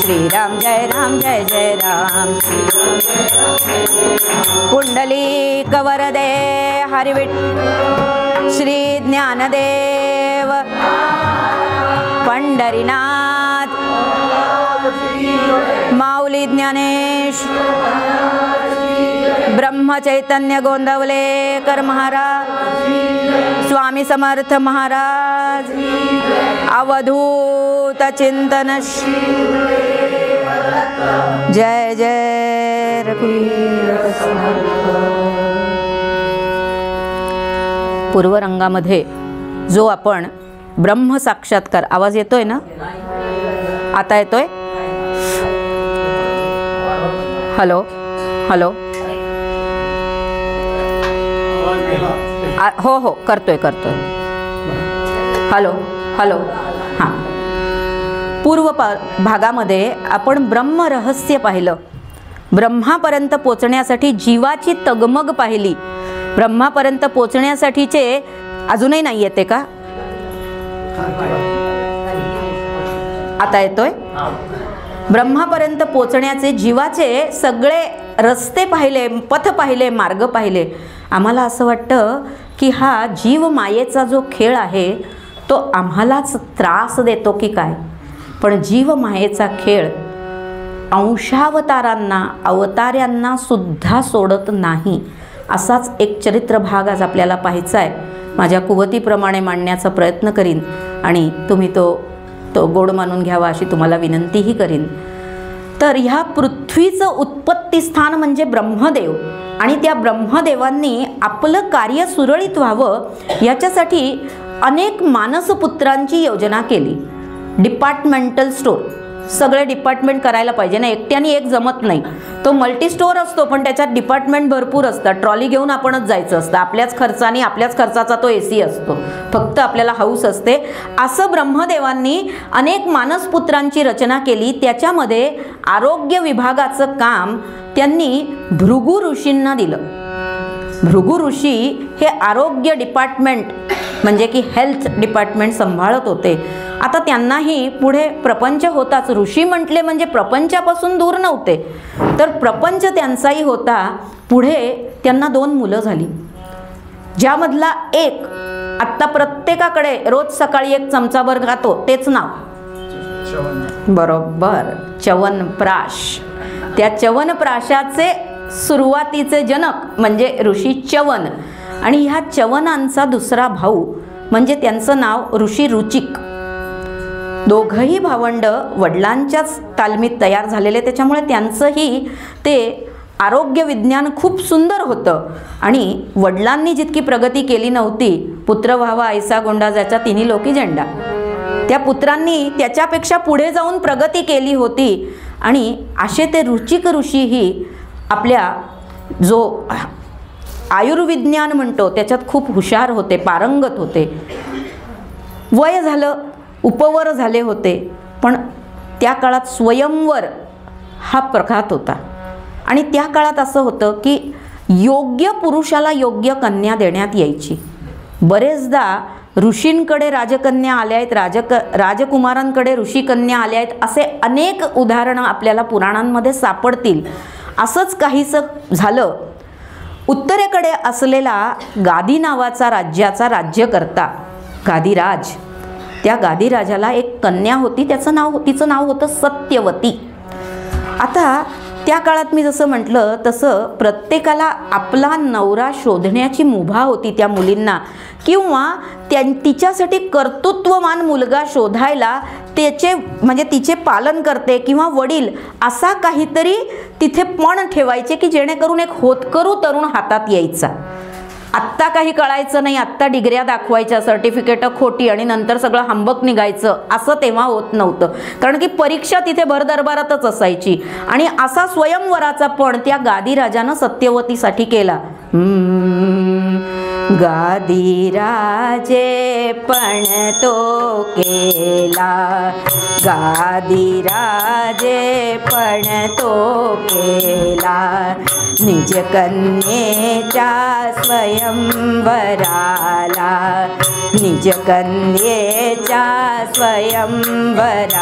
श्रीराम जय राम जय जय राम, पुंडलीक वरदे हरिविठ्ठल श्री ज्ञानदेव पंढरीनाथ माऊली ज्ञानेश ब्रह्मचैतन्य गोंदवलेकर महाराज, स्वामी समर्थ महाराज, अवधूत चिंतन जय जय रघुवीर समर्थ। पूर्वरंगामध्ये जो आपण ब्रह्म साक्षात्कार, आवाज येतोय ना? आता येतोय? हॅलो हॅलो, हो हो करतोय करतोय, हॅलो हॅलो, हां. पूर्व भागामध्ये आपण ब्रह्म रहस्य पाहिलं, ब्रह्मापर्यंत पोचण्यासाठी जीवाची तगमग पाहिली. ब्रह्मापर्यंत पोचण्यासाठीचे अजूनही नाही येते का? आता येतोय? ब्रह्मापर्यंत पोचण्याचे जीवाचे सगळे रस्ते पाहिले, पथ पाहिले, मार्ग पाहिले. आम्हाला असं वाटतं की हा जीव मायेचा जो खेळ आहे तो आम्हालाच त्रास देतो की काय, पण जीव मायेचा खेळ अंशावतारांना, अवतार्यांना सुद्धा सोडत नाही. असाच एक चरित्र भाग आज आपल्याला पाहायचा आहे. माझ्या कुवतीप्रमाणे मांडण्याचा प्रयत्न करीन आणि तुम्ही तो गोड मानून घ्यावा अशी तुम्हाला विनंतीही करीन. तर ह्या पृथ्वीचं उत्पत्तीस्थान म्हणजे ब्रह्मदेव, आणि त्या ब्रह्मदेवांनी आपलं कार्य सुरळीत व्हावं याच्यासाठी अनेक मानसपुत्रांची योजना केली. डिपार्टमेंटल स्टोर, सगळे डिपार्टमेंट करायला पाहिजे ना, एकट्याने एक जमत नाही. तो मल्टी स्टोर असतो पण त्याच्यात डिपार्टमेंट भरपूर असतात. ट्रॉली घेऊन आपणच जायचं असतं, आपल्याच खर्चाने, आपल्याच खर्चाचा तो AC असतो, फक्त आपल्याला हाऊस असते. असं ब्रह्मदेवांनी अनेक मानसपुत्रांची रचना केली. त्याच्यामध्ये आरोग्य विभागाचं काम त्यांनी भृगु ऋषींना दिलं. भृगु ऋषी हे आरोग्य डिपार्टमेंट म्हणजे की हेल्थ डिपार्टमेंट सांभाळत होते. आता त्यांनाही पुढे प्रपंच होताच. ऋषी म्हटले म्हणजे प्रपंचापासून दूर नव्हते, तर प्रपंच त्यांचाही होता. पुढे त्यांना 2 मुलं झाली, ज्यामधला एक आत्ता प्रत्येकाकडे रोज सकाळी 1 चमचाभर खातो, तेच नाव बरोबर च्यवनप्राश. त्या च्यवनप्राशाचे सुरुवातीचे जनक म्हणजे ऋषी च्यवन, आणि ह्या च्यवनांचा दुसरा भाऊ म्हणजे त्यांचं नाव ऋषी रुचिक. दोघंही भावंड वडिलांच्याच तालमीत तयार झालेले, त्याच्यामुळे त्यांचंही ते आरोग्य विज्ञान खूप सुंदर होतं. आणि वडिलांनी जितकी प्रगती केली नव्हती, पुत्र व्हावा ऐसा गोंडा ज्याचा तिन्ही लोकी झेंडा, त्या पुत्रांनी त्याच्यापेक्षा पुढे जाऊन प्रगती केली होती. आणि असे ते रुचिक ऋषीही आपल्या जो आयुर्विज्ञान म्हणतो त्याच्यात खूप हुशार होते, पारंगत होते. वय झालं, उपवर झाले होते, पण त्या काळात स्वयंवर हा प्रघात होता. आणि त्या काळात असं होतं की योग्य पुरुषाला योग्य कन्या देण्यात यायची. बरेचदा ऋषींकडे राजकन्या आल्या आहेत, राजकुमारांकडे ऋषिकन्या आल्या आहेत, असे अनेक उदाहरणं आपल्याला पुराणांमध्ये सापडतील. असंच काहीसं झालं. उत्तरेकडे असलेला गादी नावाचा राज्याचा राज्यकर्ता गादीराज, त्या गादीराजाला एक कन्या होती, तिचं नाव होतं सत्यवती. आता त्या काळात मी जसं म्हटलं तसं प्रत्येकाला आपला नवरा शोधण्याची मुभा होती त्या मुलींना, किंवा तिच्यासाठी कर्तृत्ववान मुलगा शोधायला तिचे पालन करते किंवा वडील असा काहीतरी तिथे पण ठेवायचे की जेणेकरून एक होतकरू तरुण हातात यायचा. आत्ता काही कळायचं नाही, आत्ता डिग्र्या दाखवायच्या, सर्टिफिकेट खोटी आणि नंतर सगळं हंबक निघायचं, असं तेव्हा होत नव्हतं. कारण की परीक्षा तिथे भरदरबारातच असायची. आणि असा स्वयंवराचा पण त्या गादीराजानं सत्यवतीसाठी केला. गादीराजे पण तो केला, गादीराजे पण तो केला, निज कन्येच्या स्वयंवराला, निज कन्येच्या स्वयंवराला,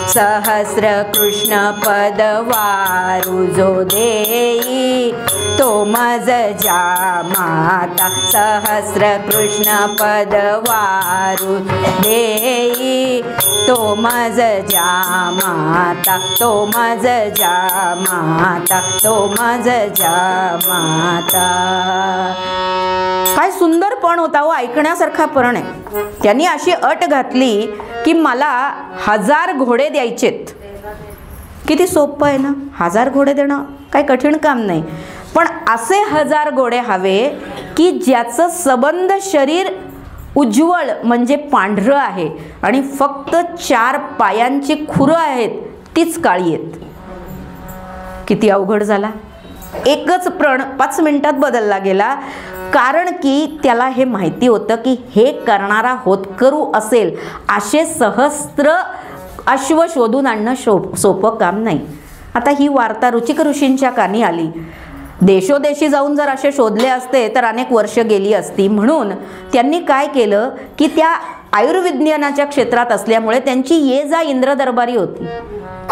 सहस्र कृष्ण पदवारू जो देई तो मज जा माता, सहस्र कृष्ण पदवारू देई तो मज जा माता, तो मज जा माता, तो मज जा माता. काय सुंदर पण होता हो, ऐकण्यासारखा पण आहे. त्यांनी अशी अट घातली की मला 1000 घोडे द्यायचेत. किती सोपं आहे ना, 1000 घोडे देणं काही कठीण काम नाही. पण असे 1000 घोडे हवे की ज्याचं सबंध शरीर उज्ज्वल म्हणजे पांढरं आहे आणि फक्त 4 पायांची खुरं आहेत तीच काळी आहेत. किती अवघड झाला. एकच प्रण 5 मिनिटात बदलला गेला. कारण की त्याला हे माहिती होतं की हे करणारा होतकरू असेल, असे सहस्त्र अश्व शोधून आणणं सोपं काम नाही. आता ही वार्ता रुचिक ऋषींच्या कानी आली. देशोदेशी जाऊन जर असे शोधले असते तर अनेक वर्ष गेली असती. म्हणून त्यांनी काय केलं की त्या आयुर्विज्ञानाच्या क्षेत्रात असल्यामुळे त्यांची ये जा इंद्र दरबारी होती.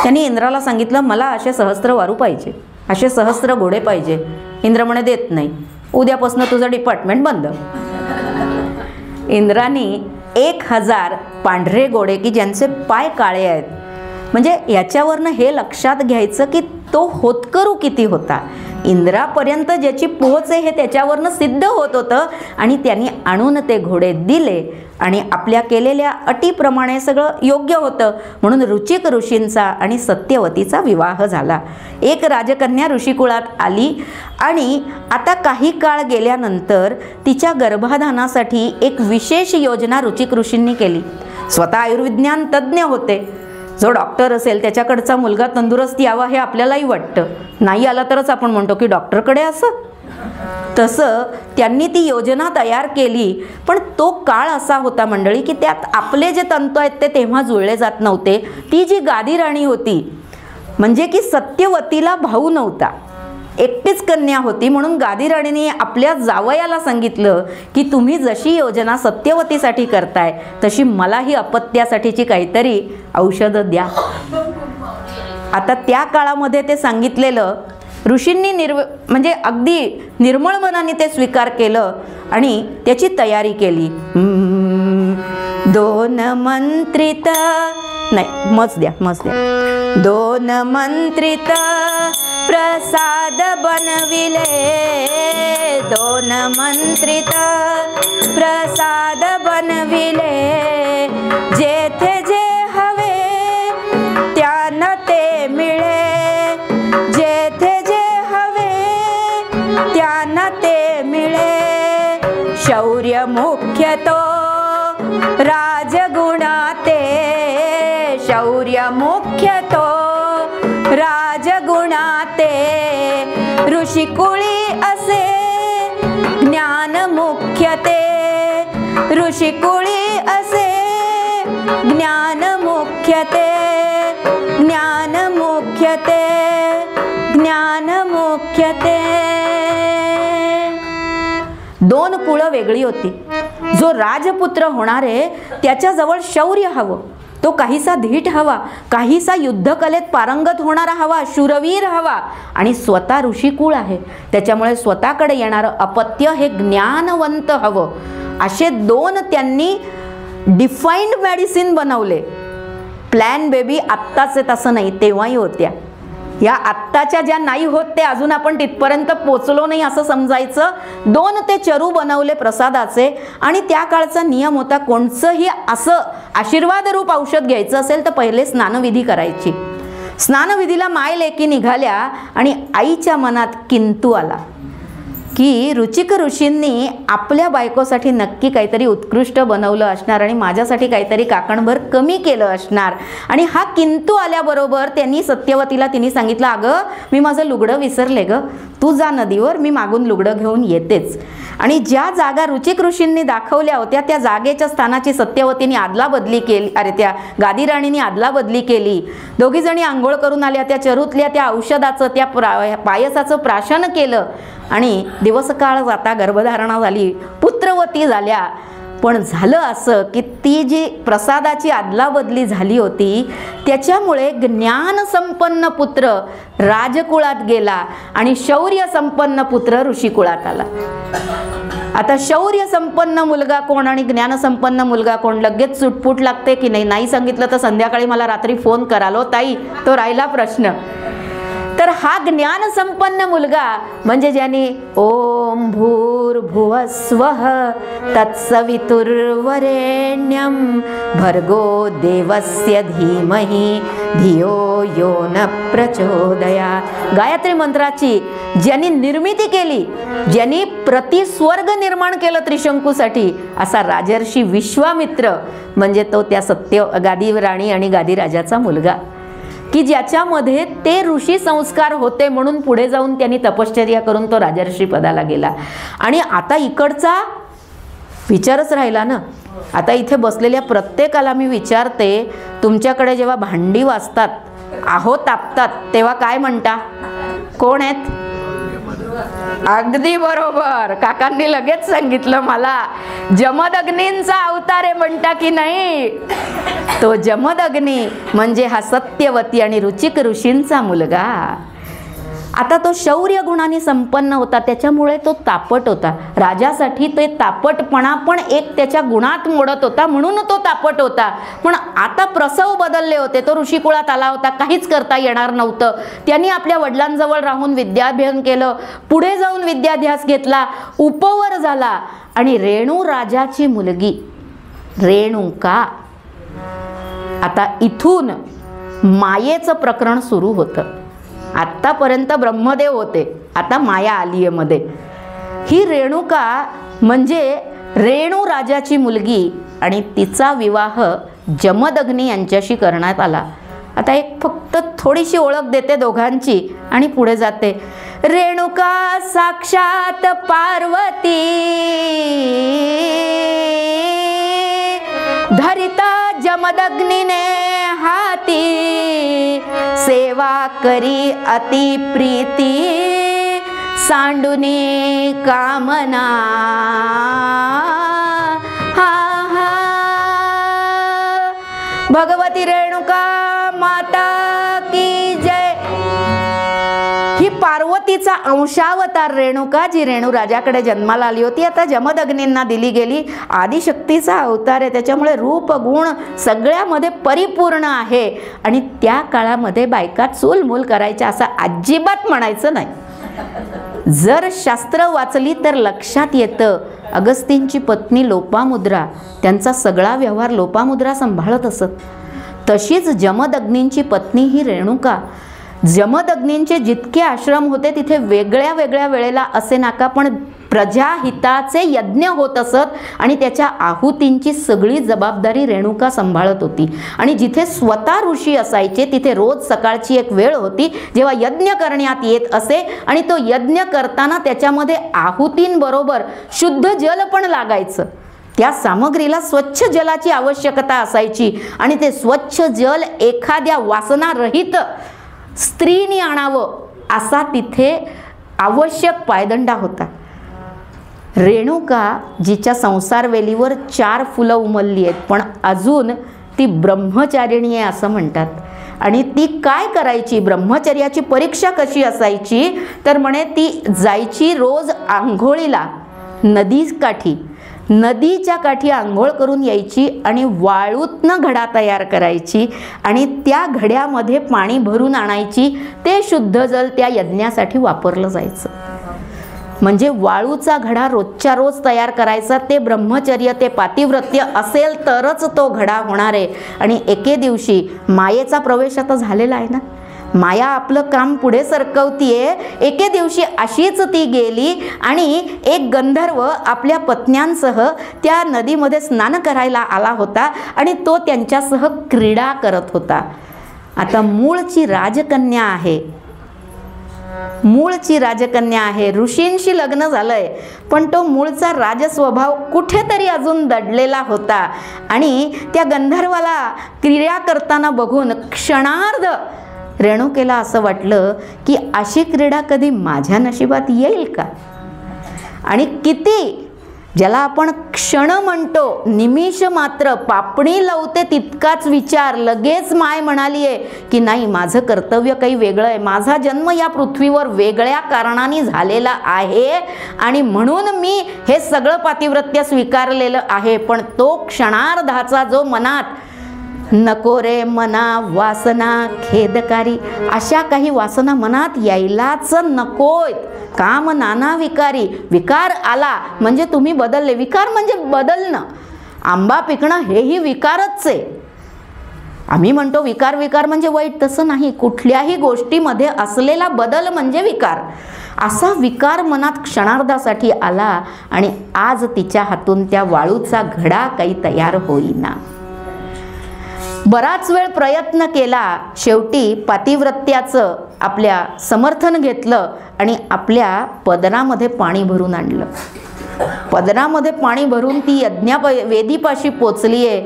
त्यांनी इंद्राला सांगितलं मला असे सहस्त्र वारू पाहिजे, असे सहस्त्र घोडे पाहिजे. इंद्र म्हणे देत नाही, उद्यापासून तुझं डिपार्टमेंट बंद. इंद्रानी 1000 पांढरे घोडे की ज्यांचे पाय काळे आहेत, म्हणजे याच्यावरनं हे लक्षात घ्यायचं की तो होतकरू किती होता. इंद्रापर्यंत ज्याची पोहोच आहे हे त्याच्यावरनं सिद्ध होत होतं. आणि त्यांनी आणून ते घोडे दिले आणि आपल्या केलेल्या अटीप्रमाणे सगळं योग्य होतं. म्हणून रुचिक ऋषींचा आणि सत्यवतीचा विवाह झाला. एक राजकन्या ऋषिकुळात आली आणि आता काही काळ गेल्यानंतर तिच्या गर्भाधानासाठी एक विशेष योजना रुचिक ऋषींनी केली. स्वतः आयुर्विज्ञान तज्ज्ञ होते. जो डॉक्टर असेल त्याच्याकडचा मुलगा तंदुरुस्त यावा हे आपल्यालाही वाटतं. नाही आला तरच आपण म्हणतो की डॉक्टरकडे असं. तसं त्यांनी ती योजना तयार केली. पण तो काळ असा होता मंडळी की त्यात आपले जे तंतू आहेत ते तेव्हा जुळले जात नव्हते. ती जी गादी राणी होती म्हणजे की सत्यवतीला भाऊ नव्हता, एकटीच कन्या होती. म्हणून गादी राणीने आपल्या जावयाला सांगितलं की तुम्ही जशी योजना सत्यवतीसाठी करताय तशी मलाही अपत्यासाठीची काहीतरी औषधं द्या. आता त्या काळामध्ये ते सांगितलेलं ऋषींनी म्हणजे अगदी निर्मळ मनाने ते स्वीकार केलं आणि त्याची तयारी केली. 2 मंत्रित नाही मच द्या 2 मंत्रित प्रसाद बनविले, 2 मंत्रित प्रसाद बनविले, जेथे जे हवे त्यानं ते मिळे, जेथे जे हवे त्यानं ते मिळे. शौर्य मुख्य तो राजगुणाते, शौर्य मुख्य तो राजगुणाते. ऋषिकुळी असे ज्ञान मुख्य ते, ऋषिकुळी असे ज्ञानमुख्यते ज्ञानमुख्यते ज्ञानमुख्यते. दोन कुळं वेगळी होती. जो राजपुत्र होणार आहे त्याच्याजवळ शौर्य हवं, तो काहीसा धीट हवा, काहीसा युद्धकलेत पारंगत होणारा हवा, शूरवीर हवा, आणि स्वतः ऋषिकुळ आहे त्याच्यामुळे स्वतःकडे येणारं अपत्य हे ज्ञानवंत हवं. असे दोन त्यांनी डिफाईन्ड मेडिसिन बनवले. प्लॅन बेबी आत्ताच आहेत असं नाही, तेव्हाही होत्या. या आत्ताच्या ज्या नाही होत ते अजून आपण तिथपर्यंत पोचलो नाही असं समजायचं. दोन ते चरू बनवले प्रसादाचे, आणि त्या काळचा नियम होता कोणचंही असं आशीर्वाद रूप औषध घ्यायचं असेल तर पहिले स्नानविधी करायची. स्नानविधीला माय लेकी निघाल्या आणि आईच्या मनात किंतु आला की रुचिक ऋषींनी आपल्या बायकोसाठी नक्की काहीतरी उत्कृष्ट बनवलं असणार आणि माझ्यासाठी काहीतरी काकणभर कमी केलं असणार. आणि हा किंतु आल्याबरोबर त्यांनी सत्यवतीला तिने सांगितलं, अगं मी माझं लुगडं विसरले ग, तू जा नदीवर, मी मागून लुगडं घेऊन येतेच. आणि ज्या जागा रुचिक ऋषींनी दाखवल्या होत्या त्या जागेच्या स्थानाची सत्यवतीने आदला बदली केली, त्या गादीराणीने आदला बदली केली. दोघी जणी आंघोळ करून आल्या, त्या चरूतल्या त्या औषधाचं त्या पायसाचं प्राशन केलं आणि दिवसकाळ जाता गर्भधारणा झाली, पुत्रवती झाल्या. पण झालं असं की ती जी प्रसादाची आदलाबदली झाली होती त्याच्यामुळे ज्ञानसंपन्न पुत्र राजकुळात गेला आणि शौर्य संपन्न पुत्र ऋषिकुळात आला. आता शौर्य संपन्न मुलगा कोण आणि ज्ञानसंपन्न मुलगा कोण लगेच सुटफूट लागते की नाही? नाही सांगितलं तर संध्याकाळी मला रात्री फोन करालो ताई, तो राहिला प्रश्न. तर हा ज्ञानसंपन्न मुलगा म्हणजे ज्याने ओम भूर्भुवस्वः तत्सवितुर्वरेण्यं भर्गो देवस्य धीमहि धियो यो न प्रचोदयात्, गायत्री मंत्राची ज्यांनी निर्मिती केली, ज्यांनी प्रतिस्वर्ग निर्माण केलं त्रिशंकूसाठी, असा राजर्षी विश्वामित्र म्हणजे तो त्या सत्य गादी राणी आणि गादीराजाचा मुलगा की ज्याच्यामध्ये ते ऋषी संस्कार होते. म्हणून पुढे जाऊन त्यांनी तपश्चर्या करून तो राजर्षी पदाला गेला. आणि आता इकडचा विचारच राहिला ना. आता इथे बसलेल्या प्रत्येकाला मी विचारते, तुमच्याकडे जेव्हा भांडी वाजतात, आहो तापतात, तेव्हा काय म्हणता? कोण आहेत? अगदी बरोबर, काकांनी लगेच सांगितलं मला, जमदग्नींचा अवतार आहे म्हणता की नाही? तो जमदग्नी म्हणजे हा सत्यवती आणि रुचिक ऋषींचा मुलगा. आता तो शौर्य गुणांनी संपन्न होता, त्याच्यामुळे तो तापट होता. राजासाठी ते तापटपणा पण एक त्याच्या गुणात मोडत होता, म्हणून तो तापट होता. पण आता प्रसव बदलले होते, तो ऋषिकुळात आला होता, काहीच करता येणार नव्हतं. त्यांनी आपल्या वडिलांजवळ राहून विद्याभ्यास केलं, पुढे जाऊन विद्याध्यास घेतला, उपवर झाला आणि रेणू राजाची मुलगी रेणुका. आता इथून मायेचं प्रकरण सुरू होतं. आत्तापर्यंत ब्रह्मदेव होते, आता माया आलीये मध्ये. ही रेणुका म्हणजे रेणू राजाची मुलगी आणि तिचा विवाह जमदग्नी यांच्याशी करण्यात आला. आता एक फक्त थोडीशी ओळख देते दोघांची आणि पुढे जाते. रेणुका साक्षात पार्वती धरिता जमदग्नीने हाती, सेवा करी अति प्रीती सांडुनी कामना. हा हा भगवती रेणुका माता की जय. ही पार्वतीचा अंशावतार रेणुका, जी रेणू राजाकडे जन्माला आली होती, आता जमदग्नींना दिली गेली. आदिशक्तीचा अवतार आहे, त्याच्यामुळे रूप गुण सगळ्यामध्ये परिपूर्ण आहे. आणि त्या काळामध्ये बायका चूलमूल करायच्या असं अजिबात म्हणायचं नाही. जर शास्त्र वाचली तर लक्षात येतं, अगस्तींची पत्नी लोपामुद्रा त्यांचा सगळा व्यवहार लोपामुद्रा सांभाळत असत. तशीच जमदग्नींची पत्नी ही रेणुका. जमदग्नींचे जितके आश्रम होते तिथे वेगळ्या वेगळ्या वेळेला असे नाका, पण प्रजाहिताचे यज्ञ होत असत आणि त्याच्या आहुतींची सगळी जबाबदारी रेणुका सांभाळत होती. आणि जिथे स्वतः ऋषी असायचे तिथे रोज सकाळची एक वेळ होती जेव्हा यज्ञ करण्यात येत असे आणि तो यज्ञ करताना त्याच्यामध्ये आहुतींबरोबर शुद्ध जल पण लागायचं. त्या सामग्रीला स्वच्छ जलाची आवश्यकता असायची आणि ते स्वच्छ जल एखाद्या वासनारहित स्त्रीने आणावं असा तिथे आवश्यक पायदंडा होता. रेणुका जिच्या संसार वेलीवर 4 फुलं उमलली आहेत, पण अजून ती ब्रह्मचारिणी आहे असं म्हणतात. आणि ती काय करायची, ब्रह्मचर्याची परीक्षा कशी असायची तर म्हणे ती जायची रोज आंघोळीला नदीच्या काठी आंघोळ करून यायची आणि वाळूतनं घडा तयार करायची आणि त्या घड्यामध्ये पाणी भरून आणायची. ते शुद्ध जल त्या यज्ञासाठी वापरलं जायचं. म्हणजे वाळूचा घडा रोजच्या रोज तयार करायचा. ते ब्रह्मचर्य, ते पातिव्रत्य असेल तरच तो घडा होणार आहे. आणि एके दिवशी मायेचा प्रवेश आता झालेला आहे ना, माया आपलं काम पुढे सरकवतीये. एके दिवशी अशीच ती गेली आणि एक गंधर्व आपल्या पत्न्यांसह त्या नदीमध्ये स्नान करायला आला होता आणि तो त्यांच्यासह क्रीडा करत होता. आता मूळची राजकन्या आहे, ऋषींशी लग्न झालंय, पण तो मूळचा राजस्वभाव कुठेतरी अजून दडलेला होता. आणि त्या गंधर्वाला क्रीडा करताना बघून क्षणार्ध रेणुकेला असं वाटलं की अशी क्रीडा कधी माझ्या नशिबात येईल का. आणि किती, ज्याला आपण क्षण म्हणतो, निमिष मात्र पापणी लावते तितकाच विचार, लगेच माय म्हणाली आहे की नाही, माझं कर्तव्य काही वेगळं आहे, माझा जन्म या पृथ्वीवर वेगळ्या कारणाने झालेला आहे आणि म्हणून मी हे सगळं पातिव्रत्य स्वीकारलेलं आहे. पण तो क्षणार्धाचा जो मनात नको रे मना वासना खेदकारी, अशा काही वासना मनात यायलाच नकोत. काम नाना विकारी, विकार आला म्हणजे तुम्ही बदलले. विकार म्हणजे बदलणं, आंबा पिकणं हेही विकारच आहे. आम्ही म्हणतो विकार म्हणजे वाईट, तसं नाही. कुठल्याही गोष्टीमध्ये असलेला बदल म्हणजे विकार. असा विकार मनात क्षणार्धासाठी आला आणि आज तिच्या हातून त्या वाळूचा घडा काही तयार होईना. बराच वेळ प्रयत्न केला, शेवटी पातिव्रत्याचं आपल्या समर्थन घेतलं आणि आपल्या पदरामध्ये पाणी भरून आणलं. पदरामध्ये पाणी भरून ती वेदीपाशी पोचली आहे.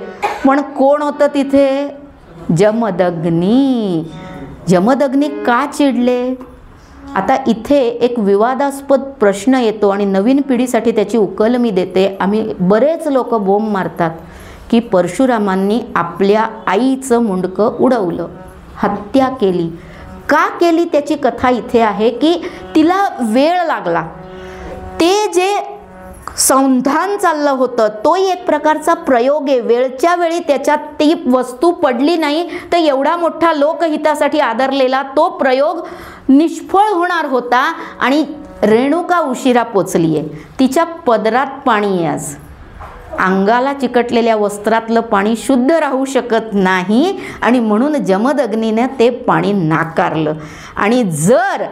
पण कोण होतं तिथे? जमदग्नी. जमदग्नी का चिडले? आता इथे एक विवादास्पद प्रश्न येतो आणि नवीन पिढीसाठी त्याची उकल मी देते. आम्ही बरेच लोक बोंब मारतात की परशुरामांनी आपल्या आईचं मुंडकं उडवलं, हत्या केली. का केली त्याची कथा इथे आहे की तिला वेळ लागला. ते जे संधान चाललं होतं तोही एक प्रकारचा प्रयोग आहे. वेळच्या वेळी त्याच्यात ती वस्तू पडली नाही तर एवढा मोठा लोकहितासाठी आदरलेला तो प्रयोग निष्फळ होणार होता. आणि रेणुका उशिरा पोचली आहे, तिच्या पदरात पाणी आहे. आज अंगाला चिकटलेल्या वस्त्रातलं पाणी शुद्ध राहू शकत नाही आणि म्हणून जमदग्नीने ते पाणी नाकारलं. आणि जर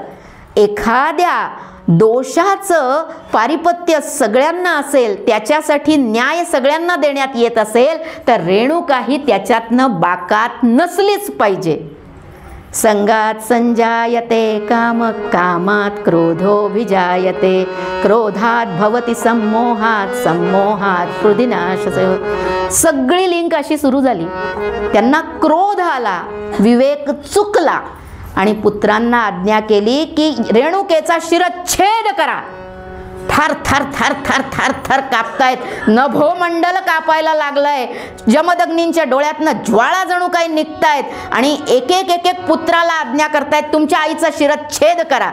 एखाद्या दोषाचं पारिपत्य सगळ्यांना असेल, त्याच्यासाठी न्याय सगळ्यांना देण्यात येत असेल तर रेणुकाही त्याच्यातनं बाकात नसलीच पाहिजे. संगात संजायते काम, कामात क्रोधोभिजायते, क्रोधात भवति सम्मोहात, सम्मोहात हृदिनाशः. सगळी लिंक अशी सुरू झाली. त्यांना क्रोध आला, विवेक चुकला आणि पुत्रांना आज्ञा केली की रेणुकेचा शिरच्छेद करा. थर थर थर थर थर थर कापतायत, नभोमंडल कापायला लागलंय. जमदग्नींच्या डोळ्यातनं ज्वाळा जणू काही निघतायत आणि एक एक पुत्राला आज्ञा करतायत तुमच्या आईचा शिरच्छेद करा.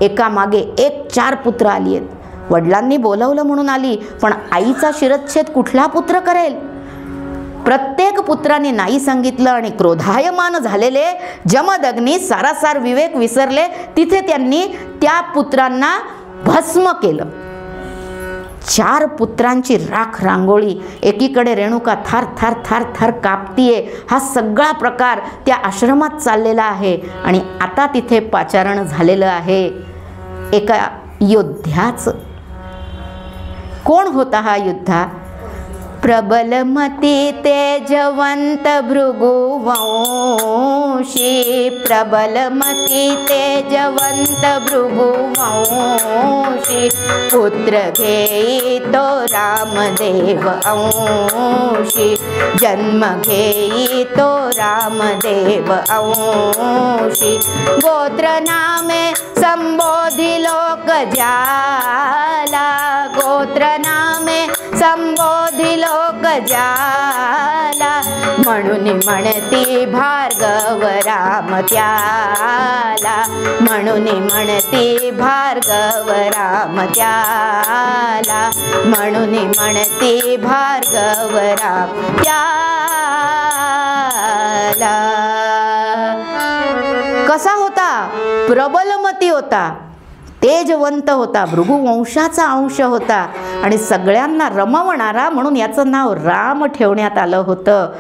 एका मागे एक 4 पुत्र आली आहेत. वडिलांनी बोलवलं म्हणून आली, पण आईचा शिरच्छेद कुठला पुत्र करेल? प्रत्येक पुत्राने नाही सांगितलं आणि क्रोधायमान झालेले जमदग्नी सारासार विवेक विसरले. तिथे त्यांनी त्या पुत्रांना भस्म केलं. 4 पुत्रांची राख रांगोळी. एकीकडे रेणुका थर थर थर थर कापतीये. हा सगळा प्रकार त्या आश्रमात चाललेला आहे आणि आता तिथे पाचारण झालेलं आहे एका योद्ध्याचं. कोण होता हा योद्धा? प्रबलमती तेजवंत भृगुवंशी, प्रबलमती तेजवंत भृगुवंशी, पुत्र घेई तो रामदेव अंशी, जन्म घेई तो रामदेव अंशी, गोत्र नामे संबोधि लोक जाला, गोत्र नामे संबोधि लोक जाला, म्हणून म्हणती भार्गव राम त्याला, म्हणून म्हणती भार्गव राम त्याला, म्हणून म्हणती भार्गव राम त्याला. कसा होता? प्रबलमती होता, तेजवंत होता, भृगुवंशाचा अंश होता आणि सगळ्यांना रमवणारा, म्हणून याचं नाव राम ठेवण्यात आलं होतं.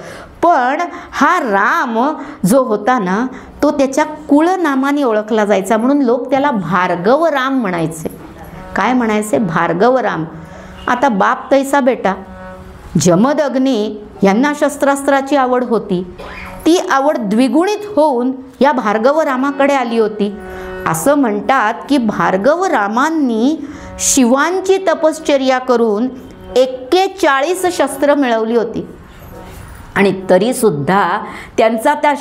पण हा राम जो होता ना, तो त्याच्या कुळनामाने ओळखला जायचा, म्हणून लोक त्याला भार्गव राम म्हणायचे. काय म्हणायचे? भार्गव राम. आता बाप तैसा बेटा. जमदग्नी यांना शस्त्रास्त्राची आवड होती, ती आवड द्विगुणित होऊन या भार्गव रामाकडे आली होती. असं म्हणतात की भार्गव रामांनी शिवांची तपश्चर्या करून 41 शस्त्र मिळवली होती आणि तरीसुद्धा त्यांचा त्या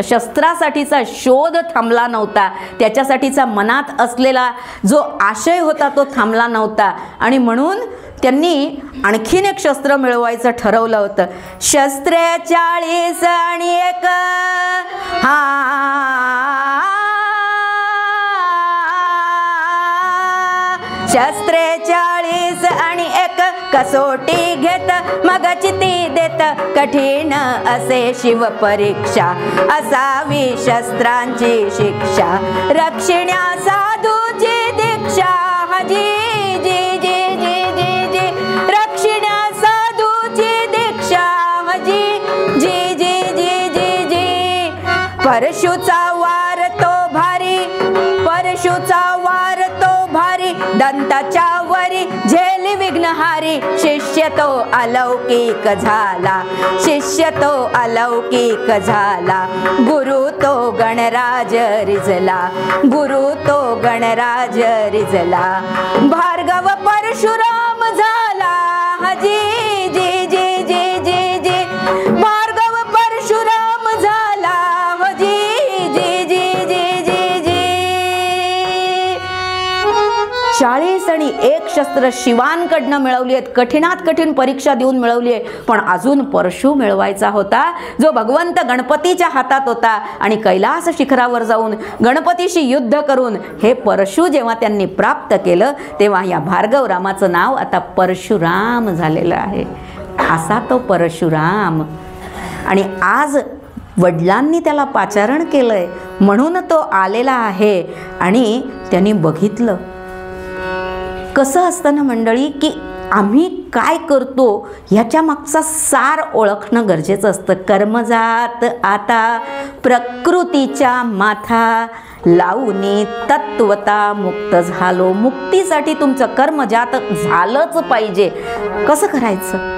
शस्त्रासाठीचा शोध थांबला नव्हता. त्याच्यासाठीचा मनात असलेला जो आशय होता तो थांबला नव्हता आणि म्हणून त्यांनी आणखीन एक शस्त्र मिळवायचं ठरवलं होतं. शस्त्रे 40 आणि एक, शस्त्रे 40 आणि एक, कसोटी घेत मग चिती देत, कठीण असे शिव परीक्षा, असावी शस्त्रांची शिक्षा, रक्षिण्या साधूची दीक्षा, जी जी जी जी जी जी, रक्षिण्या साधूची दीक्षा, जी जी जी जी जी जी. परशुचा वार तो भारी, परशुचा वार तो भारी, दंताच्या वरी झेली विघ्नहारी, शिष्य तो अलौकिक झाला, शिष्य तो अलौकिक झाला, गुरु तो गणराज रिझला, गुरु तो गणराज रिझला, भार्गव परशुराम झाला, जी जी जी जी जी जी, भार्गव परशुराम झाला, जी जी जी जी जी जी. 40 आणि 1 शस्त्र शिवांकडनं मिळवली आहेत, कठीणात कठीण परीक्षा देऊन मिळवली आहे. पण अजून परशु मिळवायचा होता, जो भगवंत गणपतीच्या हातात होता. आणि कैलास शिखरावर जाऊन गणपतीशी युद्ध करून हे परशु जेव्हा त्यांनी प्राप्त केलं, तेव्हा या भार्गव रामाचं नाव आता परशुराम झालेलं आहे. असा तो परशुराम. आणि आज वडिलांनी त्याला पाचारण केलंय म्हणून तो आलेला आहे. आणि त्यांनी बघितलं कसं असतं ना मंडळी, की आम्ही काय करतो ह्याच्या मागचा सार ओळखणं गरजेचं असतं. कर्मजात आता प्रकृतीच्या माथा, लावणी तत्वता मुक्त झालो. मुक्तीसाठी तुमचं कर्मजात झालंच पाहिजे. कसं करायचं?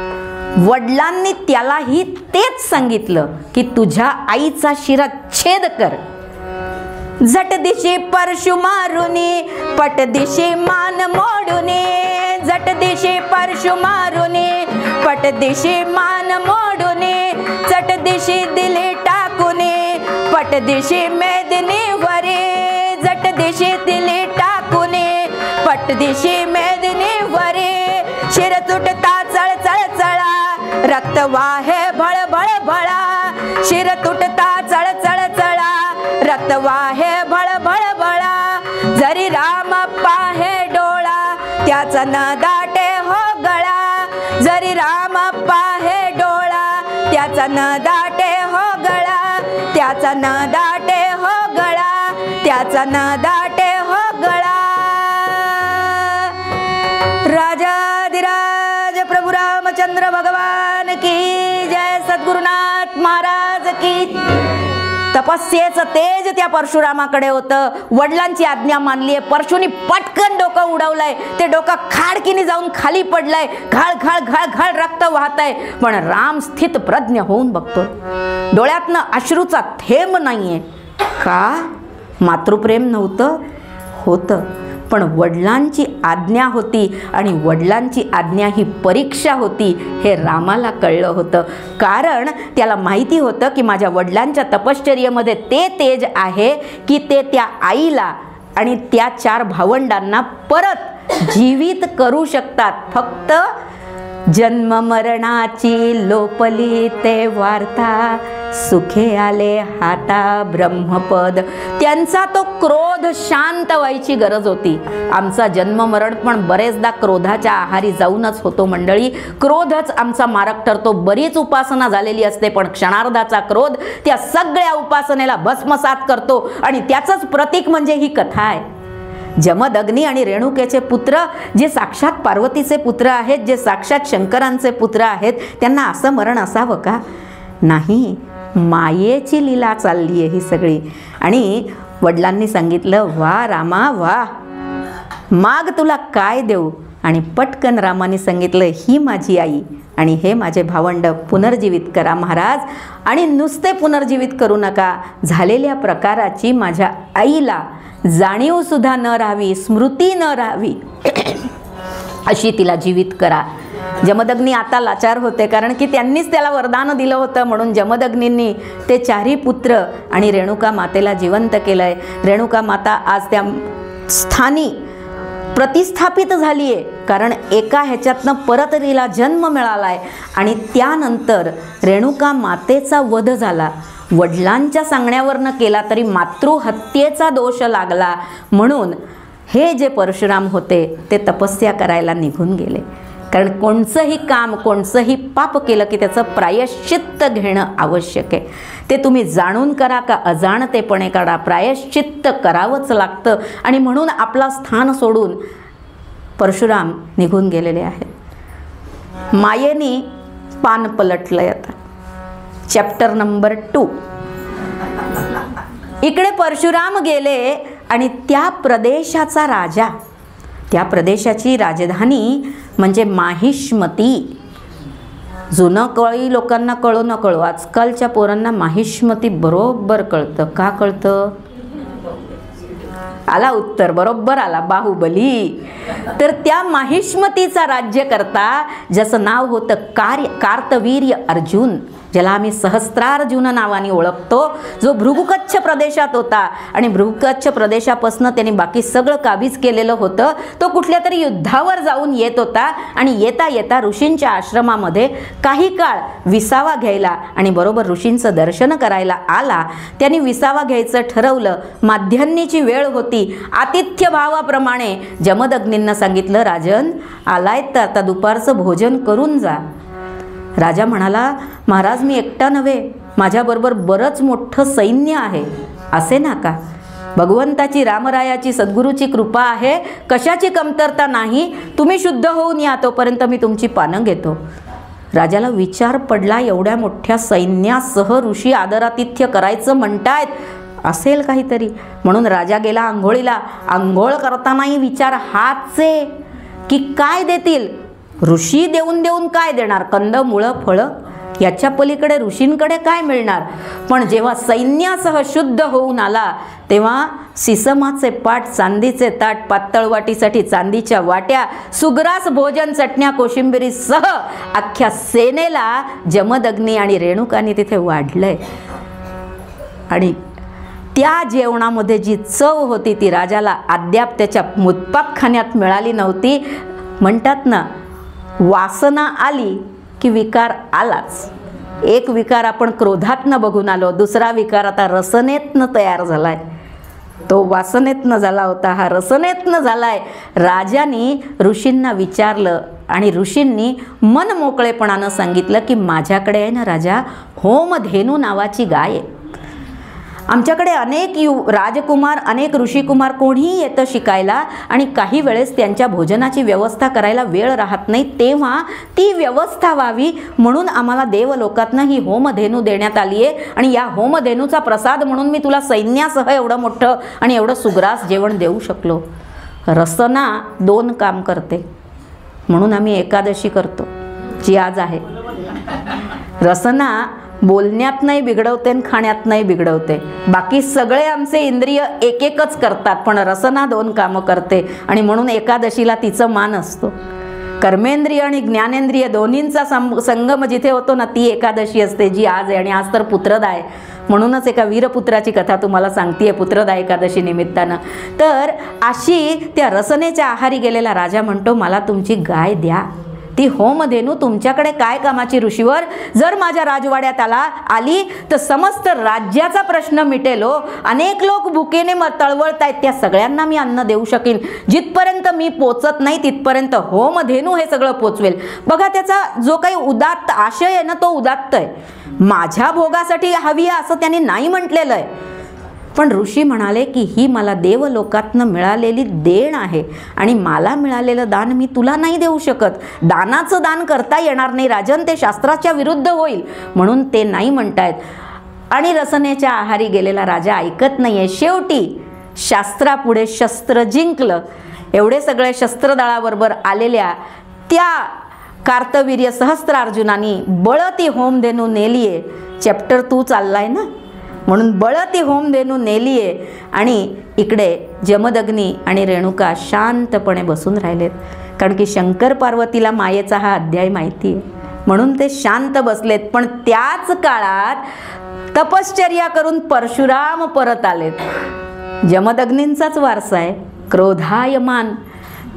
वडिलांनी त्यालाही तेच सांगितलं की तुझ्या आईचा शिरच्छेद कर. झट दिशी परशु मारुनी, पट दिशी मान मोडुनी, झट दिशी परशु मारुनी, पट दिशी मान मोडुनी, चट दिशी दिली टाकुनी, पट दिशी मेदिनी वरी, झट दिशी दिली टाकुनी, पट दिशी मेदिनी वरी, शिर तुटता चळ चळ चळा, रक्त वाहे भळ भळ भळा, शिर तुटता चळ चळ चळा, रक्त वाहे भळ भळ भळा, जरी राम पाहे डोळा, त्याचा न दाटे हो गळा, जरी राम पाहे डोळा, त्याचा न दाटे हो गळा, त्याचा न दाटे हो गळा, त्याचा न दाटे हो गळा. राजाधिराज प्रभु रामचंद्र भगवान की जय. सद्गुरुनाथ महाराज की. तपस्येचं तेज त्या परशुरामाकडे होतं. वडिलांची आज्ञा मानली आहे. परशुनी पटकन डोकं उडवलंय. ते डोकं खाडकीने जाऊन खाली पडलंय. घाळ घाळ घाळ घाळ रक्त वाहतंय. पण राम स्थित प्रज्ञ होऊन बघतो. डोळ्यातनं अश्रूचा थेंब नाहीये. का? मातृप्रेम नव्हतं? होतं, पण वडिलांची आज्ञा होती आणि वडिलांची आज्ञा ही परीक्षा होती हे रामाला कळलं होतं. कारण त्याला माहिती होतं की माझ्या वडिलांच्या तपश्चर्येमध्ये ते तेज आहे की ते त्या आईला आणि त्या 4 भावंडांना परत जीवित करू शकतात. फक्त जन्म मरणाची लोपली ते वार्ता, सुखे आले हाता ब्रह्मपद. त्यांचा तो क्रोध शांत व्हायची गरज होती. आमचा जन्म मरण पण बरेचदा क्रोधाच्या आहारी जाऊनच होतो मंडळी. क्रोधच आमचा मारक ठरतो. बरीच उपासना झालेली असते पण क्षणार्धाचा क्रोध त्या सगळ्या उपासनेला भस्मसात करतो. आणि त्याचंच प्रतीक म्हणजे ही कथा आहे. जमदग्नी आणि रेणुकेचे पुत्र जे साक्षात पार्वतीचे पुत्र आहेत, जे साक्षात शंकरांचे पुत्र आहेत, त्यांना असं मरण असावं का? नाही, मायेची लीला चालली आहे ही सगळी. आणि वडिलांनी सांगितलं, वा रामा वा, माग तुला काय देऊ. आणि पटकन रामाने सांगितलं, ही माझी आई आणि हे माझे भावंड पुनर्जीवित करा महाराज. आणि नुसते पुनर्जीवित करू नका, झालेल्या प्रकाराची माझ्या आईला जाणीव सुद्धा न राहावी, स्मृती न राहावी अशी तिला जीवित करा. जमदग्नी आता लाचार होते कारण की त्यांनीच त्याला वरदान दिलं होतं. म्हणून जमदग्नींनी ते 4ही पुत्र आणि रेणुका मातेला जिवंत केलंय. रेणुका माता आज त्या स्थानी प्रतिस्थापित झाली आहे कारण एका ह्याच्यातनं परत तिला जन्म मिळालाय. आणि त्यानंतर रेणुका मातेचा वध झाला. वडिलांच्या सांगण्यावरनं केला तरी मातृहत्येचा दोष लागला. म्हणून हे जे परशुराम होते ते तपस्या करायला निघून गेले. कारण कोणचंही काम, कोणचंही पाप केलं की त्याचं प्रायश्चित्त घेणं आवश्यक आहे. ते तुम्ही जाणून करा का अजाणतेपणे करा, प्रायश्चित्त करावंच लागतं. आणि म्हणून आपला स्थान सोडून परशुराम निघून गेलेले आहेत. मायेनी पान पलटलंय. आता चॅप्टर नंबर 2. इकडे परशुराम गेले आणि त्या प्रदेशाचा राजा, त्या प्रदेशाची राजधानी म्हणजे माहिष्मती. जुनं कळी लोकांना कळो न कळो, आजकालच्या पोरांना माहिष्मती बरोबर कळतं. का कळतं? आला उत्तर, बरोबर आला, बाहुबली. तर त्या माहिष्मतीचा राज्य करता ज्याचं नाव होतं कार्तवीर्य अर्जुन, ज्याला आम्ही सहस्त्रार्जुन नावाने ओळखतो, जो भृगुकच्छ प्रदेशात होता. आणि भृगुकच्छ प्रदेशापासून त्यांनी बाकी सगळं काबीज केलेलं होतं. तो कुठल्या तरी युद्धावर जाऊन येत होता आणि येता येता ऋषींच्या आश्रमामध्ये काही काळ विसावा घ्यायला आणि बरोबर ऋषींचं दर्शन करायला आला. त्यांनी विसावा घ्यायचं ठरवलं. माध्यान्नीची वेळ होती. आतिथ्य भावाप्रमाणे जमदग्नींना सांगितलं, राजन आलाय तर आता दुपारचं भोजन करून जा. राजा म्हणाला, महाराज मी एकटा नव्हे, माझ्याबरोबर बरंच मोठं सैन्य आहे. असे ना का? भगवंताची, रामरायाची, सद्गुरूची कृपा आहे, कशाची कमतरता नाही. तुम्ही शुद्ध होऊन या, तोपर्यंत मी तुमची पानं घेतो. राजाला विचार पडला, एवढ्या मोठ्या सैन्यासह ऋषी आदरातिथ्य करायचं म्हणतायत, असेल काहीतरी. म्हणून राजा गेला आंघोळीला. आंघोळ करतानाही विचार हातचे की काय देतील. ऋषी देऊन देऊन काय देणार? कंद, मुळं, फळं, याच्या पलीकडे ऋषींकडे काय मिळणार? पण जेव्हा सैन्यासह शुद्ध होऊन आला तेव्हा सिसमाचे पाट, चांदीचे ताट, पातळ वाटीसाठी चांदीच्या वाट्या, सुग्रास भोजन, चटण्या, कोशिंबिरीसह अख्ख्या सेनेला जमदग्नी आणि रेणुकानी तिथे वाढलंय. आणि त्या जेवणामध्ये जी चव होती ती राजाला अद्याप त्याच्या मुत्पाकखान्यात मिळाली नव्हती. म्हणतात ना, वासना आली की विकार आलाच. एक विकार आपण क्रोधातनं बघून आलो, दुसरा विकार आता रसनेतनं तयार झालाय. तो वासनेतनं झाला होता, हा रसनेतनं झालाय. राजाने ऋषींना विचारलं आणि ऋषींनी मन मोकळेपणानं सांगितलं की माझ्याकडे आहे ना राजा, होमधेनू नावाची गाय आहे आमच्याकडे अनेक राजकुमार, अनेक ऋषिकुमार कोणीही येतं शिकायला आणि काही वेळेस त्यांच्या भोजनाची व्यवस्था करायला वेळ राहत नाही, तेव्हा ती व्यवस्था व्हावी म्हणून आम्हाला देवलोकातनं ही होमधेनू देण्यात आली आहे आणि या होमधेनूचा प्रसाद म्हणून मी तुला सैन्यासह एवढं मोठं आणि एवढं सुग्रास जेवण देऊ शकलो. रसना 2 काम करते म्हणून आम्ही एकादशी करतो, जी आज आहे. रसना बोलण्यात नाही बिघडवते आणि खाण्यात नाही बिघडवते. बाकी सगळे आमचे इंद्रिय एक एकच करतात, पण रसना 2 कामं करते आणि म्हणून एकादशीला तिचं मान असतो. कर्मेंद्रिय आणि ज्ञानेंद्रिय दोन्हींचा संगम जिथे होतो ना, ती एकादशी असते, जी आज आहे. आणि आज तर पुत्रदा आहे, म्हणूनच एका वीरपुत्राची कथा तुम्हाला सांगतेय पुत्रदा एकादशी निमित्तानं. तर अशी त्या रसनेच्या आहारी गेलेला राजा म्हणतो, मला तुमची गाय द्या, ती होमधेनू तुमच्याकडे काय कामाची ऋषीवर. जर माझ्या राजवाड्यात आली तर समस्त राज्याचा प्रश्न मिटेल हो. अनेक लोक भुकेने तळवळत आहेत, त्या सगळ्यांना मी अन्न देऊ शकीन. जिथपर्यंत मी पोचत नाही तिथपर्यंत होमधेनू हे सगळं पोचवेल. बघा, त्याचा जो काही उदात्त आशय आहे ना, तो उदात्त आहे. माझ्या भोगासाठी हवी आहे असं त्यांनी नाही म्हटलेलं आहे. पण ऋषी म्हणाले की ही मला देवलोकातनं मिळालेली देण आहे आणि मला मिळालेलं दान मी तुला नाही देऊ शकत. दानाचं दान करता येणार नाही राजन, ते शास्त्राच्या विरुद्ध होईल, म्हणून ते नाही म्हणतायत. आणि रसनेच्या आहारी गेलेला राजा ऐकत नाहीये. शेवटी शास्त्रापुढे शस्त्र जिंकलं. एवढे सगळे शस्त्रदळाबरोबर आलेल्या त्या कार्तवीर्य सहस्त्रार्जुनांनी बळती होमधेनू नेलीये. चॅप्टर 2 चाललाय ना, म्हणून बळती होमधेनू नेलीये. आणि इकडे जमदग्नी आणि रेणुका शांतपणे बसून राहिलेत, कारण की शंकर पार्वतीला मायेचा हा अध्याय माहिती आहे, म्हणून ते शांत बसलेत. पण त्याच काळात तपश्चर्या करून परशुराम परत आलेत. जमदग्नींचाच वारसा आहे, क्रोधायमान.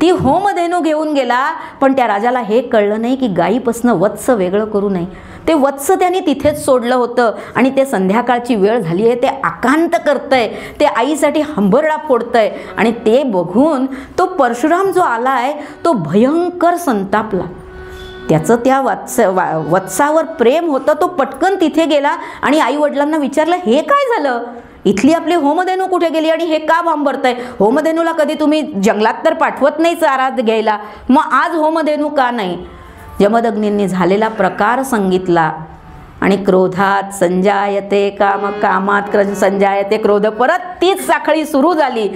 ती होमधेनू घेऊन गेला, पण त्या राजाला हे कळलं नाही की गायीपासनं वत्स वेगळं करू नये. ते वत्स त्यांनी तिथेच सोडलं होतं आणि ते संध्याकाळची वेळ झाली आहे, ते आकांत करतंय, ते आईसाठी हंबरडा फोडतंय. आणि ते बघून तो परशुराम जो आलाय तो भयंकर संतापला. त्याचं त्या वत्सावर प्रेम होतं. तो पटकन तिथे गेला आणि आई वडिलांना विचारलं, हे काय झालं, इथली आपली होमधेनू कुठे गेली आणि हे का भांबरतंय. होमधेनूला कधी तुम्ही जंगलात तर पाठवत नाही चारा घ्यायला, मग आज होमधेनू का नाही. जमदग्नींनी झालेला प्रकार सांगितला. आणि क्रोधात संजायते काम, कामात संजायते क्रोध. परत तीच साखळी सुरू झाली.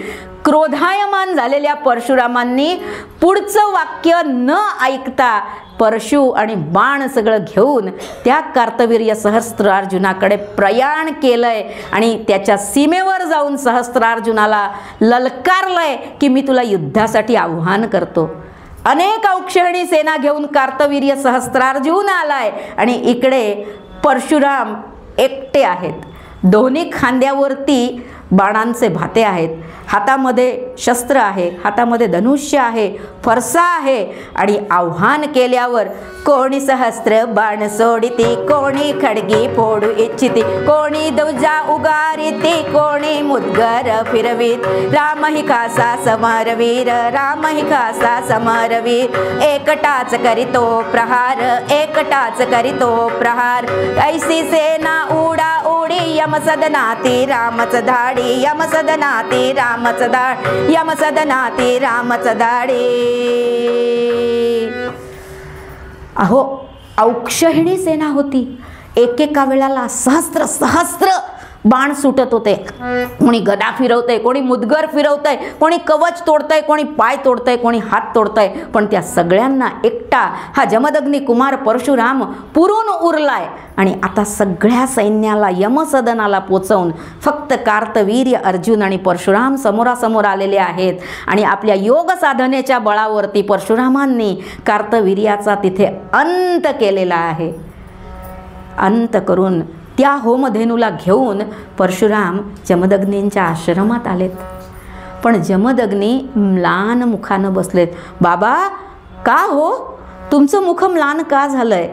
क्रोधायमान झालेल्या परशुरामांनी पुढचं वाक्य न ऐकता परशु आणि बाण सगळं घेऊन त्या कार्तवीर्य सहस्त्रार्जुनाकडे प्रयाण केलंय आणि त्याच्या सीमेवर जाऊन सहस्त्रार्जुनाला ललकारलंय की मी तुला युद्धासाठी आव्हान करतो. अनेक औक्षहिणी सेना घेऊन कार्तवीर्य सहस्त्रार्जुन आलाय आणि इकडे परशुराम एकटे आहेत. दोन्ही खांद्यावरती बाणांचे भाते आहेत, हातामध्ये शस्त्र आहे, हातामध्ये धनुष्य आहे, फरसा आहे. आणि आव्हान केल्यावर कोणी सहस्त्र बाण सोडिते, कोणी खडगी फोडू इच्छिते, कोणी ध्वजा उगारिते, कोणी मुद्गर फिरवीत. राम ही खासा समरवीर, राम ही खासा समरवीर. एकटाच करीतो प्रहार, एकटाच करीतो प्रहार. ऐसी सेना उडा उडी यमसदनाती रामच धाडी, यमसदनाती रामच धाड, यमसदनाती रामच धाडी. अहो, औक्षहिणी सेना होती. एकेका वेळेला सहस्त्र सहस्त्र बाण सुटत होते. कोणी गदा फिरवतंय, कोणी मुदगर फिरवतंय, कोणी कवच तोडतंय, कोणी पाय तोडतंय, कोणी हात तोडतंय. पण त्या सगळ्यांना एकटा हा जमदग्नी कुमार परशुराम पुरून उरलाय. आणि आता सगळ्या सैन्याला यमसदनाला पोचवून फक्त कार्तवीर्य अर्जुन आणि परशुराम समोरासमोर आलेले आहेत. आणि आपल्या योग साधनेच्या बळावरती परशुरामांनी कार्तवीर्याचा तिथे अंत केलेला आहे. अंत करून त्या होमधेनूला घेऊन परशुराम जमदग्नींच्या आश्रमात आलेत. पण जमदग्नी म्लान मुखानं बसलेत. बाबा, का हो, तुमचं मुख म्लान का झालंय.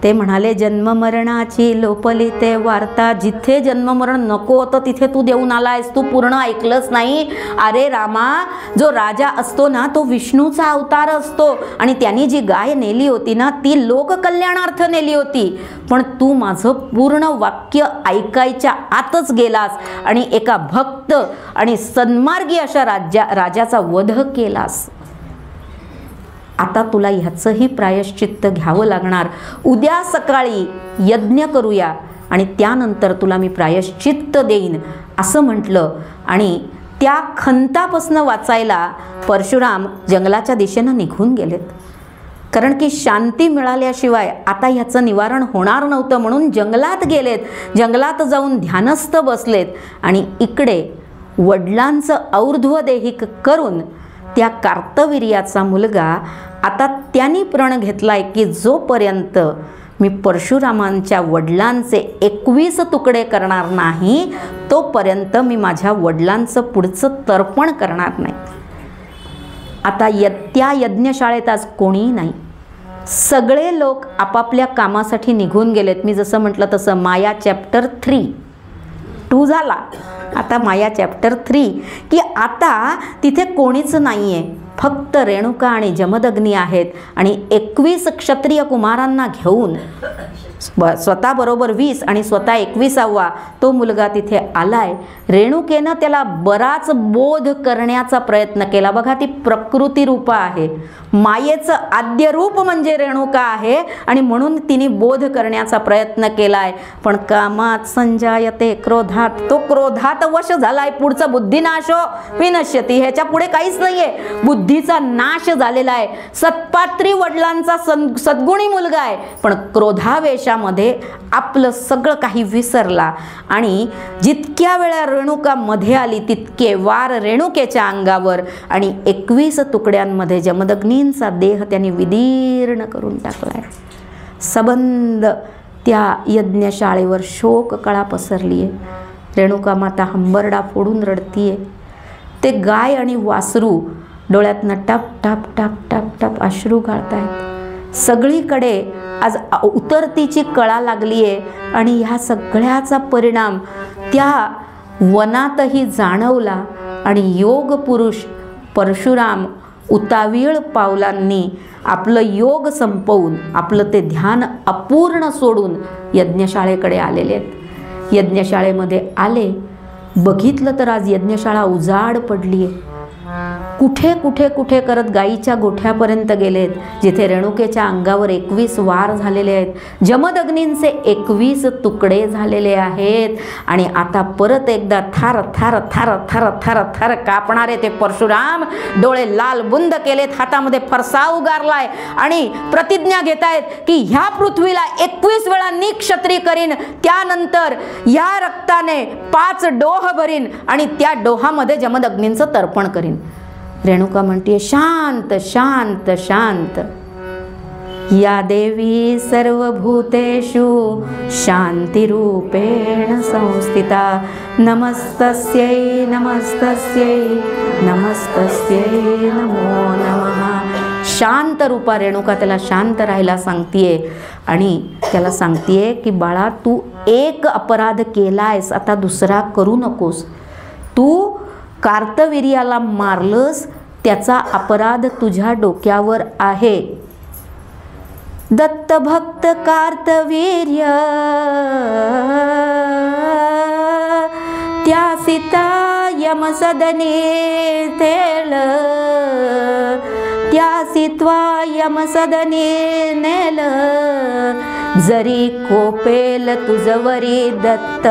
ते म्हणाले, जन्ममरणाची लोपली ते वार्ता. जिथे जन्ममरण नको होतं तिथे तू देऊन आलायस, तू पूर्ण ऐकलंच नाही. अरे रामा, जो राजा असतो ना तो विष्णूचा अवतार असतो, आणि त्यांनी जी गाय नेली होती ना ती लोककल्याणार्थ नेली होती. पण तू माझं पूर्ण वाक्य ऐकायच्या आतच गेलास आणि एका भक्त आणि सन्मार्गी अशा राजाचा वध केलास. आता तुला ह्याचंही प्रायश्चित्त घ्यावं लागणार. उद्या सकाळी यज्ञ करूया आणि त्यानंतर तुला मी प्रायश्चित्त देईन, असं म्हटलं. आणि त्या खंतापासून वाचायला परशुराम जंगलाच्या दिशेनं निघून गेलेत. कारण की शांती मिळाल्याशिवाय आता ह्याचं निवारण होणार नव्हतं, म्हणून जंगलात गेलेत. जंगलात जाऊन ध्यानस्थ बसलेत. आणि इकडे वडिलांचं और्ध्वदेहिक करून त्या कार्तवीर्याचा मुलगा आता त्यांनी प्रण घेतलाय की जोपर्यंत मी परशुरामांच्या वडिलांचे 21 तुकडे करणार नाही तोपर्यंत मी माझ्या वडिलांचं पुढचं तर्पण करणार नाही. आता त्या यज्ञशाळेत आज कोणीही नाही. सगळे लोक आपापल्या कामासाठी निघून गेलेत. मी जसं म्हटलं तसं माया चॅप्टर 2 झाला. आता माया चॅप्टर 3 की आता तिथे कोणीच नाही आहे, फक्त रेणुका आणि जमदग्नी आहेत. आणि 21 क्षत्रिय कुमारांना घेऊन स्वतःबरोबर 20 आणि स्वतः 21वा तो मुलगा तिथे आलाय. रेणुकेनं त्याला बराच बोध करण्याचा प्रयत्न केला. बघा, ती प्रकृती रूप आहे, मायेचं आद्य रूप म्हणजे रेणुका आहे, आणि म्हणून तिने बोध करण्याचा प्रयत्न केलाय. पण कामात संजायते क्रोधात, तो क्रोधात वश झालाय. पुढचा बुद्धिनाशो विनश्यती, ह्याच्या पुढे काहीच नाहीये. बुद्धीचा नाश झालेला आहे. सत्पात्री वडिलांचा सद्गुणी मुलगा आहे, पण क्रोधावेशामध्ये आपलं सगळं काही विसरला. आणि जितक्या वेळा रेणुका मध्ये आली तितके वार रेणुकेच्या अंगावर, आणि 21 तुकड्यांमध्ये जमदग्नींचा देह त्यांनी विदीर्ण करून टाकलाय. सबंध त्या यज्ञशाळेवर शोककळा पसरली आहे. रेणुका माता हंबरडा फोडून रडतीये. ते गाय आणि वासरू डोळ्यातनं टप टप टप टप टप अश्रू गाळतायत. सगळीकडे आज उतरतीची कळा लागली आहे. आणि ह्या सगळ्याचा परिणाम त्या वनातही जाणवला. आणि योग पुरुष परशुराम उतावीळ पावलांनी आपलं योग संपवून, आपलं ते ध्यान अपूर्ण सोडून यज्ञशाळेकडे आलेले आहेत. यज्ञशाळेमध्ये आले, बघितलं तर आज यज्ञशाळा उजाड पडली आहे. कुठे कुठे कुठे करत गाईच्या गोठ्यापर्यंत गेलेत, जिथे रेणुकेच्या अंगावर 21 वार झालेले आहेत. जमदग्नींचे 21 तुकडे झालेले आहेत. आणि आता परत एकदा थार थार थार थार थार थार कापणारे ते परशुराम डोळे लाल बुंद केलेत, हातामध्ये फरसा उगारलाय आणि प्रतिज्ञा घेतायत की ह्या पृथ्वीला 21 वेळा निक्षत्री करीन, त्यानंतर या रक्ताने 5 डोह भरीन आणि त्या डोहामध्ये जमदग्नींचं तर्पण करीन. रेणुका म्हणते, शांत शांत शांत. या देवी सर्वभूतेषु शांतिरूपेण संस्थिता. नमस्तस्यै नमस्तस्यै नमस्तस्यै नमो नमः. शांत रूपा रेणुका त्याला शांत राहायला सांगतीये. आणि त्याला सांगतीये की बाळा, तू एक अपराध केलायस, आता दुसरा करू नकोस. तू कार्तवीर्याला मारलंस, त्याचा अपराध तुझ्या डोक्यावर आहे. दत्तभक्त कार्तवीर्य त्या सीता यमसदनी थेल, त्या सीत्वा यमसदनी नेल. जरी कोपेल तुझवरी दत्त,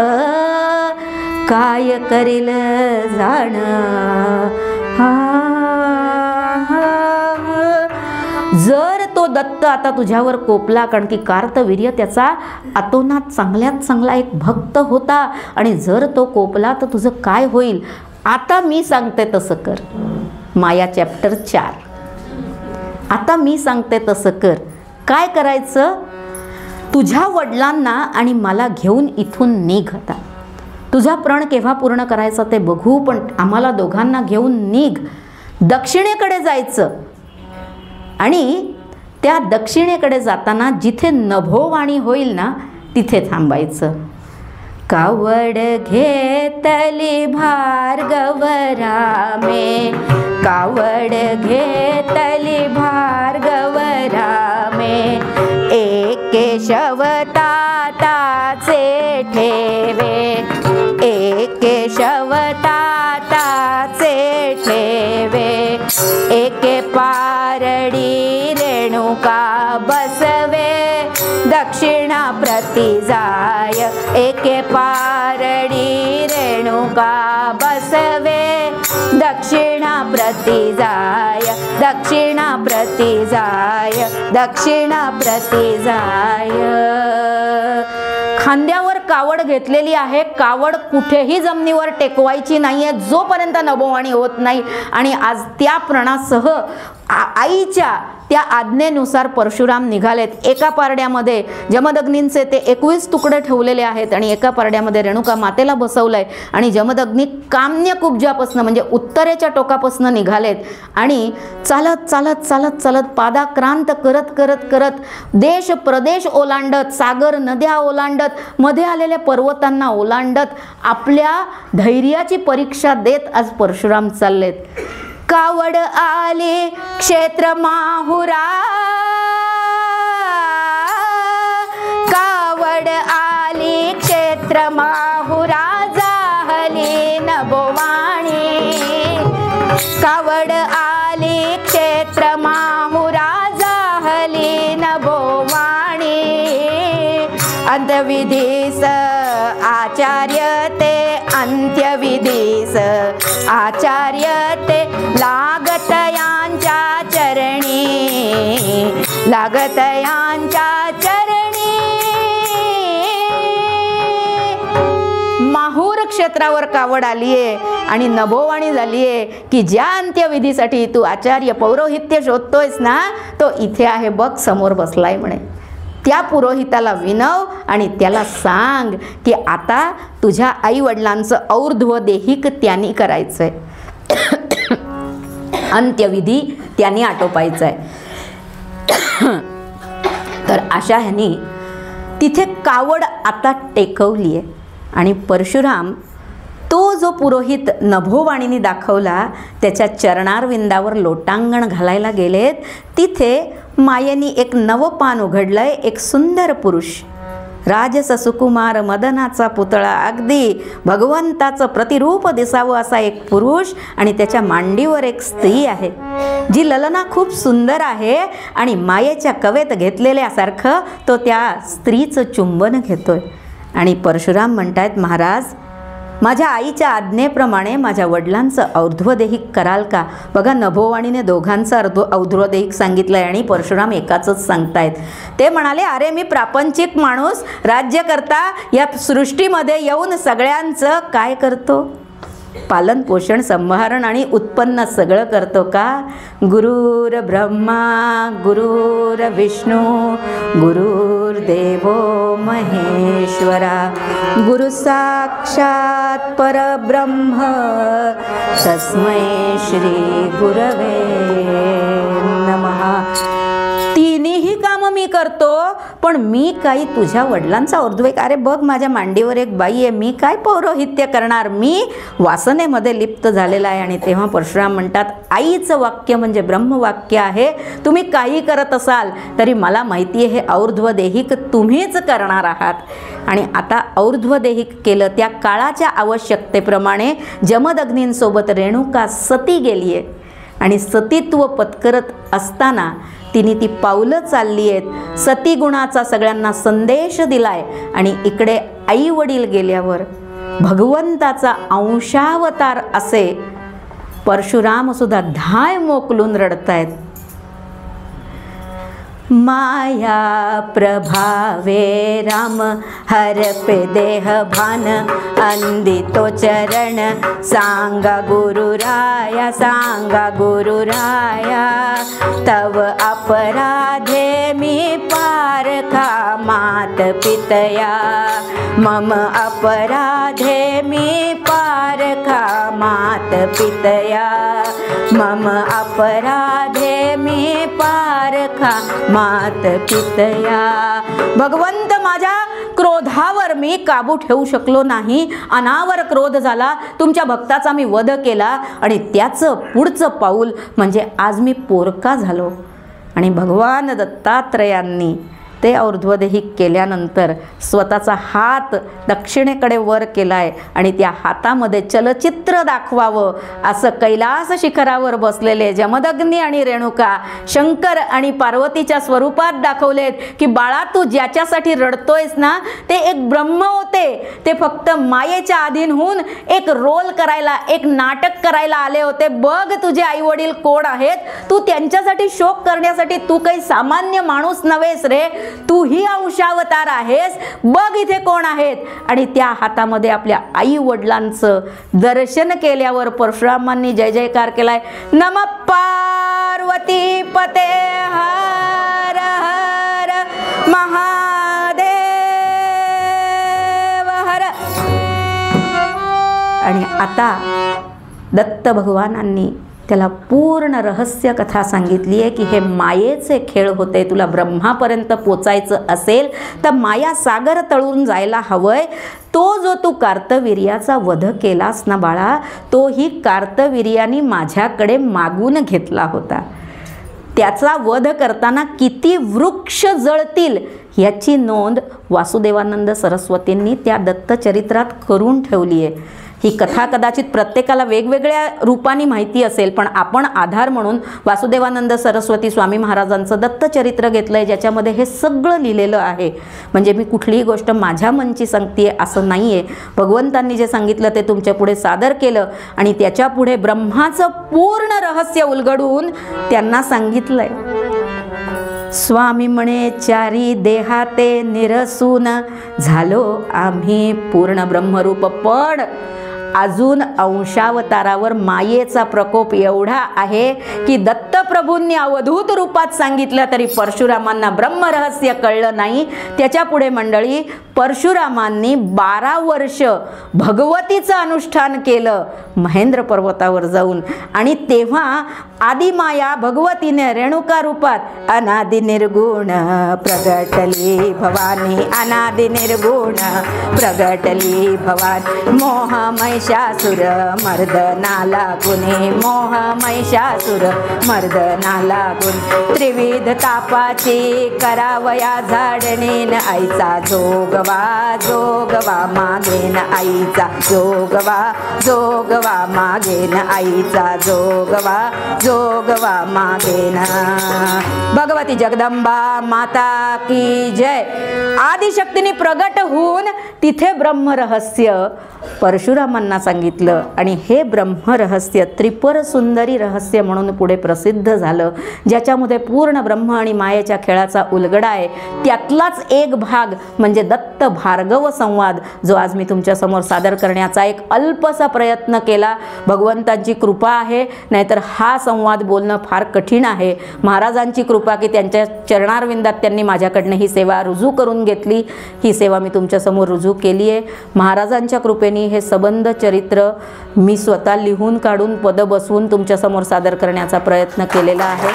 काय करील जाण. जर तो दत्त आता तुझ्यावर कोपला, कारण की कार्तवीर्य त्याचा अतोनात चांगल्यात चांगला एक भक्त होता, आणि जर तो कोपला तर तुझं काय होईल. आता मी सांगते तसं कर. माया चॅप्टर 4. आता मी सांगते तसं कर. काय करायचं, तुझ्या वडिलांना आणि मला घेऊन इथून निघ. आता तुझा प्रण केव्हा पूर्ण करायचा ते बघू, पण आम्हाला दोघांना घेऊन निघ. दक्षिणेकडे जायचं आणि त्या दक्षिणेकडे जाताना जिथे नभोवाणी होईल ना तिथे थांबायचं. कावड घेतली भार्गव रामे, कावड घेतली भार्गव रामे, एक केशवताताचे ठेवे, एक केशवताताचे ठेवे, एके पारडी रेणुका बसवे, दक्षिणा प्रति जाय, एके पारडी रेणुका बसवे, दक्षिणा प्रति जाय, दक्षिणा प्रति जाय, दक्षिणा प्रति जाय. खांद्यावर कावड घेतलेली आहे. कावड कुठेही जमिनीवर टेकवायची नाहीये जोपर्यंत नभोवाणी होत नाही. आणि आज त्या प्रणासह आईच्या त्या आज्ञेनुसार परशुराम निघालेत. एका पारड्यामध्ये जमदग्नींचे ते 21 तुकडे ठेवलेले आहेत आणि एका पारड्यामध्ये रेणुका मातेला बसवलंय. आणि जमदग्नी काम्यकुब्जापासून म्हणजे उत्तरेच्या टोकापासून निघालेत आणि चालत चालत चालत चालत पादाक्रांत करत करत करत देश प्रदेश ओलांडत, सागर नद्या ओलांडत, मध्ये आलेल्या पर्वतांना ओलांडत आपल्या धैर्याची परीक्षा देत आज परशुराम चाललेत. कावड आली क्षेत्र माहुरा, कावड आली क्षेत्र माहुरा, जाहली नभोवाणी, कावड आली क्षेत्र माहुरा, जाहली नभोवाणी. अंतविधीस आचार्य ते, अंत्यविधीस आचार्य ते, लागत यांच्या चरणी, लागत यांच्या चरणी. माहूर क्षेत्रावर कावड आलीये आणि नभोवाणी झालीये की ज्या अंत्यविधीसाठी तू आचार्य पौरोहित्य शोधतोयस ना तो इथे आहे बघ, समोर बसलाय म्हणे. त्या पुरोहिताला विनव आणि त्याला सांग की आता तुझ्या आई वडिलांचं और्ध्व देहिक त्यांनी करायचंय, अंत्यविधी त्यांनी आटोपायचा आहे. तर अशा ह्यानी तिथे कावड आता टेकवली आहे. आणि परशुराम तो जो पुरोहित नभोवाणीने दाखवला त्याच्या चरणारविंदावर लोटांगण घालायला गेलेत. तिथे मायेनी एक नवं पान उघडलंय. एक सुंदर पुरुष, राजस सुकुमार मदनाचा पुतळा, अगदी भगवंताचं प्रतिरूप दिसावं असा एक पुरुष आणि त्याच्या मांडीवर एक स्त्री आहे जी ललना खूप सुंदर आहे. आणि मायेच्या कवेत घेतलेल्यासारखं तो त्या स्त्रीचं चुंबन घेतोय. आणि परशुराम म्हणतायत, महाराज माझ्या आईच्या आज्ञेप्रमाणे माझ्या वडिलांचं और्ध्वदेहिक कराल का? बघा नभोवाणीने दोघांचं और्ध्वदेहिक सांगितलंय आणि परशुराम एकाचंच सांगतायत. ते म्हणाले, अरे मी प्रापंचिक माणूस, राज्यकर्ता, या सृष्टीमध्ये येऊन सगळ्यांचं काय करतो? पालन पोषण संभारण आणि उत्पन्न सगळं करतो का? गुरुर ब्रह्मा गुरुर विष्णू गुरुर्देवो महेश्वरा, गुरु साक्षात परब्रह्म तस्मै श्री गुरवे नमः. तिन्ही कामं मी करतो पण मी काही तुझ्या वडिलांचा और्ध्वदेहिक, अरे बघ माझ्या मांडीवर एक बाई आहे, मी काय पौरोहित्य करणार, मी वासनेमध्ये लिप्त झालेला आहे. आणि तेव्हा परशुराम म्हणतात, आईचं वाक्य म्हणजे ब्रह्मवाक्य आहे. तुम्ही काही करत असाल तरी मला माहिती आहे हे और्ध्वदेहिक तुम्हीच करणार आहात. आणि आता और्ध्वदेहिक केलं त्या काळाच्या आवश्यकतेप्रमाणे जमदग्नींसोबत रेणुका सती गेली आहे. आणि सतीत्व पत्करत असताना तिने ती पावलं चालली आहेत. सती गुणाचा सगळ्यांना संदेश दिलाय. आणि इकडे आई वडील गेल्यावर भगवंताचा अंशावतार असे परशुराम सुद्धा धाय मोकलून रडतायत. माया प्रभावे राम हरपे देह भान, अंदितो चरण सांगा गुरुराया, सांगा गुरुराया. तव अपराधे मी पारखा मात पितया, मम अपराधे मी पारखा मात पितया, मम अपराधे मी पारखा राखा मात पितया. भगवंत, माझ्या क्रोधावर मी काबू ठेवू शकलो नाही, अनावर क्रोध झाला, तुमच्या भक्ताचा मी वध केला आणि त्याचं पुढचं पाऊल म्हणजे आज मी पोरका झालो. आणि भगवान दत्तात्रयांनी ते ऊर्ध्वदेही केल्यानंतर स्वतःचा हात दक्षिणेकडे वर केलाय आणि त्या हातामध्ये चलचित्र दाखवावं असं कैलास शिखरावर बसलेले जमदग्नी आणि रेणुका शंकर आणि पार्वतीच्या स्वरूपात दाखवलेत की बाळा, तू ज्याच्यासाठी रडतोयस ना ते एक ब्रह्म होते, ते फक्त मायेच्या अधीन होऊन एक रोल करायला, एक नाटक करायला आले होते. बघ तुझे आई वडील कोण आहेत, तू त्यांच्यासाठी शोक करण्यासाठी तू काही सामान्य माणूस नव्हेस रे, तू ही अंशावतार आहेस, बघ इथे कोण आहेत. आणि त्या हातामध्ये आपल्या आई वडिलांचं दर्शन केल्यावर परशुरामांनी जय जयकार केलाय. नमः पार्वती पते हर हर महादेव हर. आणि आता दत्त भगवानांनी त्याला पूर्ण रहस्य कथा सांगितली आहे की हे मायेचे खेळ होते, तुला ब्रह्मापर्यंत पोचायचं असेल तर माया सागर तळून जायला हवंय. तो जो तू कार्तवीर्याचा वध केलास ना बाळा, तोही कार्तवीर्याने माझ्याकडे मागून घेतला होता. त्याचा वध करताना किती वृक्ष जळतील याची नोंद वासुदेवानंद सरस्वतींनी त्या दत्तचरित्रात करून ठेवली आहे. ही कथा कदाचित प्रत्येकाला वेगवेगळ्या रूपाने माहिती असेल, पण आपण आधार म्हणून वासुदेवानंद सरस्वती स्वामी महाराजांचं दत्तचरित्र घेतलंय, ज्याच्यामध्ये हे सगळं लिहिलेलं आहे. म्हणजे मी कुठलीही गोष्ट माझ्या मनची सांगतेय असं नाहीये. भगवंतांनी जे सांगितलं ते तुमच्या पुढे सादर केलं आणि त्याच्या पुढे ब्रह्माचं पूर्ण रहस्य उलगडून त्यांना सांगितलंय. स्वामी म्हणे चारी देहाते निरसून झालो आम्ही पूर्ण ब्रह्मरूप. पण अजून अंशावतारावर मायेचा प्रकोप एवढा आहे की दत्तप्रभूंनी अवधूत रूपात सांगितलं तरी परशुरामांना ब्रह्मरहस्य कळलं नाही. त्याच्या पुढे मंडळी परशुरामांनी 12 वर्ष भगवतीचं अनुष्ठान केलं महेंद्र पर्वतावर जाऊन. आणि तेव्हा आदिमाया भगवतीने रेणुका रूपात अनादि निर्गुण प्रगटली भवानी, अनादि निर्गुण प्रगटली भवानी. मोह महिषासुर मर्दनाला गुणे, मोह महिषासुर मर्दनाला गुण. त्रिविध तापाची करावया झाडणीन आईचा जोगवा, जोगवा मागेन आईचा जोगवा, जोगवा मागेन आईचा जोगवा, जोगवा मागेन. भगवती जगदंबा माता की जय. आदिशक्तीने प्रगट होऊन तिथे ब्रह्मरहस्य परशुरामांना सांगितलं आणि हे ब्रह्मरहस्य त्रिपुर सुंदरी रहस्य म्हणून पुढे प्रसिद्ध झालं, ज्याच्यामध्ये पूर्ण ब्रह्म आणि मायेच्या खेळाचा उलगडा आहे. त्यातलाच एक भाग म्हणजे दत्त भार्गव संवाद, जो आज मी तुमच्यासमोर सादर करण्याचा एक अल्पसा प्रयत्न केला. भगवंतांची कृपा आहे, नाहीतर हा संवाद बोलणं फार कठीण आहे. महाराजांची कृपा की त्यांच्या चरणारविंदात त्यांनी माझ्याकडनं ही सेवा रुजू करून घेतली. ही सेवा मी तुमच्यासमोर रुजू केली आहे. महाराजांच्या कृपेने हे सबंध चरित्र मी स्वतः लिहून काढून पद बसवून तुमच्यासमोर सादर करण्याचा प्रयत्न केलेला आहे.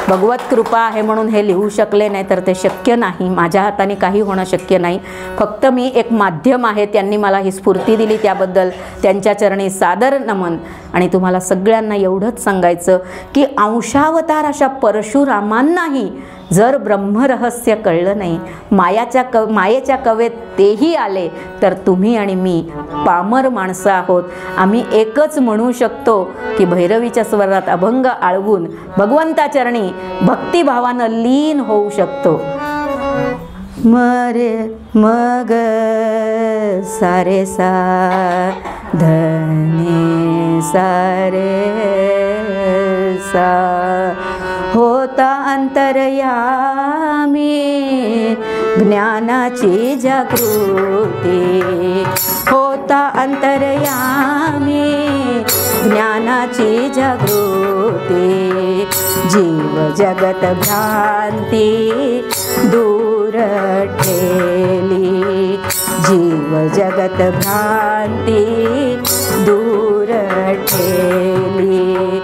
भगवत कृपा आहे म्हणून हे लिहू शकले, नाही तर ते शक्य नाही. माझ्या हाताने काही होणं शक्य नाही. फक्त मी एक माध्यम आहे. त्यांनी मला ही स्फूर्ती दिली, त्याबद्दल त्यांच्या चरणी सादर नमन. आणि तुम्हाला सगळ्यांना एवढंच सांगायचं की अंशावतार अशा परशुरामांनाही जर ब्रह्मरहस्य कळलं नाही, मायेच्या कवेत तेही आले, तर तुम्ही आणि मी पामर माणसं आहोत. आम्ही एकच म्हणू शकतो की भैरवीच्या स्वरात अभंग आळवून भगवंताचरणी भक्तिभावानं लीन होऊ शकतो. मरे मग सारे सा धने सारे सा होता अंतरयामी ज्ञानाची जागृती, होता अंतरयामी ज्ञानाची जागृती. जीव जगत भ्रांती दूर ठेली, जीव जगत भ्रांती दूर ठेली.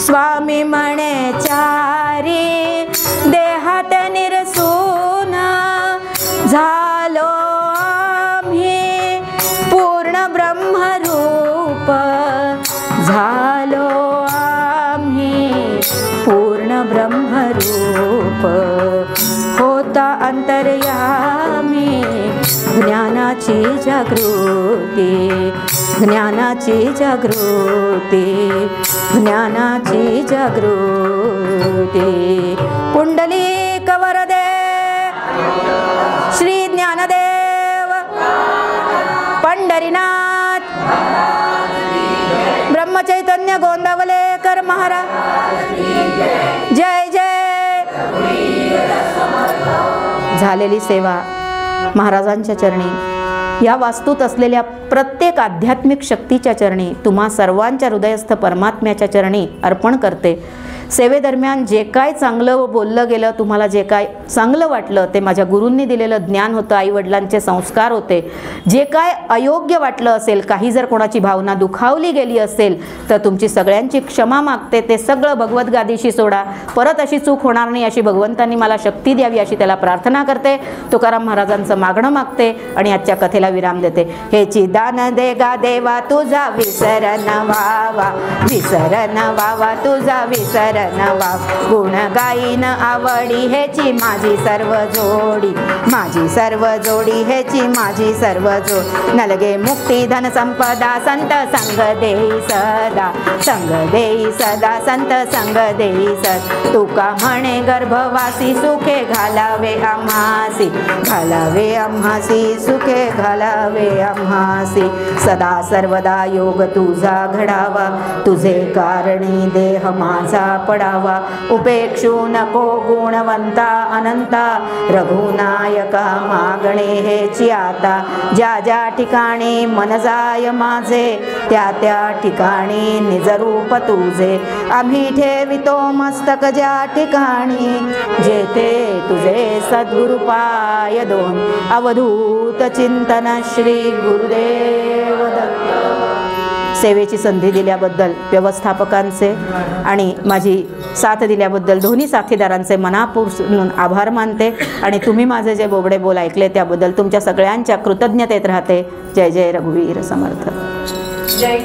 स्वामी म्हणे चारी देहात निरसून झालो आम्ही पूर्ण ब्रह्मरूप झालो आम्ही पूर्ण ब्रह्मरूप होता अंतर्यामी ज्ञानाची जागृती ज्ञानाची जागृती ज्ञानाची जागृती पुंडलिक वरदे श्री ज्ञानदेव पंढरीनाथ ब्रह्मचैतन्य गोंदावलेकर महाराज जय जय। झालेली सेवा महाराजांच्या चरणी या वास्तूत असलेल्या प्रत्येक आध्यात्मिक शक्तीच्या चरणी तुम्हा सर्वांच्या हृदयस्थ परमात्म्याच्या चरणी अर्पण करते। सेवेदरम्यान जे काय चांगलं बोललं गेलं, तुम्हाला जे काय चांगलं वाटलं ते माझ्या गुरूंनी दिलेलं ज्ञान होतं, आईवडिलांचे संस्कार होते। जे काय अयोग्य वाटलं असेल, काही जर कोणाची भावना दुखावली गेली असेल तर तुमची सगळ्यांची क्षमा मागते। ते सगळं भगवत गादीशी सोडा, परत अशी चूक होणार नाही अशी भगवंतांनी मला शक्ती द्यावी अशी त्याला प्रार्थना करते। तुकाराम महाराजांचं मागणं मागते आणि आजच्या कथेला विराम देते। हेची दान दे गा देवा तुझा विसर न व्हावा, विसर न व्हावा तुझा विसर नवा गुण गाईन आवडी हेची माझी सर्व जोडी, माझी सर्व जोडी हेची माझी सर्व जोड। नलगे मुक्ती धन संपदा संत संग देई सदा, संग देई सदा संत संग देई सदा। तुका म्हणे गर्भवासी सुखे घालावे आम्हासी, घालावे आम्हासी सुखे घालावे आम्हासी। सदा सर्वदा योग तुझा घडावा, तुझे कारणी देह माझा पडावा। उपेक्षू नको गुणवंता अनंता, रघुनायका मागणे हेची आता। ज्या ज्या ठिकाणी मन जाय माझे, त्या त्या ठिकाणी निजरूप तुझे। आम्ही ठेवितो मस्तक ज्या ठिकाणी, जेथे तुझे सद्गुरु पाय दोन। अवधूत चिंतन श्री गुरुदेव दत्त। सेवेची संधी दिल्याबद्दल व्यवस्थापकांचे आणि माझी साथ दिल्याबद्दल दोन्ही साथीदारांचे मनापासून आभार मानते आणि तुम्ही माझे जे बोबडे बोल ऐकले त्याबद्दल तुमच्या सगळ्यांच्या कृतज्ञतेत राहते। जय जय रघुवीर समर्थ। जय